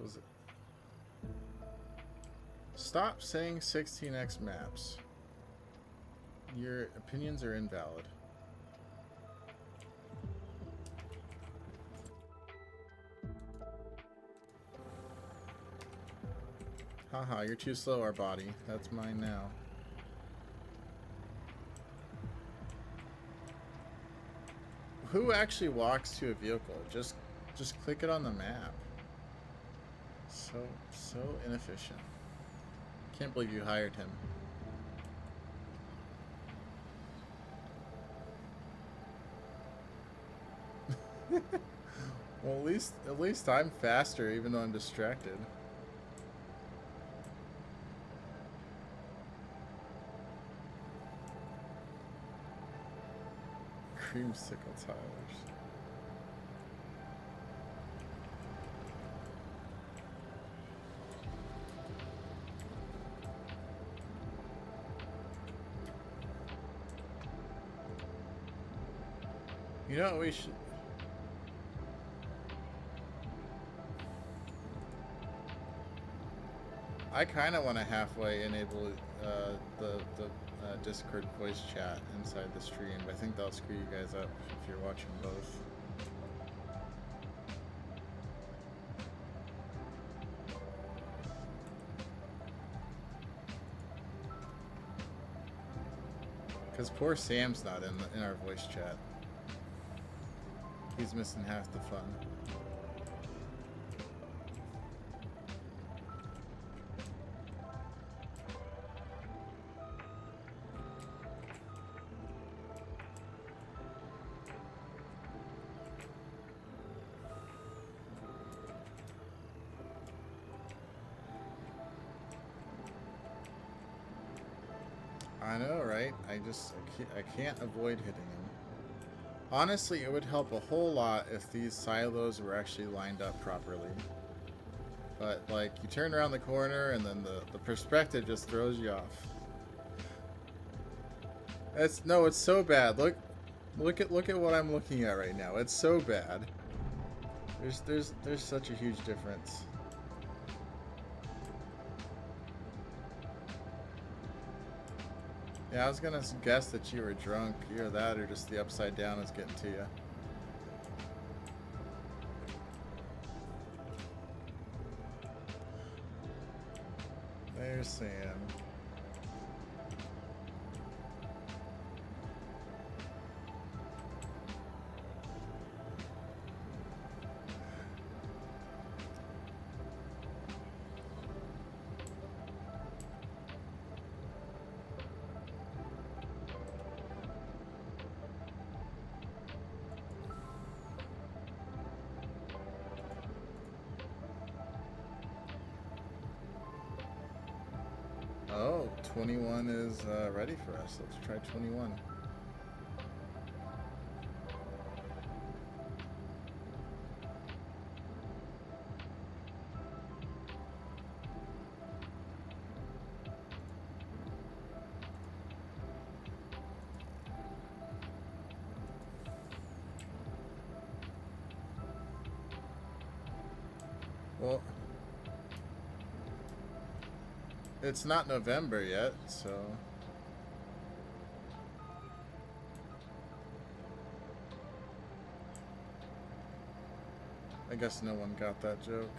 Was it? Stop saying 16x maps. Your opinions are invalid. Haha, you're too slow, our body. That's mine now. Who actually walks to a vehicle? Just click it on the map. So inefficient. Can't believe you hired him. Well, at least I'm faster, even though I'm distracted. Creamsicle tires. You know what we should... I kind of want to halfway enable the Discord voice chat inside the stream, but I think that'll screw you guys up if you're watching both. Because poor Sam's not in our voice chat. He's missing half the fun. I know, right? I can't avoid hitting him. Honestly, it would help a whole lot if these silos were actually lined up properly. But, like, you turn around the corner and then the perspective just throws you off. It's so bad. Look at what I'm looking at right now. It's so bad. There's such a huge difference. Yeah, I was gonna guess that you were drunk. Either that or just the upside down is getting to you. There's Sam. Oh, 21 is ready for us. Let's try 21. Well, it's not November yet, so... I guess no one got that joke.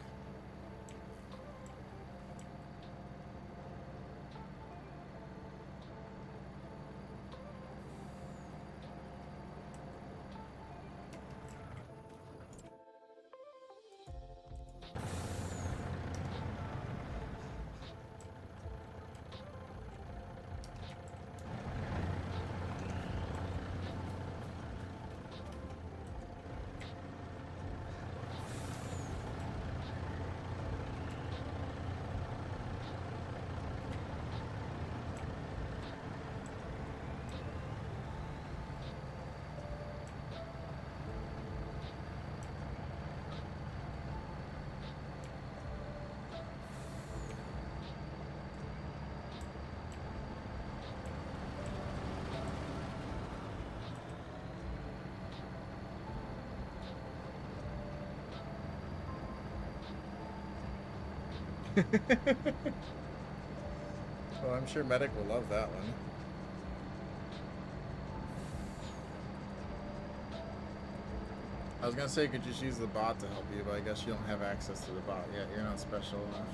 Well, I'm sure Medic will love that one. I was gonna say you could just use the bot to help you, but I guess you don't have access to the bot yet. You're not special enough.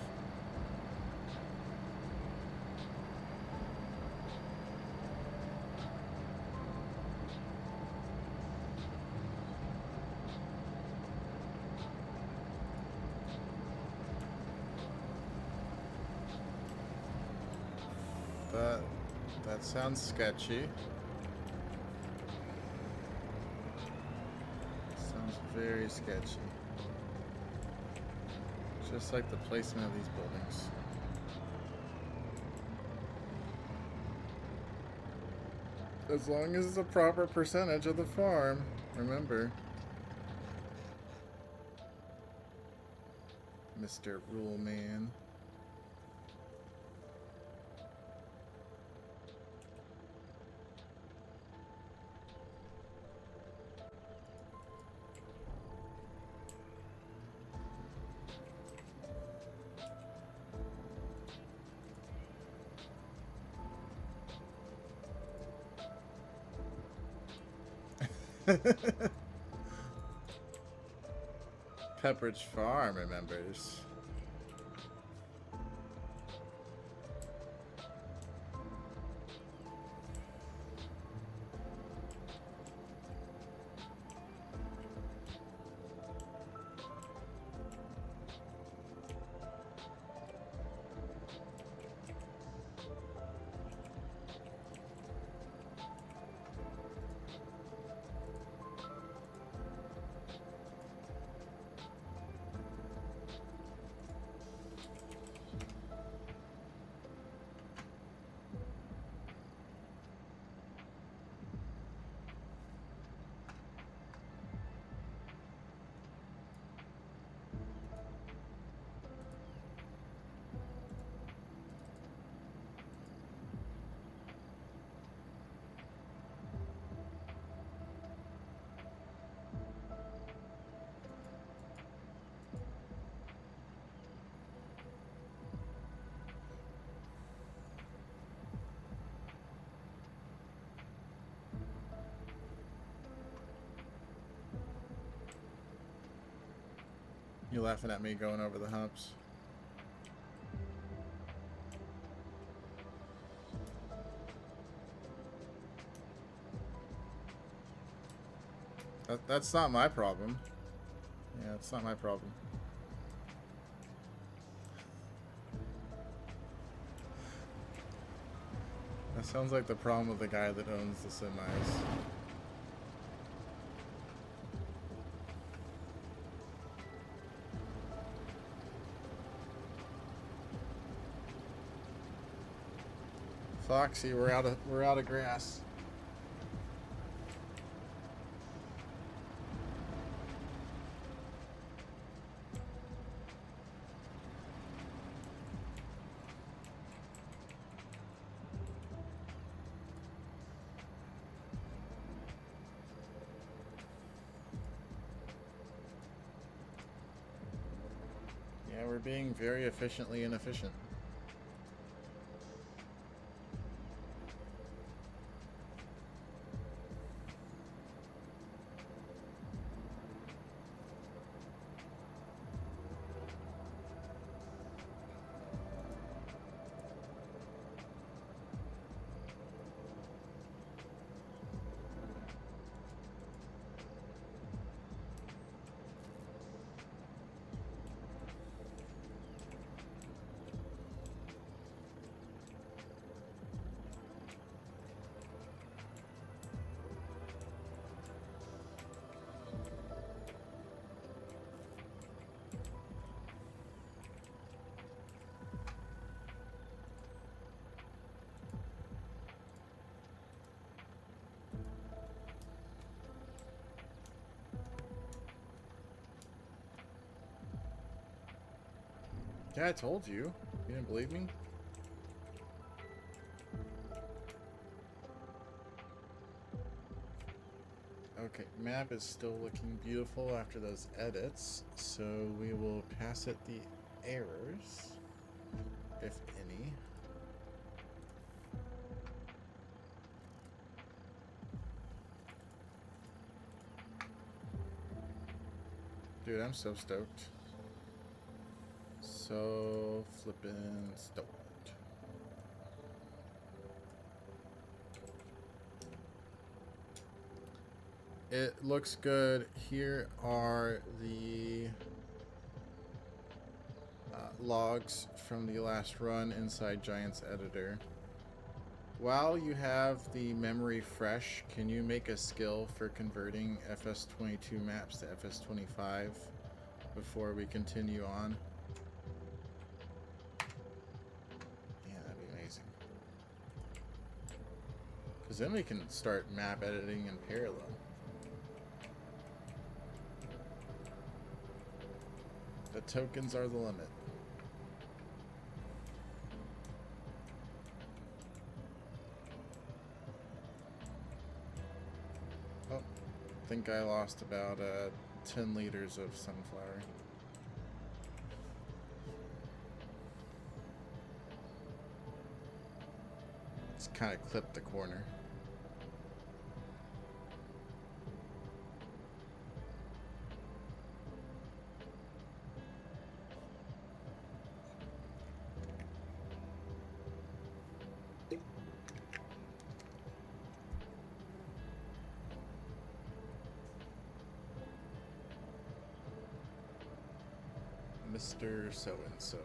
That sounds sketchy. Sounds very sketchy. Just like the placement of these buildings. As long as it's a proper percentage of the farm, remember. Mr. Rule Man. Pepperidge Farm remembers. You laughing at me going over the humps? That's not my problem. Yeah, it's not my problem. That sounds like the problem with the guy that owns the semis. Foxy, we're out of grass. Yeah, we're being very efficiently inefficient. Yeah, I told you. You didn't believe me? Okay, map is still looking beautiful after those edits, so we will pass it the errors, if any. Dude, I'm so stoked. So flippin' stoked. It looks good. Here are the logs from the last run inside Giant's Editor. While you have the memory fresh, can you make a skill for converting FS22 maps to FS25 before we continue on? Yeah, that'd be amazing. Because then we can start map editing in parallel. The tokens are the limit. Oh, I think I lost about 10 liters of sunflower. Just kind of clipped the corner. Mr. So-and-so.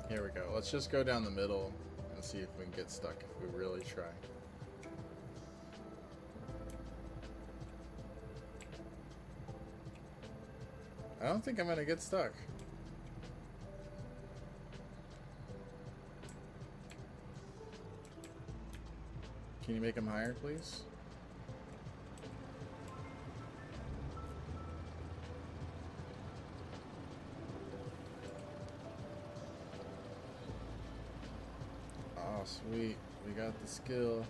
Here we go. Let's just go down the middle and see if we can get stuck if we really try. I don't think I'm gonna get stuck. Can you make them higher, please? Oh, sweet. We got the skill.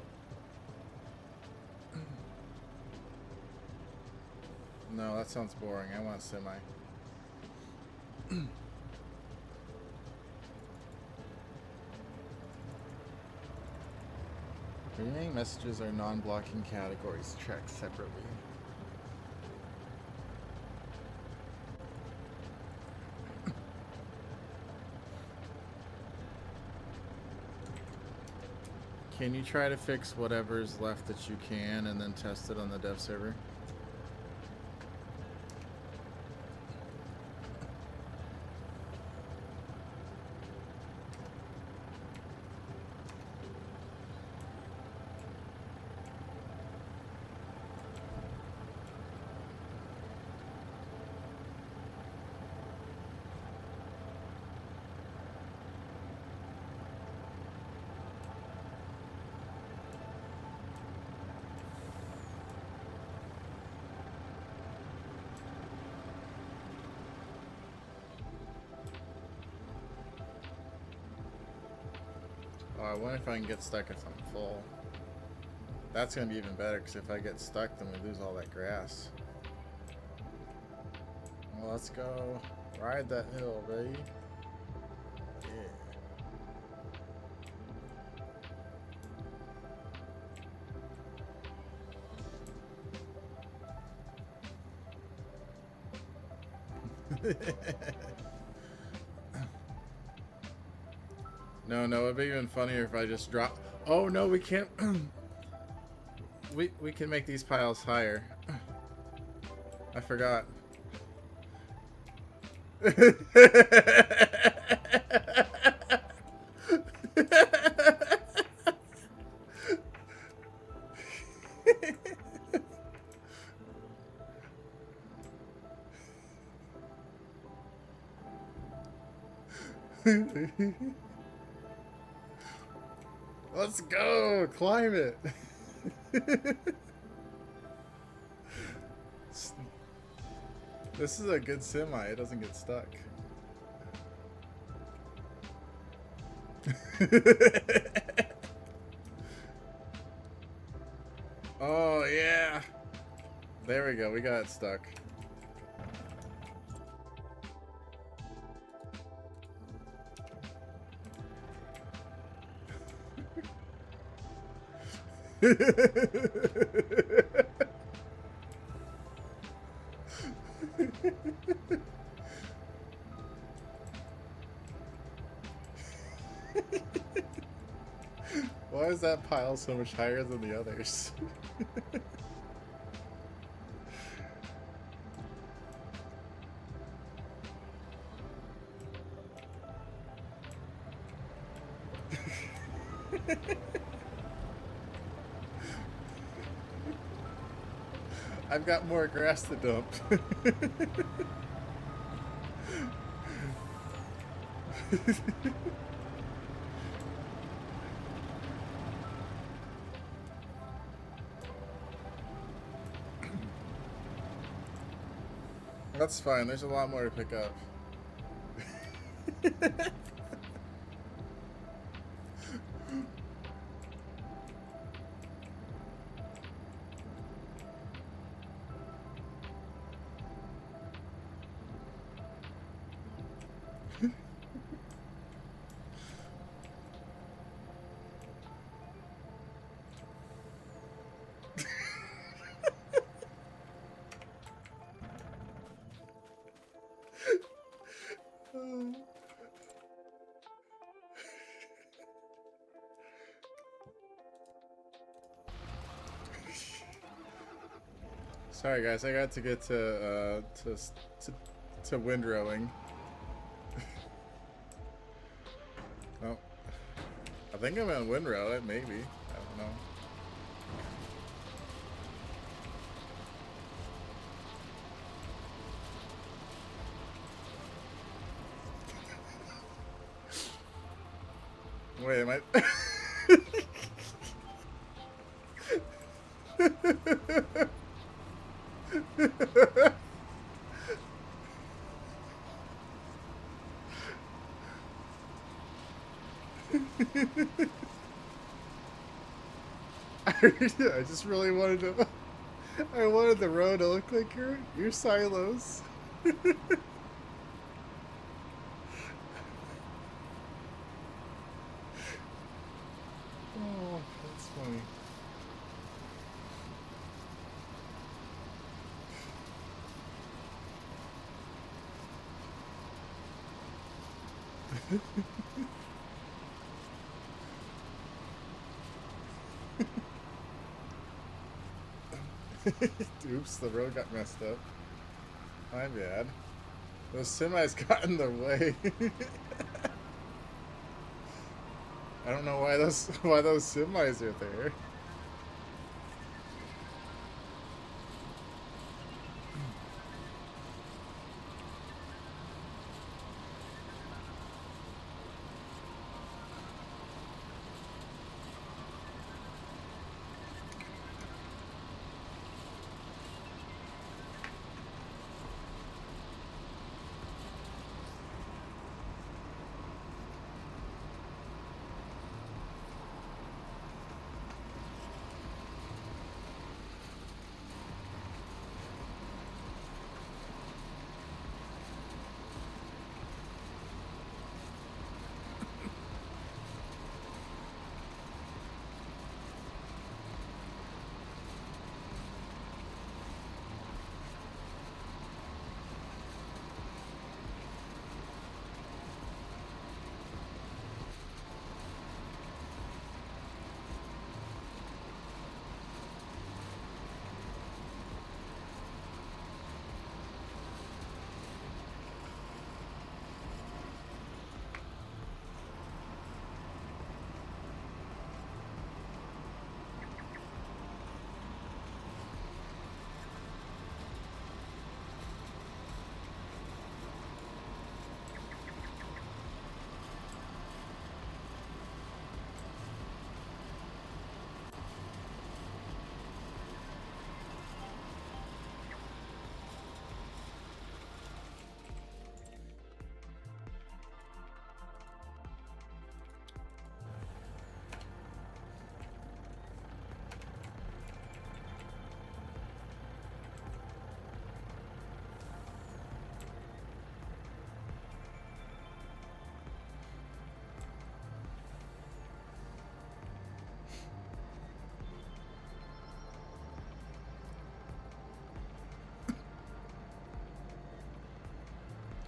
No, that sounds boring. I want semi. Renaming messages are non-blocking categories tracked separately. Can you try to fix whatever's left that you can and then test it on the dev server? Oh, I wonder if I can get stuck if I'm full. That's going to be even better, because if I get stuck, then we lose all that grass. Well, let's go ride that hill, baby. Yeah. No, it'd be even funnier if I just drop. Oh no, we can't. we can make these piles higher. I forgot. Let's go! Climb it! This is a good semi, it doesn't get stuck. Oh yeah! There we go, we got it stuck. Why is that pile so much higher than the others? I've got more grass to dump. That's fine, there's a lot more to pick up. Sorry guys, I got to get to windrowing. Oh, I think I'm gonna windrow it, maybe. I don't know. Wait, am I? I just really wanted to. I wanted the road to look like your silos. Oh, that's funny. Oops, the road got messed up. My bad. Those semis got in the way. I don't know why those semis are there.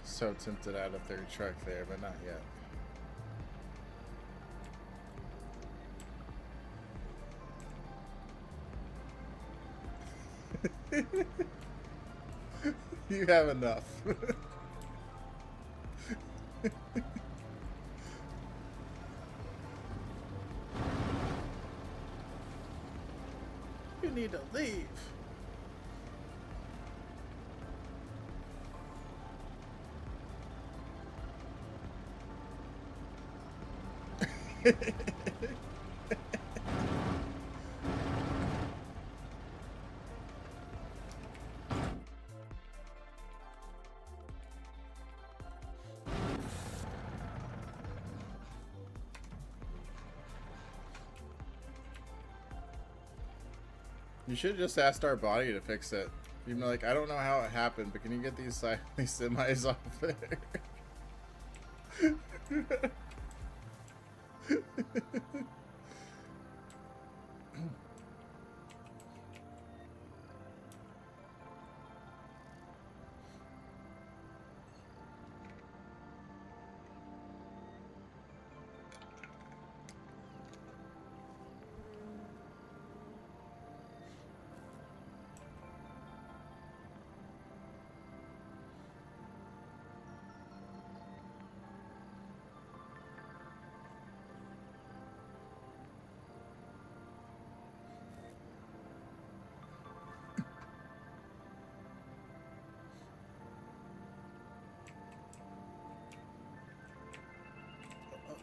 So tempted out a third truck there, but not yet. You have enough. You need to leave. You should have just asked our body to fix it. You'd be like, I don't know how it happened, but can you get these semis off there?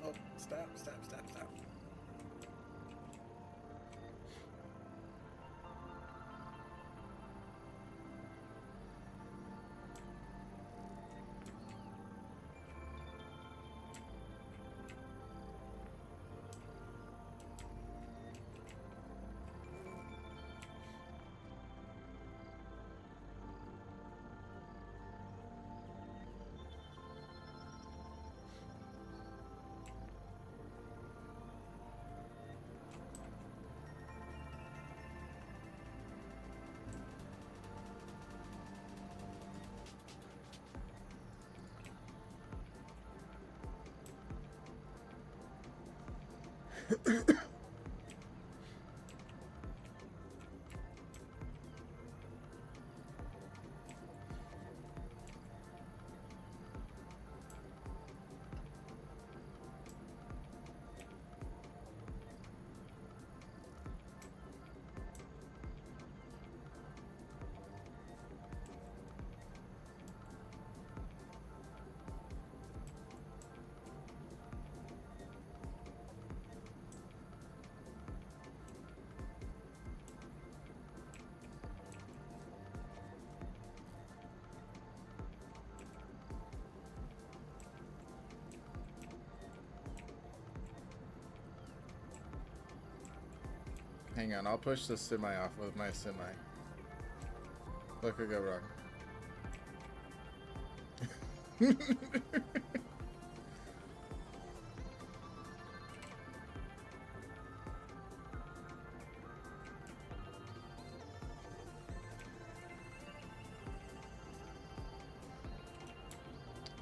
Oh, stop. Hang on, I'll push the semi off with my semi. What could go wrong?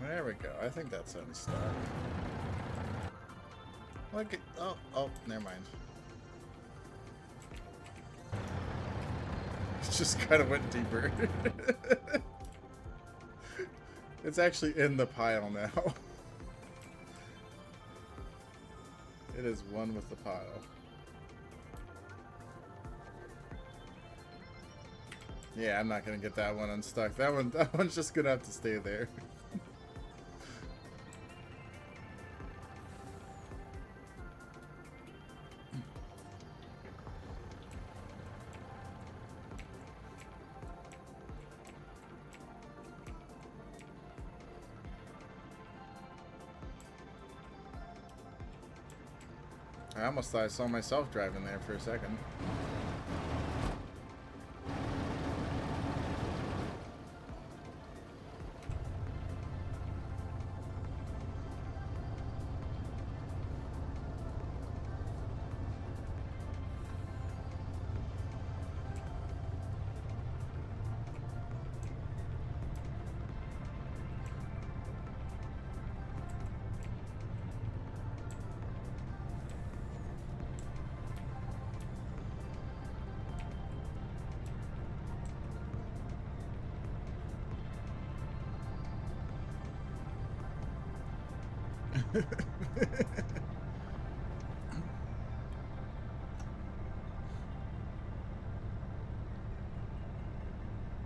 There we go. I think that's unstuck. Look at, oh, never mind. It just kind of went deeper. It's actually in the pile now. It is one with the pile. Yeah, I'm not gonna get that one unstuck. That one's just gonna have to stay there. I almost thought I saw myself driving there for a second.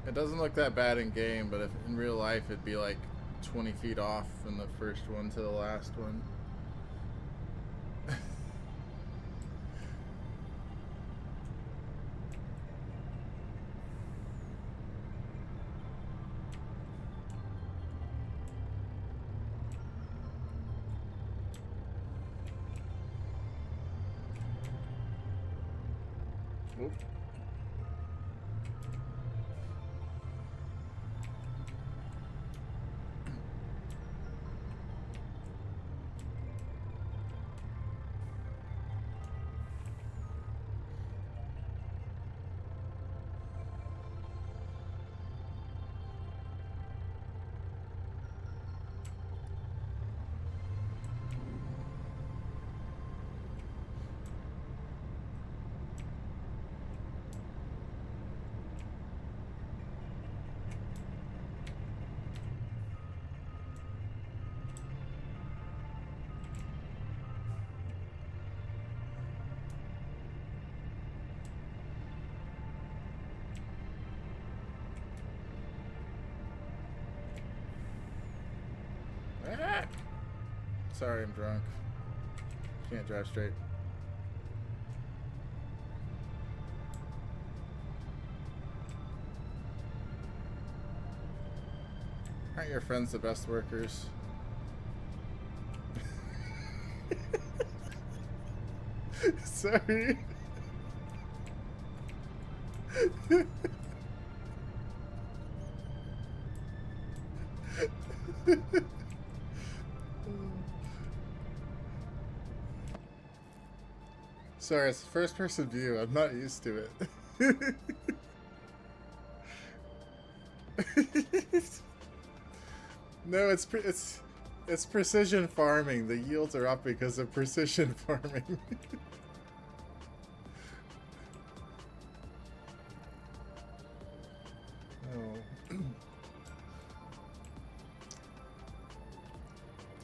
It doesn't look that bad in game, but if in real life it'd be like 20 feet off from the first one to the last one. Oop. Ah! Sorry, I'm drunk. Can't drive straight. Aren't your friends the best workers? Sorry. Sorry, it's first person view. I'm not used to it. No, it's It's precision farming. The yields are up because of precision farming. Oh.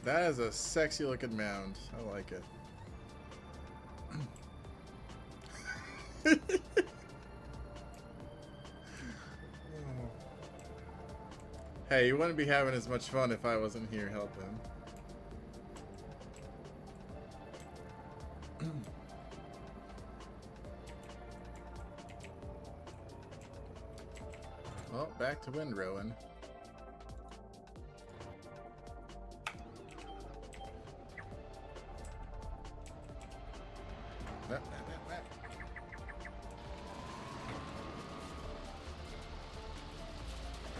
That is a sexy looking mound. I like it. Hey, you wouldn't be having as much fun if I wasn't here helping. Well, back to windrowing.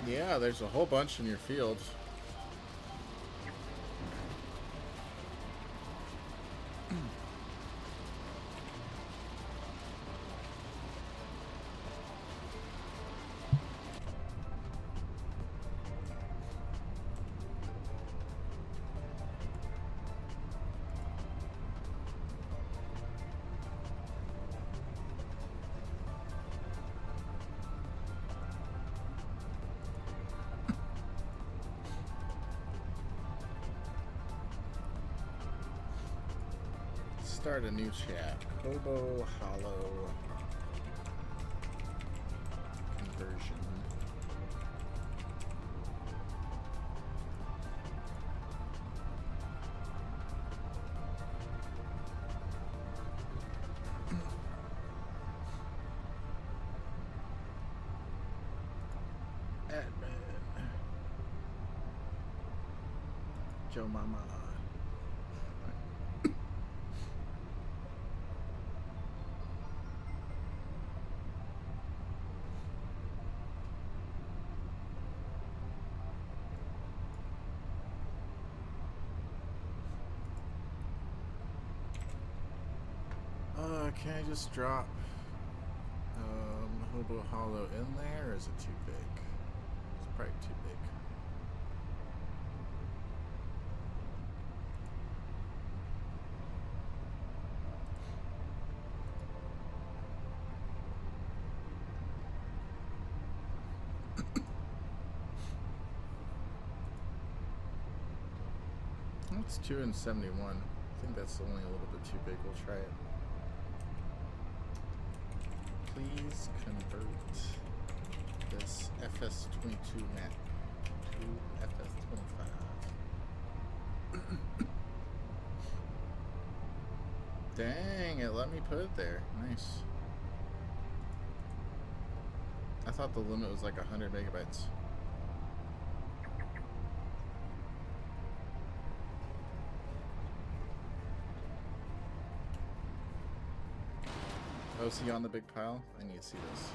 Yeah, there's a whole bunch in your field. Start a new chat. Hobo Hollow conversion. Admin. Joe Mama. Can I just drop Hobo Hollow in there, or is it too big? It's probably too big. It's 2 and 71. I think that's only a little bit too big. We'll try it. Please convert this FS22 map to FS25. Dang, it let me put it there. Nice. I thought the limit was like 100 megabytes. Oh, is he on the big pile? I need to see this.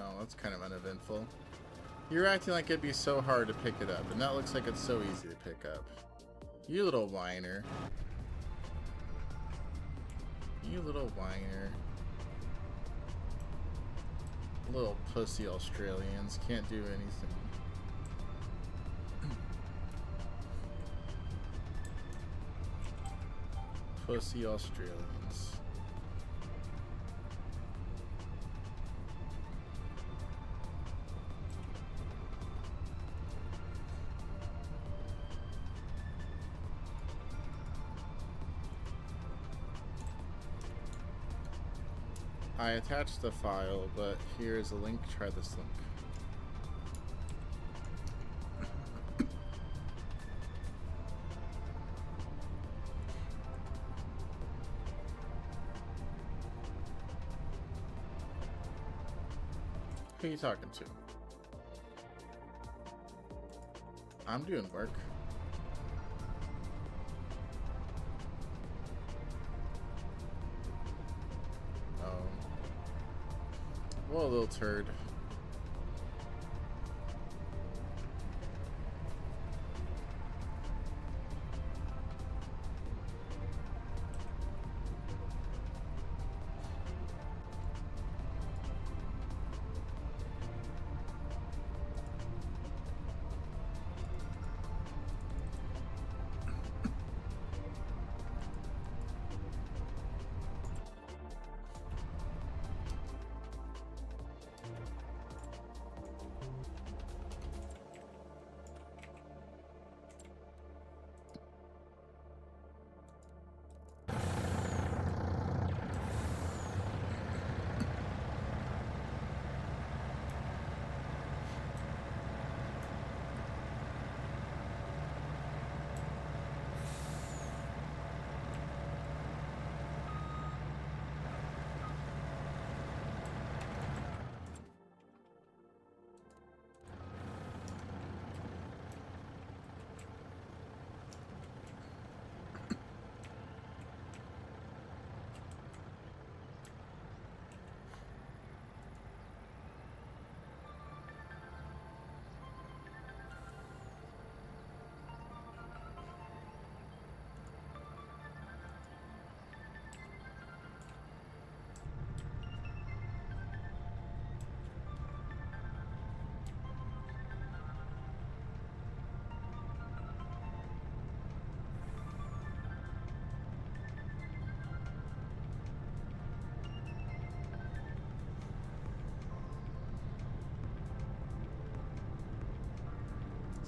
Oh, that's kind of uneventful. You're acting like it'd be so hard to pick it up, and that looks like it's so easy to pick up. You little whiner. You little whiner. Little pussy Australians can't do anything. Pussy Australians. I attached the file, but here's a link. Try this link. Who are you talking to? I'm doing work. What a little turd.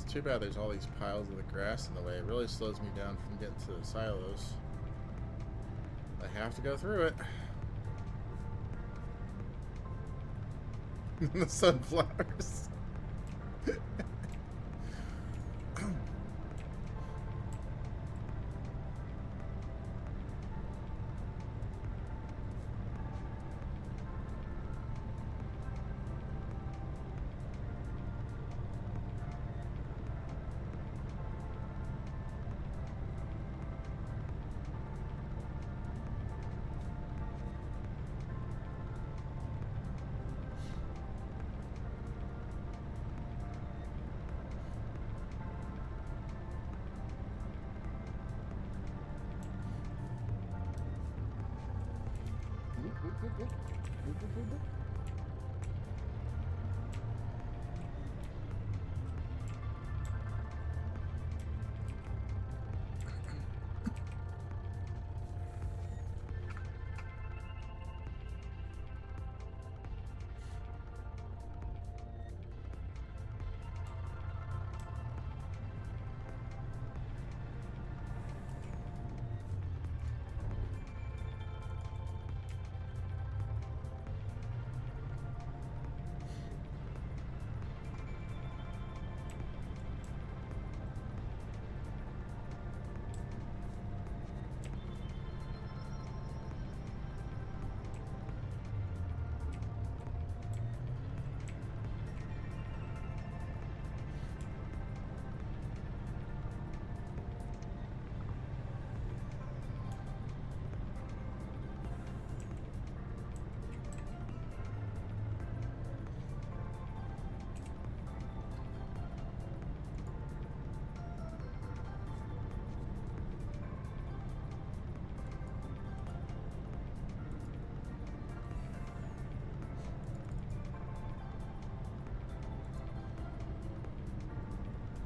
It's too bad there's all these piles of the grass in the way. It really slows me down from getting to the silos. I have to go through it. The sunflowers.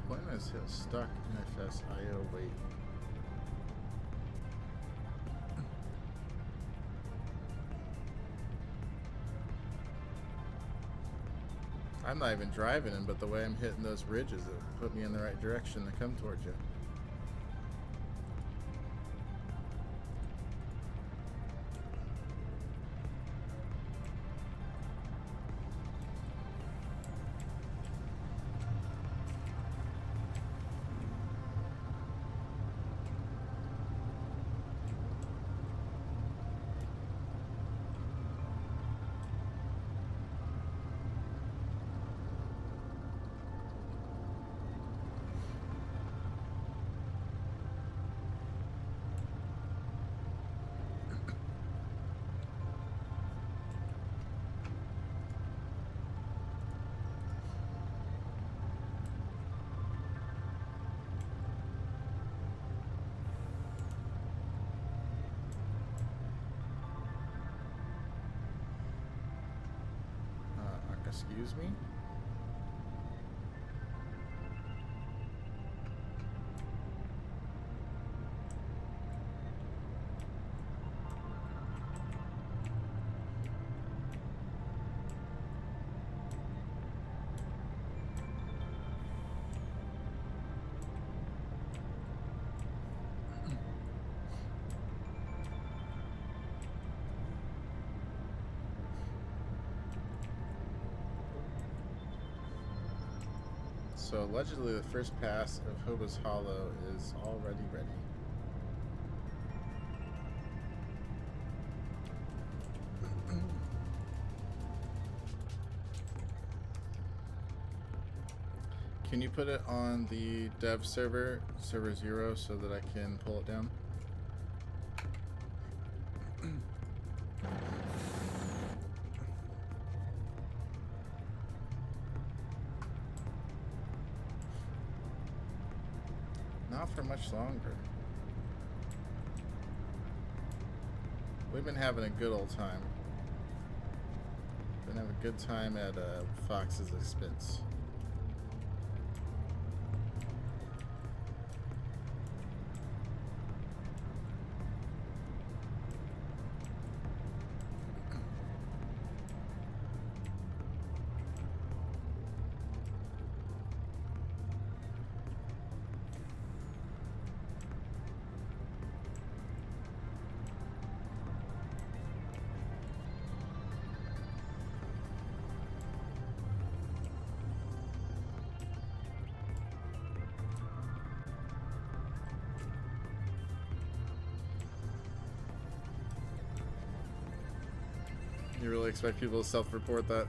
When is it stuck in FSIO? Wait. I'm not even driving in, but the way I'm hitting those ridges, it put me in the right direction to come towards you. Excuse me? So allegedly the first pass of Hobo's Hollow is already ready. Can you put it on the dev server, server 0, so that I can pull it down? Not for much longer. We've been having a good old time. Been having a good time at Fox's expense. You really expect people to self-report that?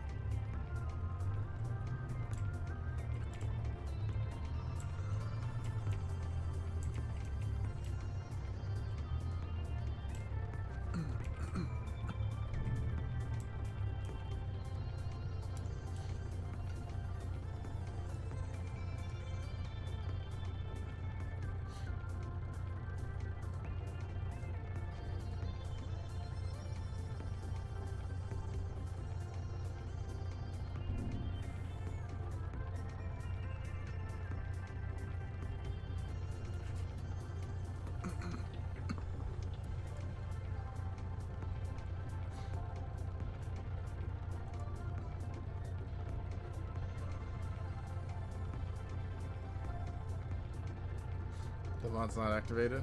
The mod's not activated.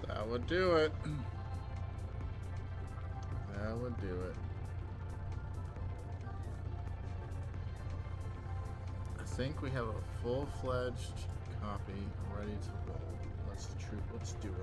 That would do it. That would do it. I think we have a full-fledged copy ready to roll. Let's do it.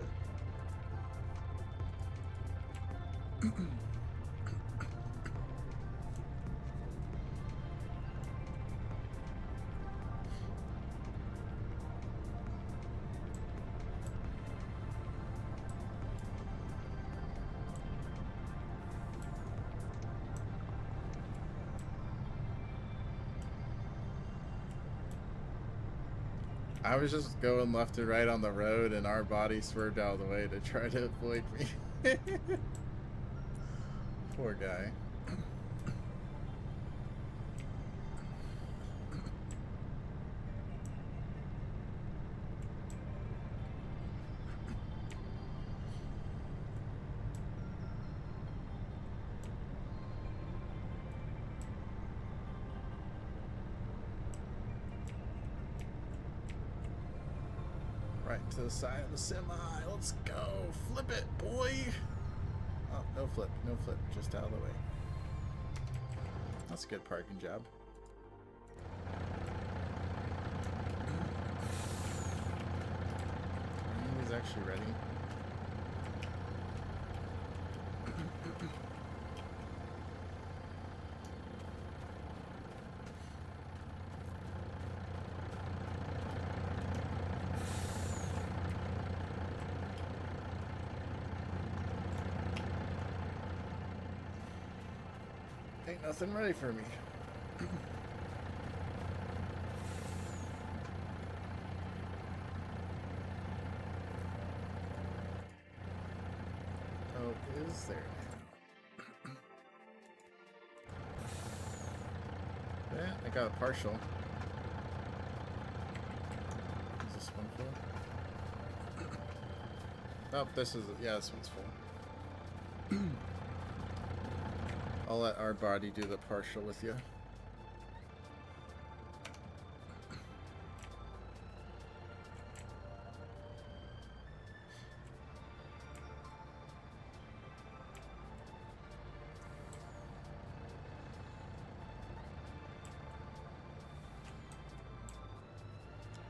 I was just going left and right on the road, and our body swerved out of the way to try to avoid me. Poor guy. Right to the side of the semi. Let's go. Flip it, boy. Oh, no flip. No flip. Just out of the way. That's a good parking job. He's actually ready. Ain't nothing ready for me. almost there now. Yeah, I got a partial. Is this one full? Oh, this is, yeah, this one's full. I'll let our body do the partial with you.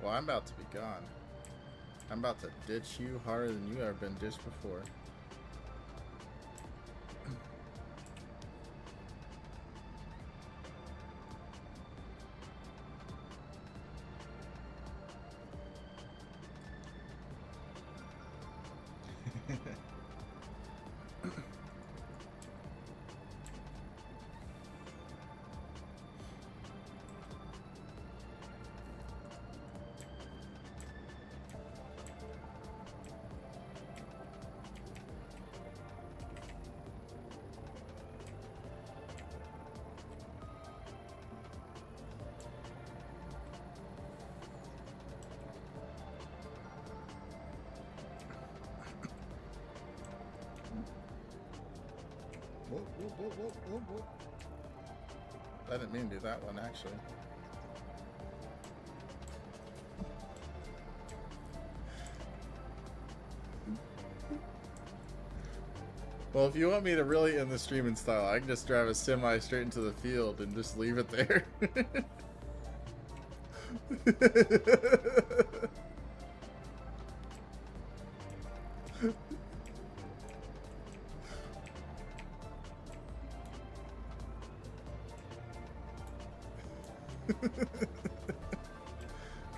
Well, I'm about to be gone. I'm about to ditch you harder than you ever been ditched before. Whoa, whoa, whoa, whoa, whoa, whoa. I didn't mean to do that one, actually. Well, if you want me to really end the stream in style, I can just drive a semi straight into the field and just leave it there.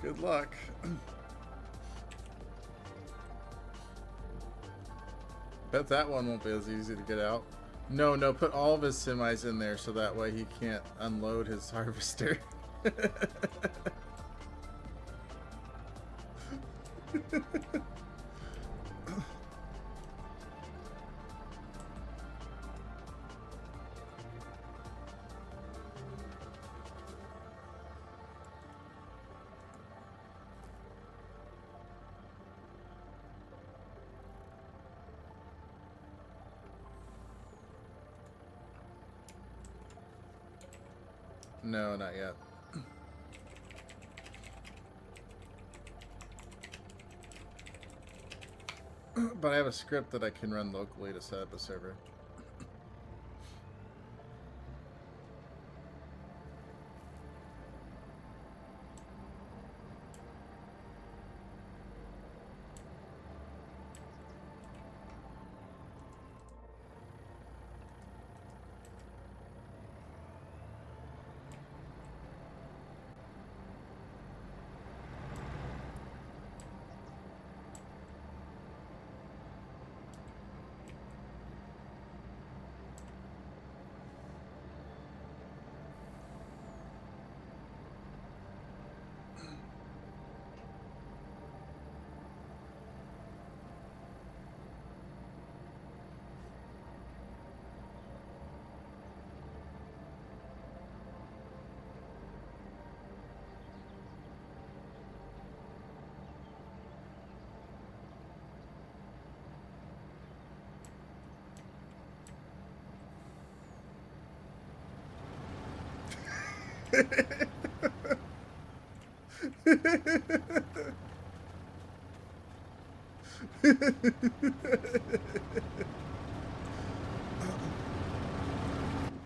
Good luck. Bet that one won't be as easy to get out. No, no, put all of his semis in there so that way he can't unload his harvester. No, not yet. But I have a script that I can run locally to set up a server.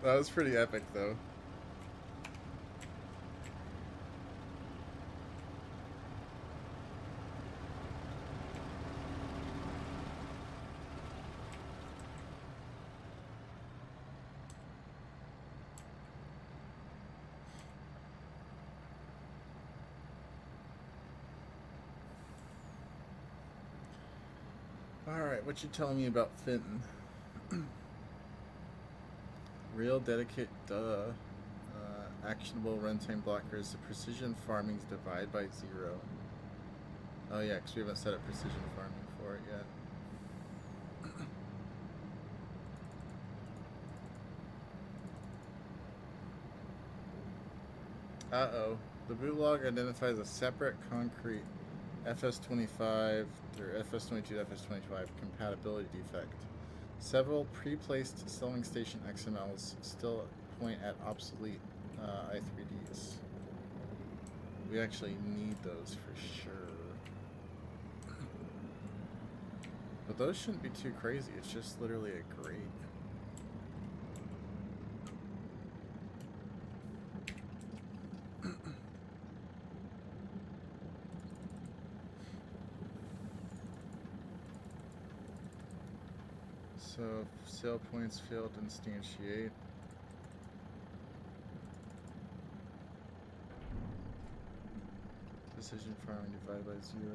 That was pretty epic, though. Alright, what you telling me about Fenton? Real dedicated, actionable runtime blockers. The precision farming's divide by 0. Oh yeah, because we haven't set up precision farming for it yet. Uh-oh. The boot log identifies a separate concrete FS25 or FS22 FS25 compatibility defect. Several pre-placed selling station XMLs still point at obsolete I3Ds. We actually need those for sure. But those shouldn't be too crazy. It's just literally a grate. So, sale points failed to instantiate. Decision farming divided by 0.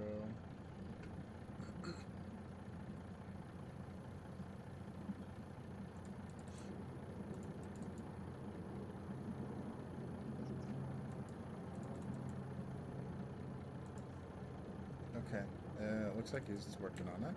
Okay, it looks like he's working on it.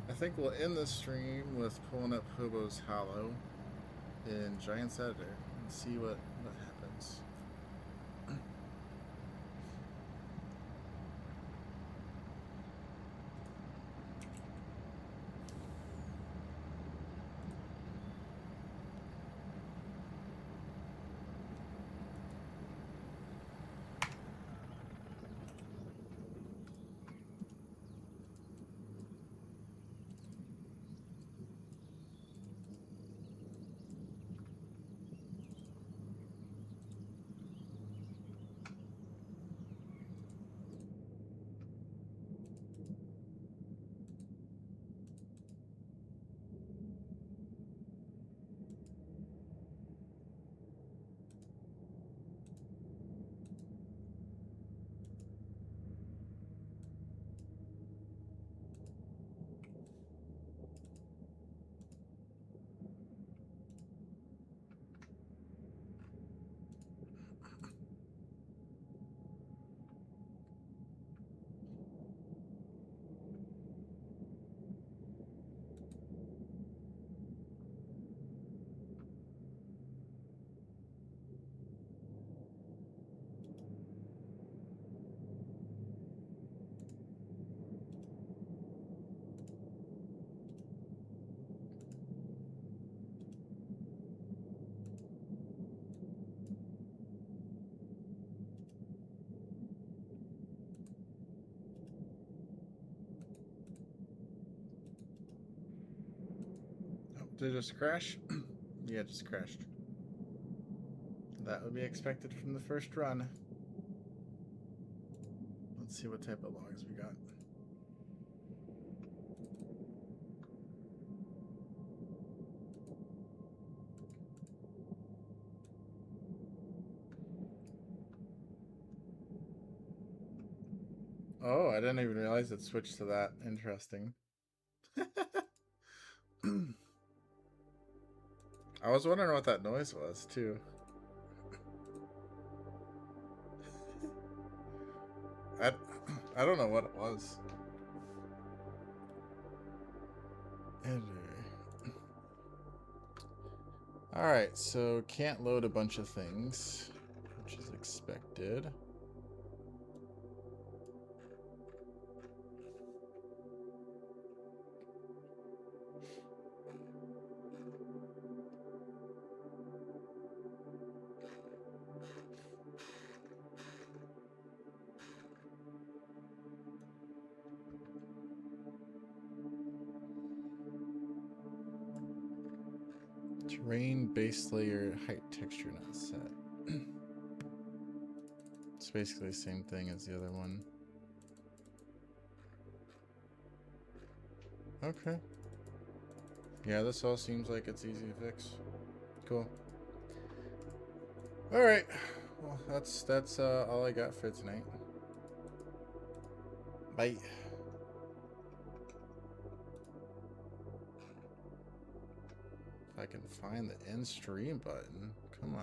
I think we'll end the stream with pulling up Hobo's Hollow in Giant's Editor and see what happens. Did it just crash? Yeah, it just crashed. That would be expected from the first run. Let's see what type of logs we got. Oh, I didn't even realize it switched to that. Interesting. I was wondering what that noise was, too. I don't know what it was. Alright, so can't load a bunch of things, which is expected. Terrain, base layer, height, texture not set. It's basically the same thing as the other one. Okay. Yeah, this all seems like it's easy to fix. Cool. All right. Well, that's all I got for tonight. Bye. If I can find the end stream button.